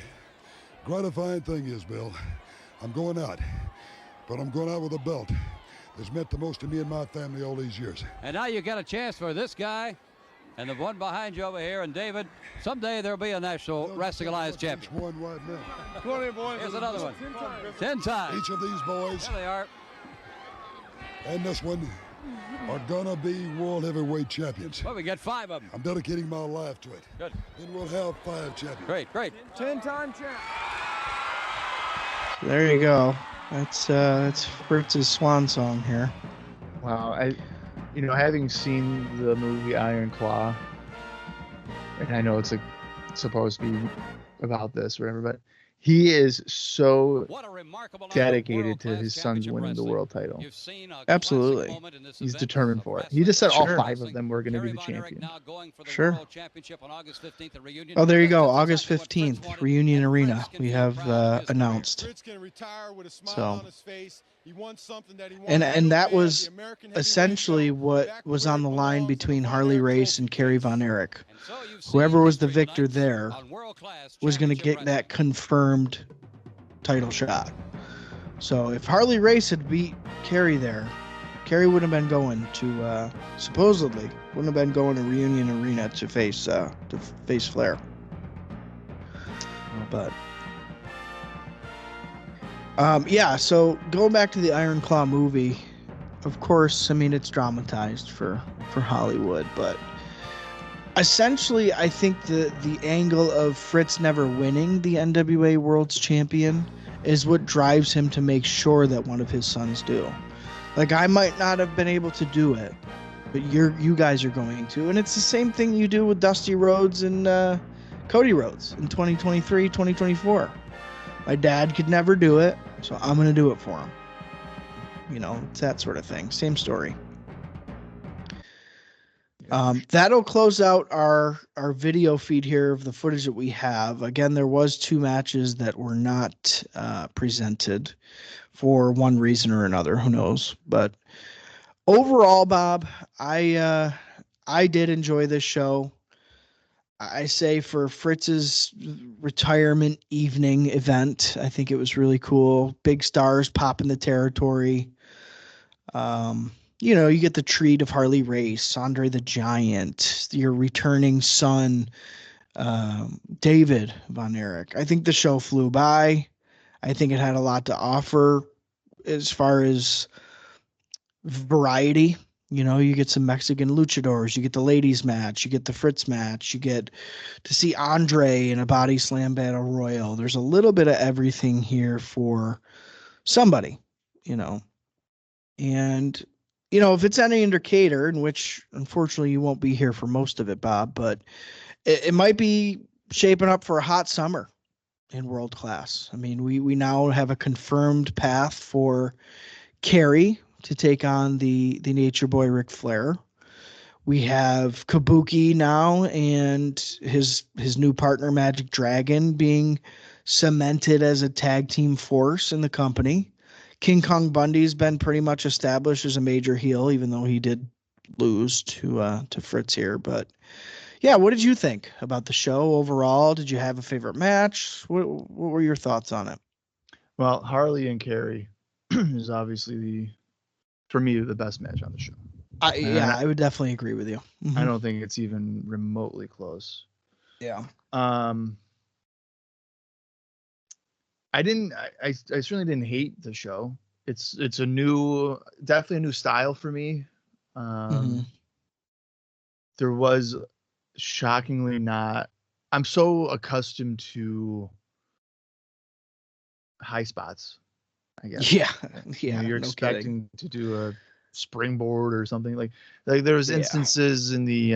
Speaker 6: gratifying thing is, Bill, I'm going out. But I'm going out with a belt that's meant the most to me and my family all these years.
Speaker 3: And now you got a chance for this guy and the one behind you over here. And David, someday there'll be a National Wrestling Alliance champion.
Speaker 6: One right now.
Speaker 4: Come on in, boys.
Speaker 3: Here's another one. 10 times.
Speaker 6: Each of these boys
Speaker 3: There they are.
Speaker 6: and this one are gonna be world heavyweight champions.
Speaker 3: Well, we got 5 of them.
Speaker 6: I'm dedicating my life to it.
Speaker 3: Good.
Speaker 6: And we'll have 5 champions.
Speaker 3: Great, great.
Speaker 4: 10-time champ.
Speaker 1: There you go. That's Fritz's swan song here.
Speaker 2: Wow, having seen the movie Iron Claw, and I know it's supposed to be about this or whatever, but he is so
Speaker 3: What a remarkable night of
Speaker 2: dedicated to
Speaker 3: world-class
Speaker 2: his son's
Speaker 3: championship
Speaker 2: winning the
Speaker 3: wrestling.
Speaker 2: world title.
Speaker 3: You've seen a
Speaker 1: Absolutely.
Speaker 3: classic moment in this
Speaker 2: He's
Speaker 3: event
Speaker 2: determined
Speaker 3: of
Speaker 2: for it.
Speaker 3: wrestling.
Speaker 2: He just said all
Speaker 1: Sure.
Speaker 2: 5 of them were going to be
Speaker 3: Kerry
Speaker 2: the
Speaker 3: Von Erich
Speaker 2: champion.
Speaker 3: now going for the
Speaker 1: Sure.
Speaker 3: World Championship on August 15th at Reunion.
Speaker 1: Oh, there you go.
Speaker 3: That's
Speaker 1: August
Speaker 3: exactly what Fritz
Speaker 1: 15th,
Speaker 3: wanted,
Speaker 1: Reunion
Speaker 3: and
Speaker 1: Arena.
Speaker 3: Fritz can
Speaker 1: We
Speaker 3: be
Speaker 1: have
Speaker 3: proud of his career.
Speaker 1: announced.
Speaker 4: Fritz can retire with a smile
Speaker 1: So-
Speaker 4: on his face. He won something that he wanted
Speaker 1: And
Speaker 4: to
Speaker 1: and
Speaker 4: do,
Speaker 1: that
Speaker 4: man.
Speaker 1: was
Speaker 4: The American heavyweight
Speaker 1: essentially
Speaker 4: belt
Speaker 1: what
Speaker 4: back
Speaker 1: was
Speaker 4: where
Speaker 1: on
Speaker 4: it
Speaker 1: the line
Speaker 4: belongs, in the
Speaker 1: between
Speaker 4: Von
Speaker 1: Harley
Speaker 4: Erich
Speaker 1: Race and
Speaker 4: trophy
Speaker 1: Kerry
Speaker 4: case.
Speaker 1: Von Erich.
Speaker 3: And so you've seen
Speaker 1: Whoever was the
Speaker 3: history
Speaker 1: victor
Speaker 3: tonight
Speaker 1: there
Speaker 3: on world-class
Speaker 1: was going to
Speaker 3: championship
Speaker 1: get that
Speaker 3: wrestling.
Speaker 1: confirmed title shot. So if Harley Race had beat Kerry there, Kerry would have been going to supposedly wouldn't have been going to Reunion Arena to face Flair. But yeah, so going back to the Iron Claw movie, of course, I mean it's dramatized for Hollywood, but essentially I think the angle of Fritz never winning the NWA World's Champion is what drives him to make sure that one of his sons do. Like, I might not have been able to do it, but you guys are going to. And it's the same thing you do with Dusty Rhodes and Cody Rhodes in 2023, 2024. My dad could never do it, so I'm going to do it for him. You know, it's that sort of thing. Same story. That'll close out our video feed here of the footage that we have. Again, there was 2 matches that were not presented for one reason or another. Who knows? But overall, Bob, I did enjoy this show. I say for Fritz's retirement evening event, I think it was really cool. Big stars popping the territory. You know, you get the treat of Harley Race, André the Giant, your returning son, David Von Erich. I think the show flew by. I think it had a lot to offer as far as variety. You know, you get some Mexican luchadors, you get the ladies match, you get the Fritz match, you get to see Andre in a body slam battle royal. There's a little bit of everything here for somebody, you know. And you know, if it's any indicator, in which unfortunately you won't be here for most of it, Bob, but it might be shaping up for a hot summer in world class. I mean, we now have a confirmed path for Kerry to take on the Nature Boy Ric Flair. We have Kabuki now and his new partner Magic Dragon being cemented as a tag team force in the company. King Kong Bundy's been pretty much established as a major heel, even though he did lose to Fritz here. But yeah, what did you think about the show overall? Did you have a favorite match? What were your thoughts on it?
Speaker 2: Well, Harley and Kerry is obviously for me the best match on the show.
Speaker 1: I would definitely agree with you. Mhm.
Speaker 2: I don't think it's even remotely close.
Speaker 1: Yeah.
Speaker 2: I certainly didn't hate the show. It's definitely a new style for me. There was shockingly not. I'm so accustomed to high spots, I guess.
Speaker 1: Yeah.
Speaker 2: You know,
Speaker 1: Yeah.
Speaker 2: you're
Speaker 1: no
Speaker 2: expecting to do a springboard or something like there was
Speaker 1: Yeah.
Speaker 2: instances in the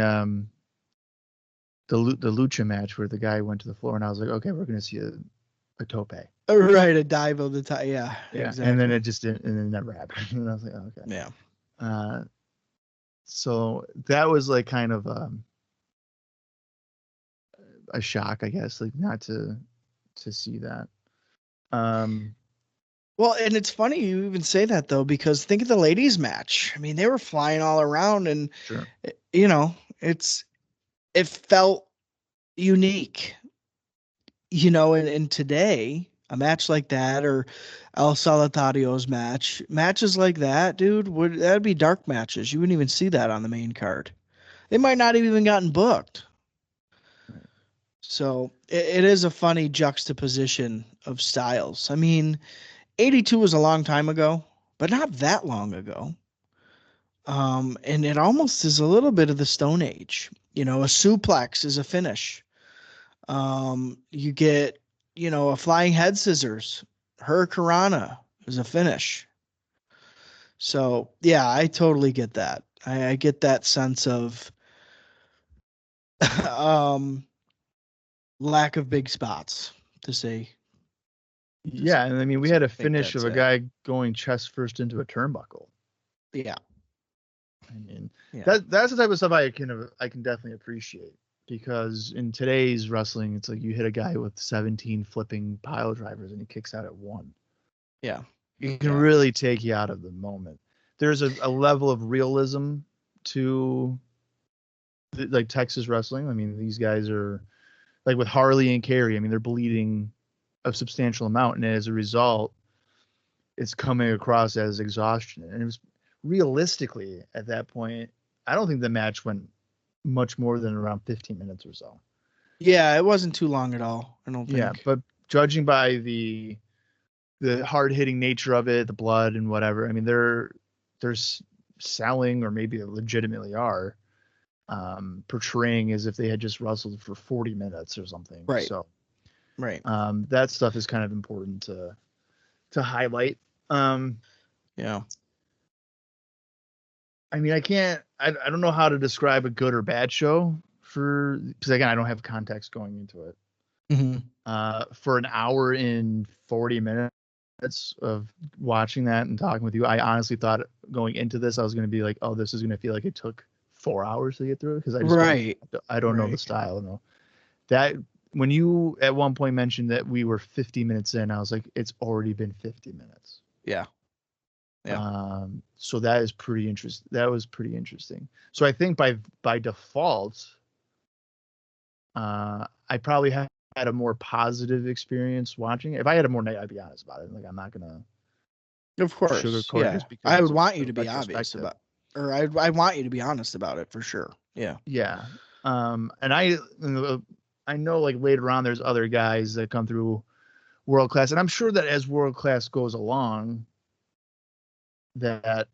Speaker 2: lucha match where the guy went to the floor and I was like, okay, we're gonna see a tope.
Speaker 1: kidding. Right, a dive of the time. Yeah.
Speaker 2: Yeah,
Speaker 1: Exactly.
Speaker 2: and then it just didn't, and it never happened. And I was like, oh, okay.
Speaker 1: Yeah.
Speaker 2: So that was like kind of a shock, I guess, like not to see that.
Speaker 1: Well, and it's funny you even say that though, because think of the ladies' match. I mean, they were flying all around, and
Speaker 2: Sure.
Speaker 1: you know, it felt unique. And today a match like that, or El Solitario's matches like that, dude, that'd be dark matches. You wouldn't even see that on the main card. They might not have even gotten booked. So it is a funny juxtaposition of styles. I mean, 82 was a long time ago, but not that long ago. And it almost is a little bit of the Stone Age. A suplex is a finish. You get, a flying head scissors. Hurricanrana is a finish. So yeah, I totally get that. I get that sense of lack of big spots, to say.
Speaker 2: Yeah, and I mean, we had a
Speaker 1: think
Speaker 2: finish of
Speaker 1: that's
Speaker 2: a
Speaker 1: it.
Speaker 2: guy going chest first into a turnbuckle.
Speaker 1: Yeah.
Speaker 2: I mean,
Speaker 1: Yeah.
Speaker 2: that's the type of stuff I can definitely appreciate, because in today's wrestling, it's like you hit a guy with 17 flipping pile drivers and he kicks out at 1.
Speaker 1: Yeah.
Speaker 2: It can
Speaker 1: Yeah.
Speaker 2: really take you out of the moment. There's a level of realism to like Texas wrestling. I mean, these guys are like with Harley and Kerry. I mean, they're bleeding a substantial amount, and as a result, it's coming across as exhaustion. And it was realistically at that point, I don't think the match went much more than around 15 minutes or so.
Speaker 1: Yeah, it wasn't too long at all, I don't think.
Speaker 2: Yeah, but judging by the hard hitting nature of it, the blood and whatever, I mean, they're selling, or maybe they legitimately are, portraying as if they had just wrestled for 40 minutes or something.
Speaker 1: Right.
Speaker 2: So
Speaker 1: Right.
Speaker 2: that stuff is kind of important to highlight.
Speaker 1: Yeah.
Speaker 2: I mean, I don't know how to describe a good or bad show, because again, I don't have context going into it.
Speaker 1: Mm-hmm.
Speaker 2: For an hour and 40 minutes of watching that and talking with you, I honestly thought going into this, I was going to be like, oh, this is going to feel like it took 4 hours to get through, because I just don't know the style. No, that when you at one point mentioned that we were 50 minutes in, I was like, it's already been 50 minutes.
Speaker 1: Yeah. Yeah.
Speaker 2: So that is pretty interesting. That was pretty interesting. So I think by default, I probably had a more positive experience watching it. If I had a more negative, I'd be honest about it. Like, I'm not gonna,
Speaker 1: of course,
Speaker 2: sugarcoat it just because
Speaker 1: I would
Speaker 2: it's
Speaker 1: want you to be obvious about, or I want you to be honest about it for sure. Yeah.
Speaker 2: Yeah. And I know like later on there's other guys that come through World Class, and I'm sure that as World Class goes along, that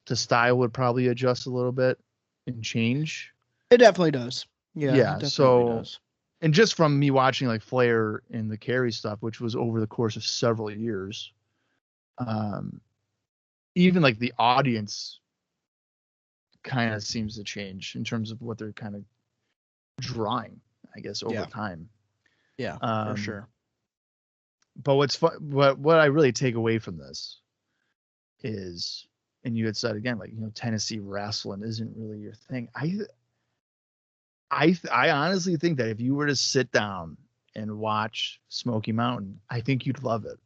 Speaker 2: the style would probably adjust a little bit and change.
Speaker 1: It definitely does. Yeah.
Speaker 2: Yeah.
Speaker 1: It definitely does.
Speaker 2: And just from me watching like Flair and the Kerry stuff, which was over the course of several years, even like the audience kind of seems to change in terms of what they're kind of drawing, I guess, over time.
Speaker 1: Yeah, for sure.
Speaker 2: But what's fun, what I really take away from this is, and you had said again, like, Tennessee wrestling isn't really your thing. I honestly think that if you were to sit down and watch Smoky Mountain, I think you'd love it.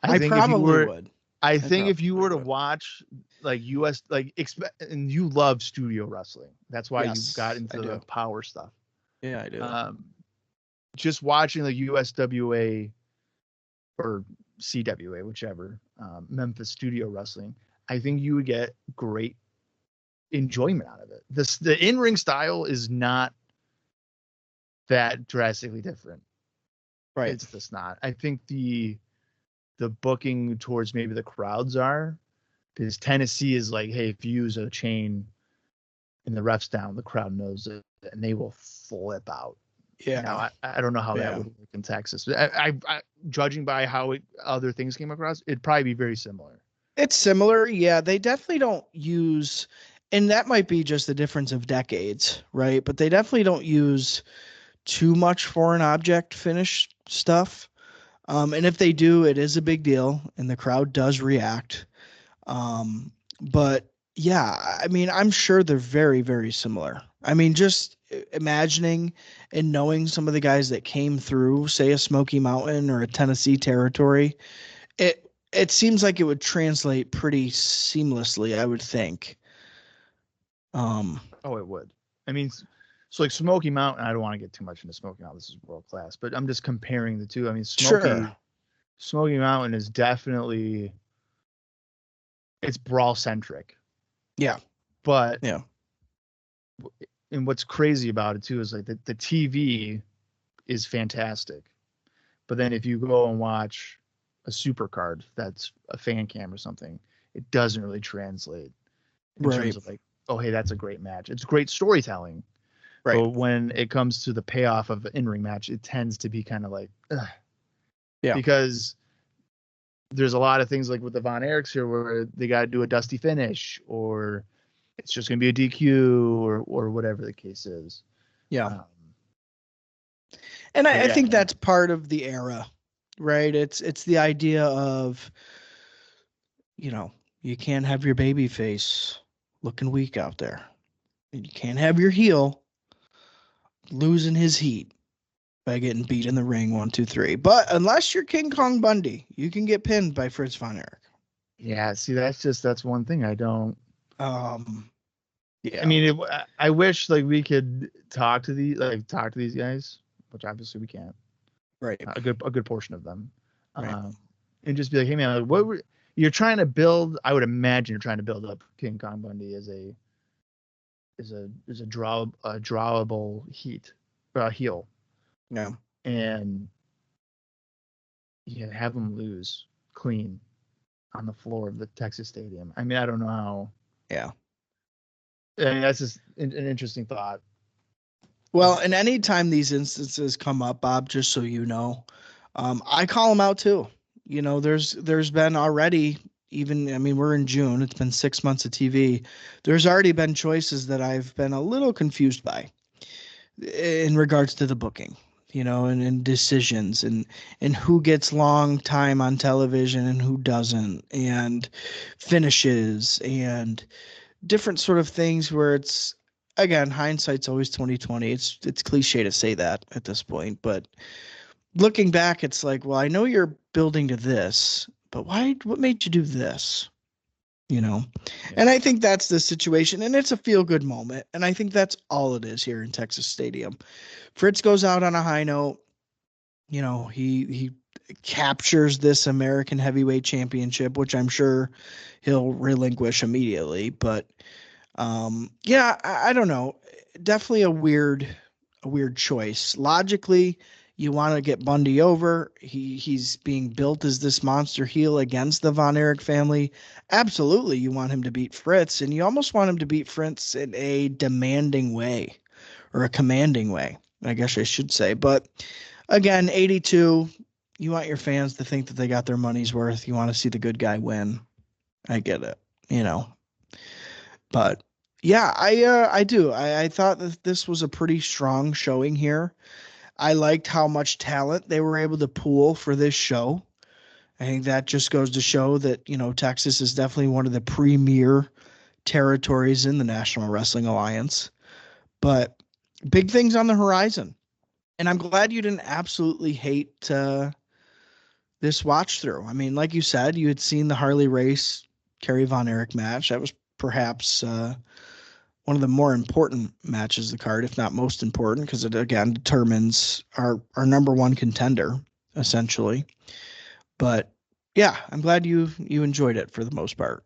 Speaker 1: I think probably would.
Speaker 2: I think if you were to watch like US, and you love studio wrestling, that's why you got into the power stuff.
Speaker 1: Yeah, I do.
Speaker 2: Just watching like USWA or CWA, whichever, Memphis studio wrestling, I think you would get great enjoyment out of it. The in-ring style is not that drastically different.
Speaker 1: Right.
Speaker 2: It's just not. I think the booking towards maybe the crowds are, because Tennessee is like, hey, if you use a chain and the ref's down, the crowd knows it and they will flip out.
Speaker 1: Yeah.
Speaker 2: Now, I don't know how that would work in Texas. I judging by how other things came across, it'd probably be very similar.
Speaker 1: It's similar. Yeah, they definitely don't use, and that might be just the difference of decades, right? But they definitely don't use too much foreign object finish stuff. And if they do, it is a big deal and the crowd does react. But yeah, I mean, I'm sure they're very, very similar. I mean, just imagining and knowing some of the guys that came through, say a Smoky Mountain or a Tennessee territory, it seems like it would translate pretty seamlessly, I would think.
Speaker 2: Oh, it would. I mean, so like Smoky Mountain, I don't want to get too much into Smoky Mountain. This is world class, but I'm just comparing the two. I mean,
Speaker 1: Sure.
Speaker 2: Smoky Mountain is definitely, it's brawl centric,
Speaker 1: Yeah.
Speaker 2: but
Speaker 1: Yeah.
Speaker 2: and what's crazy about it too is like the TV is fantastic, but then if you go and watch a supercard that's a fan cam or something, it doesn't really translate in
Speaker 1: Right.
Speaker 2: terms of like, oh hey, that's a great match. It's great storytelling,
Speaker 1: Right.
Speaker 2: but when it comes to the payoff of an in-ring match, it tends to be kind of like, ugh.
Speaker 1: Yeah.
Speaker 2: Because there's a lot of things like with the Von Erichs here where they got to do a dusty finish, or it's just going to be a DQ, or whatever the case is.
Speaker 1: Yeah. And I
Speaker 2: yeah.
Speaker 1: think that's part of the era, right? It's the idea of, you know, you can't have your baby face looking weak out there. And you can't have your heel losing his heat by getting beat in the ring 1, 2, 3. But unless you're King Kong Bundy, you can get pinned by Fritz Von Erich.
Speaker 2: Yeah, see, that's one thing I don't.
Speaker 1: Yeah.
Speaker 2: I mean, I wish like we could talk to these guys, which obviously we can't.
Speaker 1: Right.
Speaker 2: A good portion of them,
Speaker 1: Right.
Speaker 2: and just be like, hey man, like, you're trying to build? I would imagine you're trying to build up King Kong Bundy as a drawable heel.
Speaker 1: Yeah.
Speaker 2: And have him lose clean on the floor of the Texas Stadium. I mean, I don't know how.
Speaker 1: Yeah.
Speaker 2: I mean, that's just an interesting thought.
Speaker 1: Well, and anytime these instances come up, Bob, just so you know, I call them out too. You know, there's been already, even, I mean, we're in June. It's been 6 months of TV. There's already been choices that I've been a little confused by in regards to the booking, you know, and decisions and who gets long time on television and who doesn't, and finishes and different sort of things where it's, again, hindsight's always 2020. It's cliche to say that at this point, but looking back, it's like, well, I know you're building to this, but what made you do this? You know? Yeah. And I think that's the situation, and it's a feel-good moment, and I think that's all it is here in Texas Stadium. Fritz goes out on a high note. You know, he captures this American Heavyweight Championship, which I'm sure he'll relinquish immediately, but yeah, I don't know. Definitely a weird choice. Logically, you want to get Bundy over. He's being built as this monster heel against the Von Erich family. Absolutely, you want him to beat Fritz, and you almost want him to beat Fritz in a demanding way, or a commanding way, I guess I should say. But again, 82, you want your fans to think that they got their money's worth. You want to see the good guy win. I get it, you know. But yeah, I do. I thought that this was a pretty strong showing here. I liked how much talent they were able to pool for this show. I think that just goes to show that, you know, Texas is definitely one of the premier territories in the National Wrestling Alliance. But big things on the horizon. And I'm glad you didn't absolutely hate this watch through. I mean, like you said, you had seen the Harley Race Kerry Von Erich match. That was perhaps one of the more important matches of the card, if not most important, because it again determines our number one contender, essentially. But yeah, I'm glad you enjoyed it for the most part.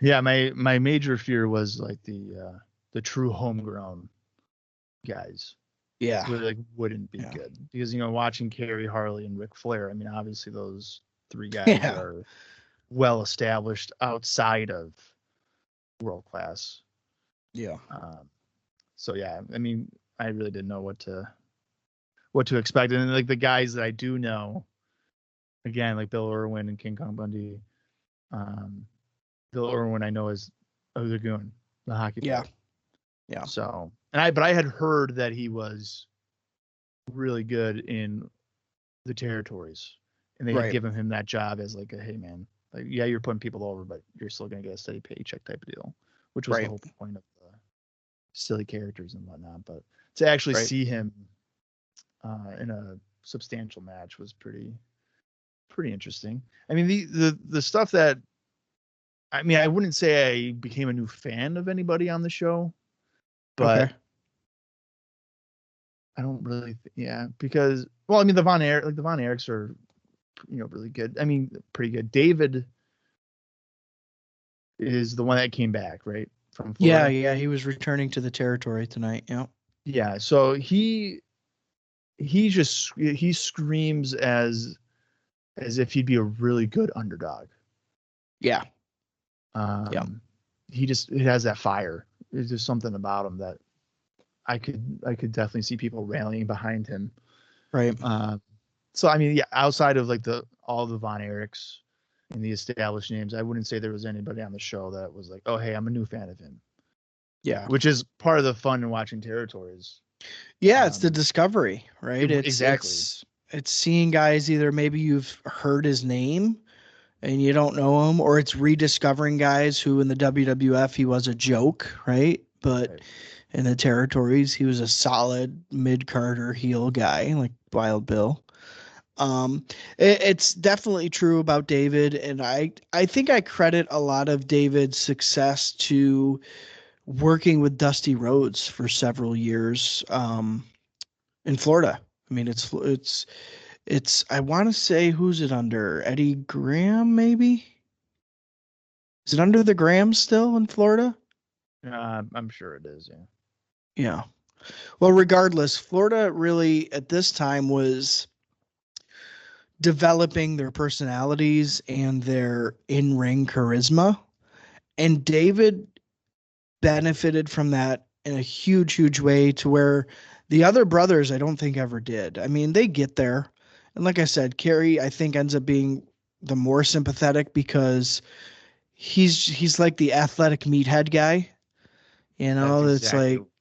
Speaker 2: Yeah, my major fear was like the true homegrown guys.
Speaker 1: Yeah,
Speaker 2: wouldn't be good, because you know, watching Kerry, Harley, and Ric Flair. I mean, obviously those three guys are well established outside of world class.
Speaker 1: Yeah.
Speaker 2: So yeah, I mean, I really didn't know what to expect, and like the guys that I do know, again, like Bill Irwin and King Kong Bundy. Bill Irwin I know is a Lagoon, the hockey player. Yeah. So, but I had heard that he was really good in the territories, and they had given him that job as like a, hey man, like, yeah, you're putting people over, but you're still gonna get a steady paycheck type of deal, which was the whole point of the silly characters and whatnot. But to actually see him in a substantial match was pretty pretty interesting. I mean, the stuff that, I mean, I wouldn't say I became a new fan of anybody on the show, but
Speaker 1: Okay.
Speaker 2: I don't really, because, well, I mean, the Von Erichs are, really good. I mean, pretty good. David is the one that came back, right? From Florida.
Speaker 1: Yeah, he was returning to the territory tonight. Yeah.
Speaker 2: Yeah, so he screams as if he'd be a really good underdog.
Speaker 1: Yeah.
Speaker 2: It has that fire. There's just something about him that I could definitely see people rallying behind him.
Speaker 1: Right.
Speaker 2: So I mean, yeah, outside of like all the Von Erichs and the established names, I wouldn't say there was anybody on the show that was like, oh, hey, I'm a new fan of him.
Speaker 1: Yeah.
Speaker 2: Which is part of the fun in watching territories.
Speaker 1: Yeah, it's the discovery, right?
Speaker 2: Exactly.
Speaker 1: It's seeing guys, either maybe you've heard his name and you don't know him, or it's rediscovering guys who in the WWF he was a joke, right? But in the territories he was a solid mid-carder heel guy like Wild Bill. It's definitely true about David, and I think I credit a lot of David's success to working with Dusty Rhodes for several years in Florida. I mean, it's I want to say, who's it under? Eddie Graham, maybe? Is it under the Graham still in Florida?
Speaker 2: I'm sure it is, yeah.
Speaker 1: Yeah. Well, regardless, Florida really at this time was developing their personalities and their in-ring charisma. And David benefited from that in a huge way, to where the other brothers I don't think ever did. I mean, they get there. And like I said, Kerry, I think, ends up being the more sympathetic because he's like the athletic meathead guy.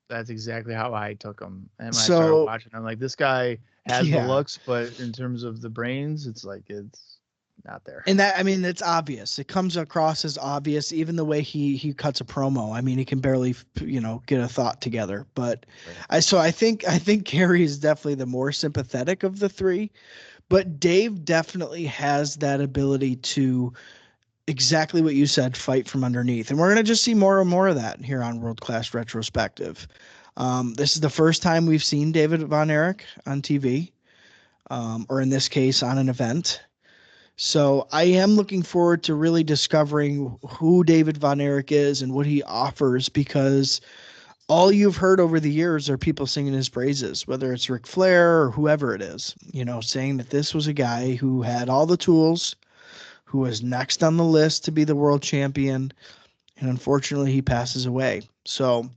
Speaker 2: That's exactly how I took him. And when I
Speaker 1: So-
Speaker 2: started watching, I'm like, this guy has
Speaker 1: Yeah.
Speaker 2: the looks, but in terms of the brains, it's like it's not there.
Speaker 1: And that, I mean, it's obvious. It comes across as obvious, even the way he cuts a promo. I mean, he can barely, get a thought together. But
Speaker 2: Right.
Speaker 1: I think Kerry is definitely the more sympathetic of the three. But Dave definitely has that ability to, exactly what you said, fight from underneath. And we're going to just see more and more of that here on World Class Retrospective. This is the first time we've seen David Von Erich on TV, or in this case, on an event. So I am looking forward to really discovering who David Von Erich is and what he offers, because all you've heard over the years are people singing his praises, whether it's Ric Flair or whoever it is, saying that this was a guy who had all the tools, who was next on the list to be the world champion. And unfortunately, he passes away. So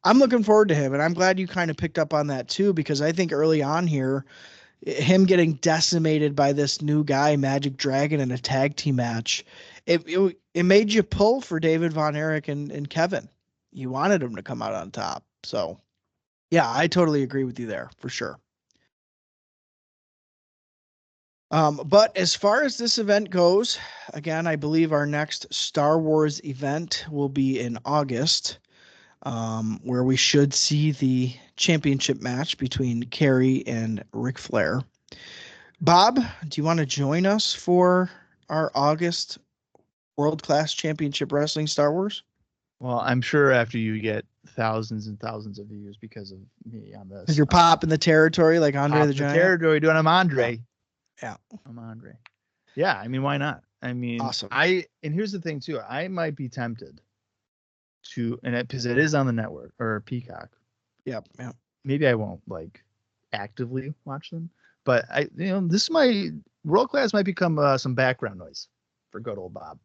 Speaker 1: I'm looking forward to him. And I'm glad you kind of picked up on that too, because I think early on here, him getting decimated by this new guy, Magic Dragon, in a tag team match, it made you pull for David Von Erich and Kevin. You wanted him to come out on top. So, yeah, I totally agree with you there for sure. But as far as this event goes, again, I believe our next Star Wars event will be in August, where we should see the championship match between Kerry and Ric Flair. Bob, do you want to join us for our August World Class Championship Wrestling Star Wars?
Speaker 2: Well, I'm sure after you get thousands and thousands of views because of me on this.
Speaker 1: Because you're popping the territory like André the Giant.
Speaker 2: Territory doing. I'm Andre.
Speaker 1: Yeah.
Speaker 2: I'm Andre. Yeah, I mean, why not? I mean,
Speaker 1: awesome.
Speaker 2: And here's the thing too. I might be tempted to, because it is on the network or Peacock.
Speaker 1: Yep.
Speaker 2: Maybe I won't like actively watch them, but this might World Class might become some background noise for good old Bob.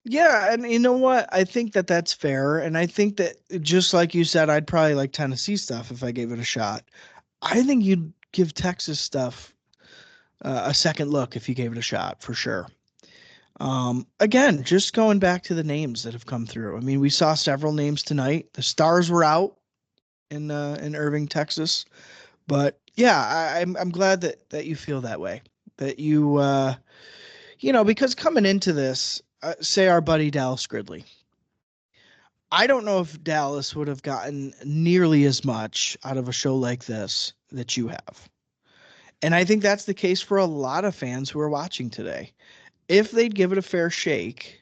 Speaker 1: Yeah, and you know what? I think that that's fair, and I think that, just like you said, I'd probably like Tennessee stuff if I gave it a shot. I think you'd give Texas stuff a second look if you gave it a shot, for sure. Again, just going back to the names that have come through. I mean, we saw several names tonight. The stars were out in Irving, Texas, but yeah, I'm glad that you feel that way. That you because coming into this, say our buddy Dallas Gridley, I don't know if Dallas would have gotten nearly as much out of a show like this that you have. And I think that's the case for a lot of fans who are watching today. If they'd give it a fair shake,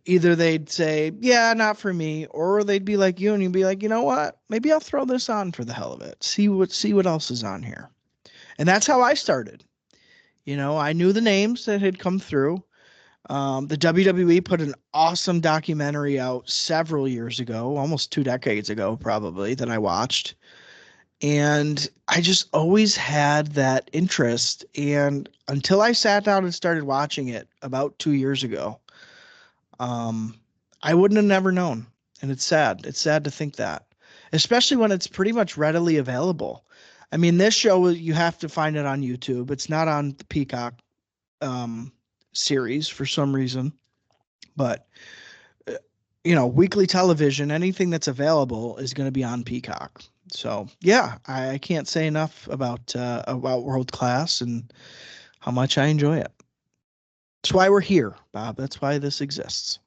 Speaker 1: either they'd say, yeah, not for me, or they'd be like you and you'd be like, you know what? Maybe I'll throw this on for the hell of it. See what else is on here. And that's how I started. I knew the names that had come through. The WWE put an awesome documentary out several years ago, almost 2 decades ago, probably, that I watched. And I just always had that interest. And until I sat down and started watching it about 2 years ago, I wouldn't have never known. And it's sad. It's sad to think that, especially when it's pretty much readily available. I mean, this show, you have to find it on YouTube. It's not on the Peacock series for some reason. But, weekly television, anything that's available is going to be on Peacock. So, yeah, I can't say enough about World Class and how much I enjoy it. That's why we're here, Bob. That's why this exists.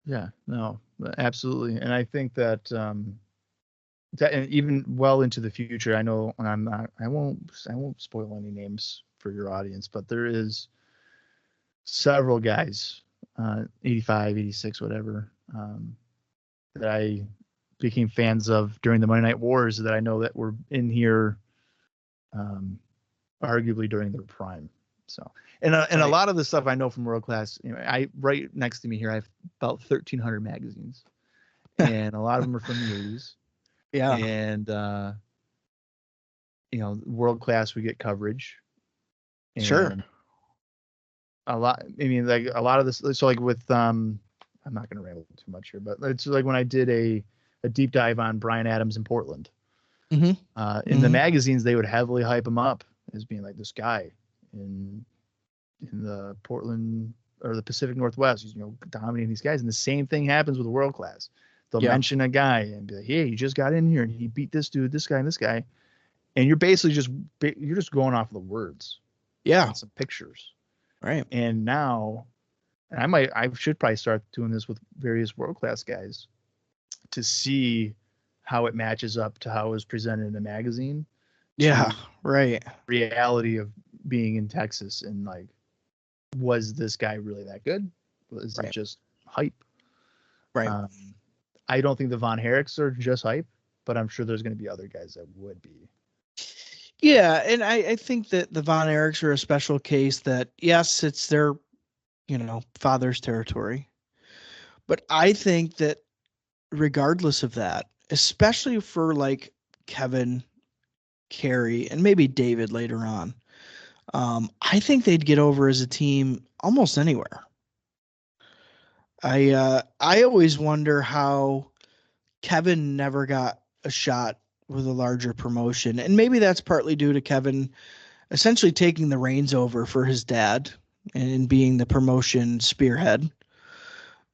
Speaker 2: Yeah, no, absolutely. And I think that and even well into the future, I know, and I won't spoil any names for your audience, but there is several guys, 85, 86, whatever, that I became fans of during the Monday Night Wars that I know that were in here, arguably during their prime. So, and a lot of the stuff I know from World Class, I right next to me here, I have about 1,300 magazines, and a lot of them are from the 80s.
Speaker 1: Yeah.
Speaker 2: And, World Class, we get coverage. And
Speaker 1: sure.
Speaker 2: A lot, like a lot of this. So like with, I'm not going to ramble too much here, but it's like when I did a deep dive on Bryan Adams in Portland, in the magazines, they would heavily hype him up as being like this guy in the Portland or the Pacific Northwest. He's, dominating these guys. And the same thing happens with World Class. They'll mention a guy and be like, hey, he just got in here and he beat this dude, this guy, and this guy. And you're basically just going off of the words.
Speaker 1: Yeah.
Speaker 2: And some pictures.
Speaker 1: Right.
Speaker 2: And now, and I should probably start doing this with various World Class guys to see how it matches up to how it was presented in the magazine.
Speaker 1: Yeah. Right.
Speaker 2: Reality of being in Texas and like, was this guy really that good? Was it just hype?
Speaker 1: Right.
Speaker 2: I don't think the Von Erichs are just hype, but I'm sure there's going to be other guys that would be.
Speaker 1: Yeah, and I think that the Von Erichs are a special case that, yes, it's their, father's territory. But I think that regardless of that, especially for like Kevin, Kerry, and maybe David later on, I think they'd get over as a team almost anywhere. I always wonder how Kevin never got a shot with a larger promotion. And maybe that's partly due to Kevin essentially taking the reins over for his dad and being the promotion spearhead.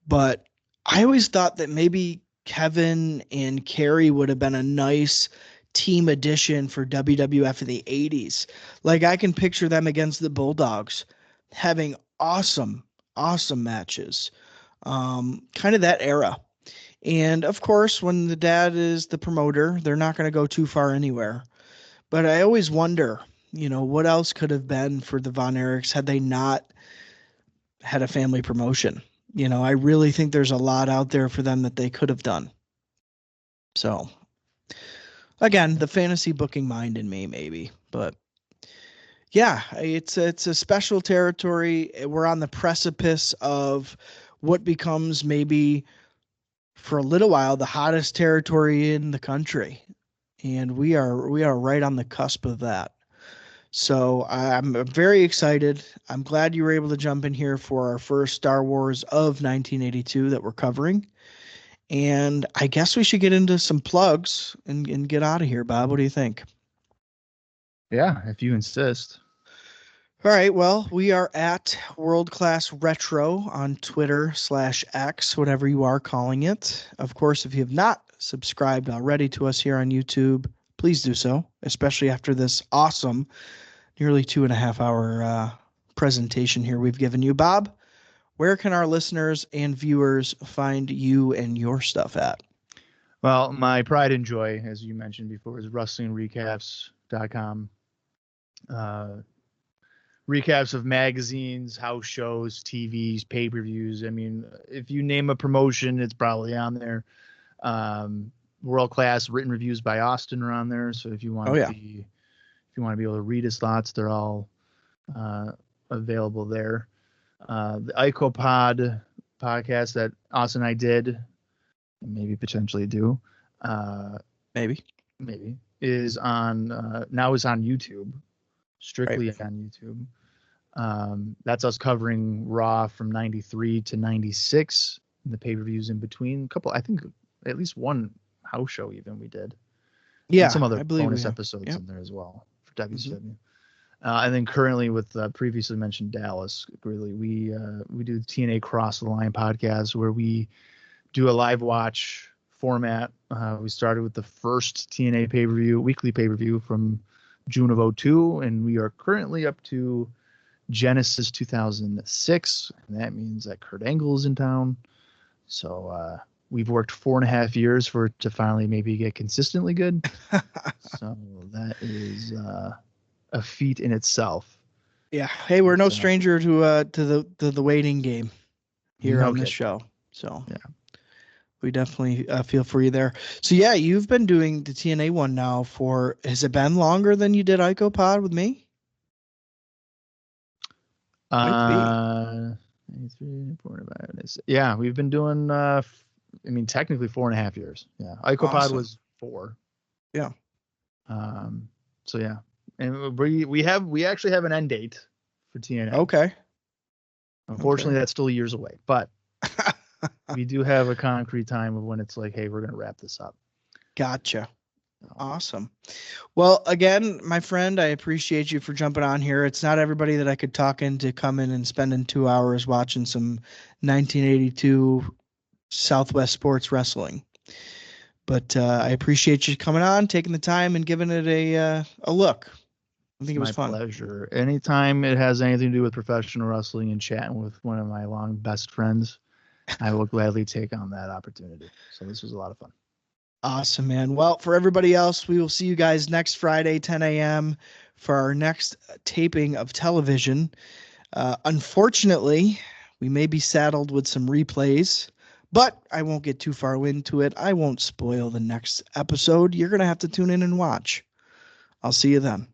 Speaker 1: But I always thought that maybe Kevin and Kerry would have been a nice team addition for WWF in the 80s. Like I can picture them against the Bulldogs having awesome matches. Kind of that era. And of course, when the dad is the promoter, they're not going to go too far anywhere. But I always wonder, what else could have been for the Von Erichs had they not had a family promotion. I really think there's a lot out there for them that they could have done. So, again, the fantasy booking mind in me, maybe. But, yeah, it's a special territory. We're on the precipice of what becomes maybe for a little while the hottest territory in the country, and we are right on the cusp of that. So I'm very excited. I'm glad you were able to jump in here for our first Star Wars of 1982 that we're covering, and I guess we should get into some plugs and get out of here. Bob, what do you think?
Speaker 2: Yeah, if you insist.
Speaker 1: All right, well, we are at World Class Retro on Twitter /X, whatever you are calling it. Of course, if you have not subscribed already to us here on YouTube, please do so, especially after this awesome, nearly 2.5 hour presentation here we've given you. Bob, where can our listeners and viewers find you and your stuff at?
Speaker 2: Well, my pride and joy, as you mentioned before, is wrestlingrecaps.com. recaps of magazines, house shows, TVs, pay-per-views. I mean, if you name a promotion, it's probably on there. World-class written reviews by Austin are on there. So if you want to be able to read his thoughts, they're all available there. The IcoPod podcast that Austin and I did, maybe potentially do,
Speaker 1: maybe
Speaker 2: is on now is on YouTube, strictly on YouTube. That's us covering Raw from 93 to 96, and the pay-per-views in between. I think at least one house show even we did.
Speaker 1: Yeah,
Speaker 2: and some other bonus
Speaker 1: have.
Speaker 2: episodes in there as well for WCW. And then currently with previously mentioned Dallas, really we do the TNA Cross the Line podcast where we do a live watch format. We started with the first TNA weekly pay-per-view from June of 2002, and we are currently up to Genesis 2006, and that means that Kurt Angle is in town. So we've worked 4.5 years for it to finally maybe get consistently good. So that is a feat in itself.
Speaker 1: Yeah. Hey, we're no stranger to the waiting game here on this show. So
Speaker 2: yeah,
Speaker 1: we definitely feel for you there. So yeah, you've been doing the TNA one now has it been longer than you did IcoPod with me?
Speaker 2: Yeah, we've been doing technically 4.5 years. Yeah. IcoPod was 4.
Speaker 1: Yeah.
Speaker 2: So yeah. And we actually have an end date for TNA.
Speaker 1: Okay.
Speaker 2: Unfortunately, that's still years away, but we do have a concrete time of when it's like, hey, we're going to wrap this up.
Speaker 1: Gotcha. Awesome. Well, again, my friend, I appreciate you for jumping on here. It's not everybody that I could talk into coming and spending 2 hours watching some 1982 Southwest sports wrestling. But I appreciate you coming on, taking the time, and giving it a look. I think it was fun.
Speaker 2: My pleasure. Anytime it has anything to do with professional wrestling and chatting with one of my long best friends, I will gladly take on that opportunity. So this was a lot of fun.
Speaker 1: Awesome, man. Well, for everybody else, we will see you guys next Friday, 10 a.m. for our next taping of television. Unfortunately, we may be saddled with some replays, but I won't get too far into it. I won't spoil the next episode. You're going to have to tune in and watch. I'll see you then.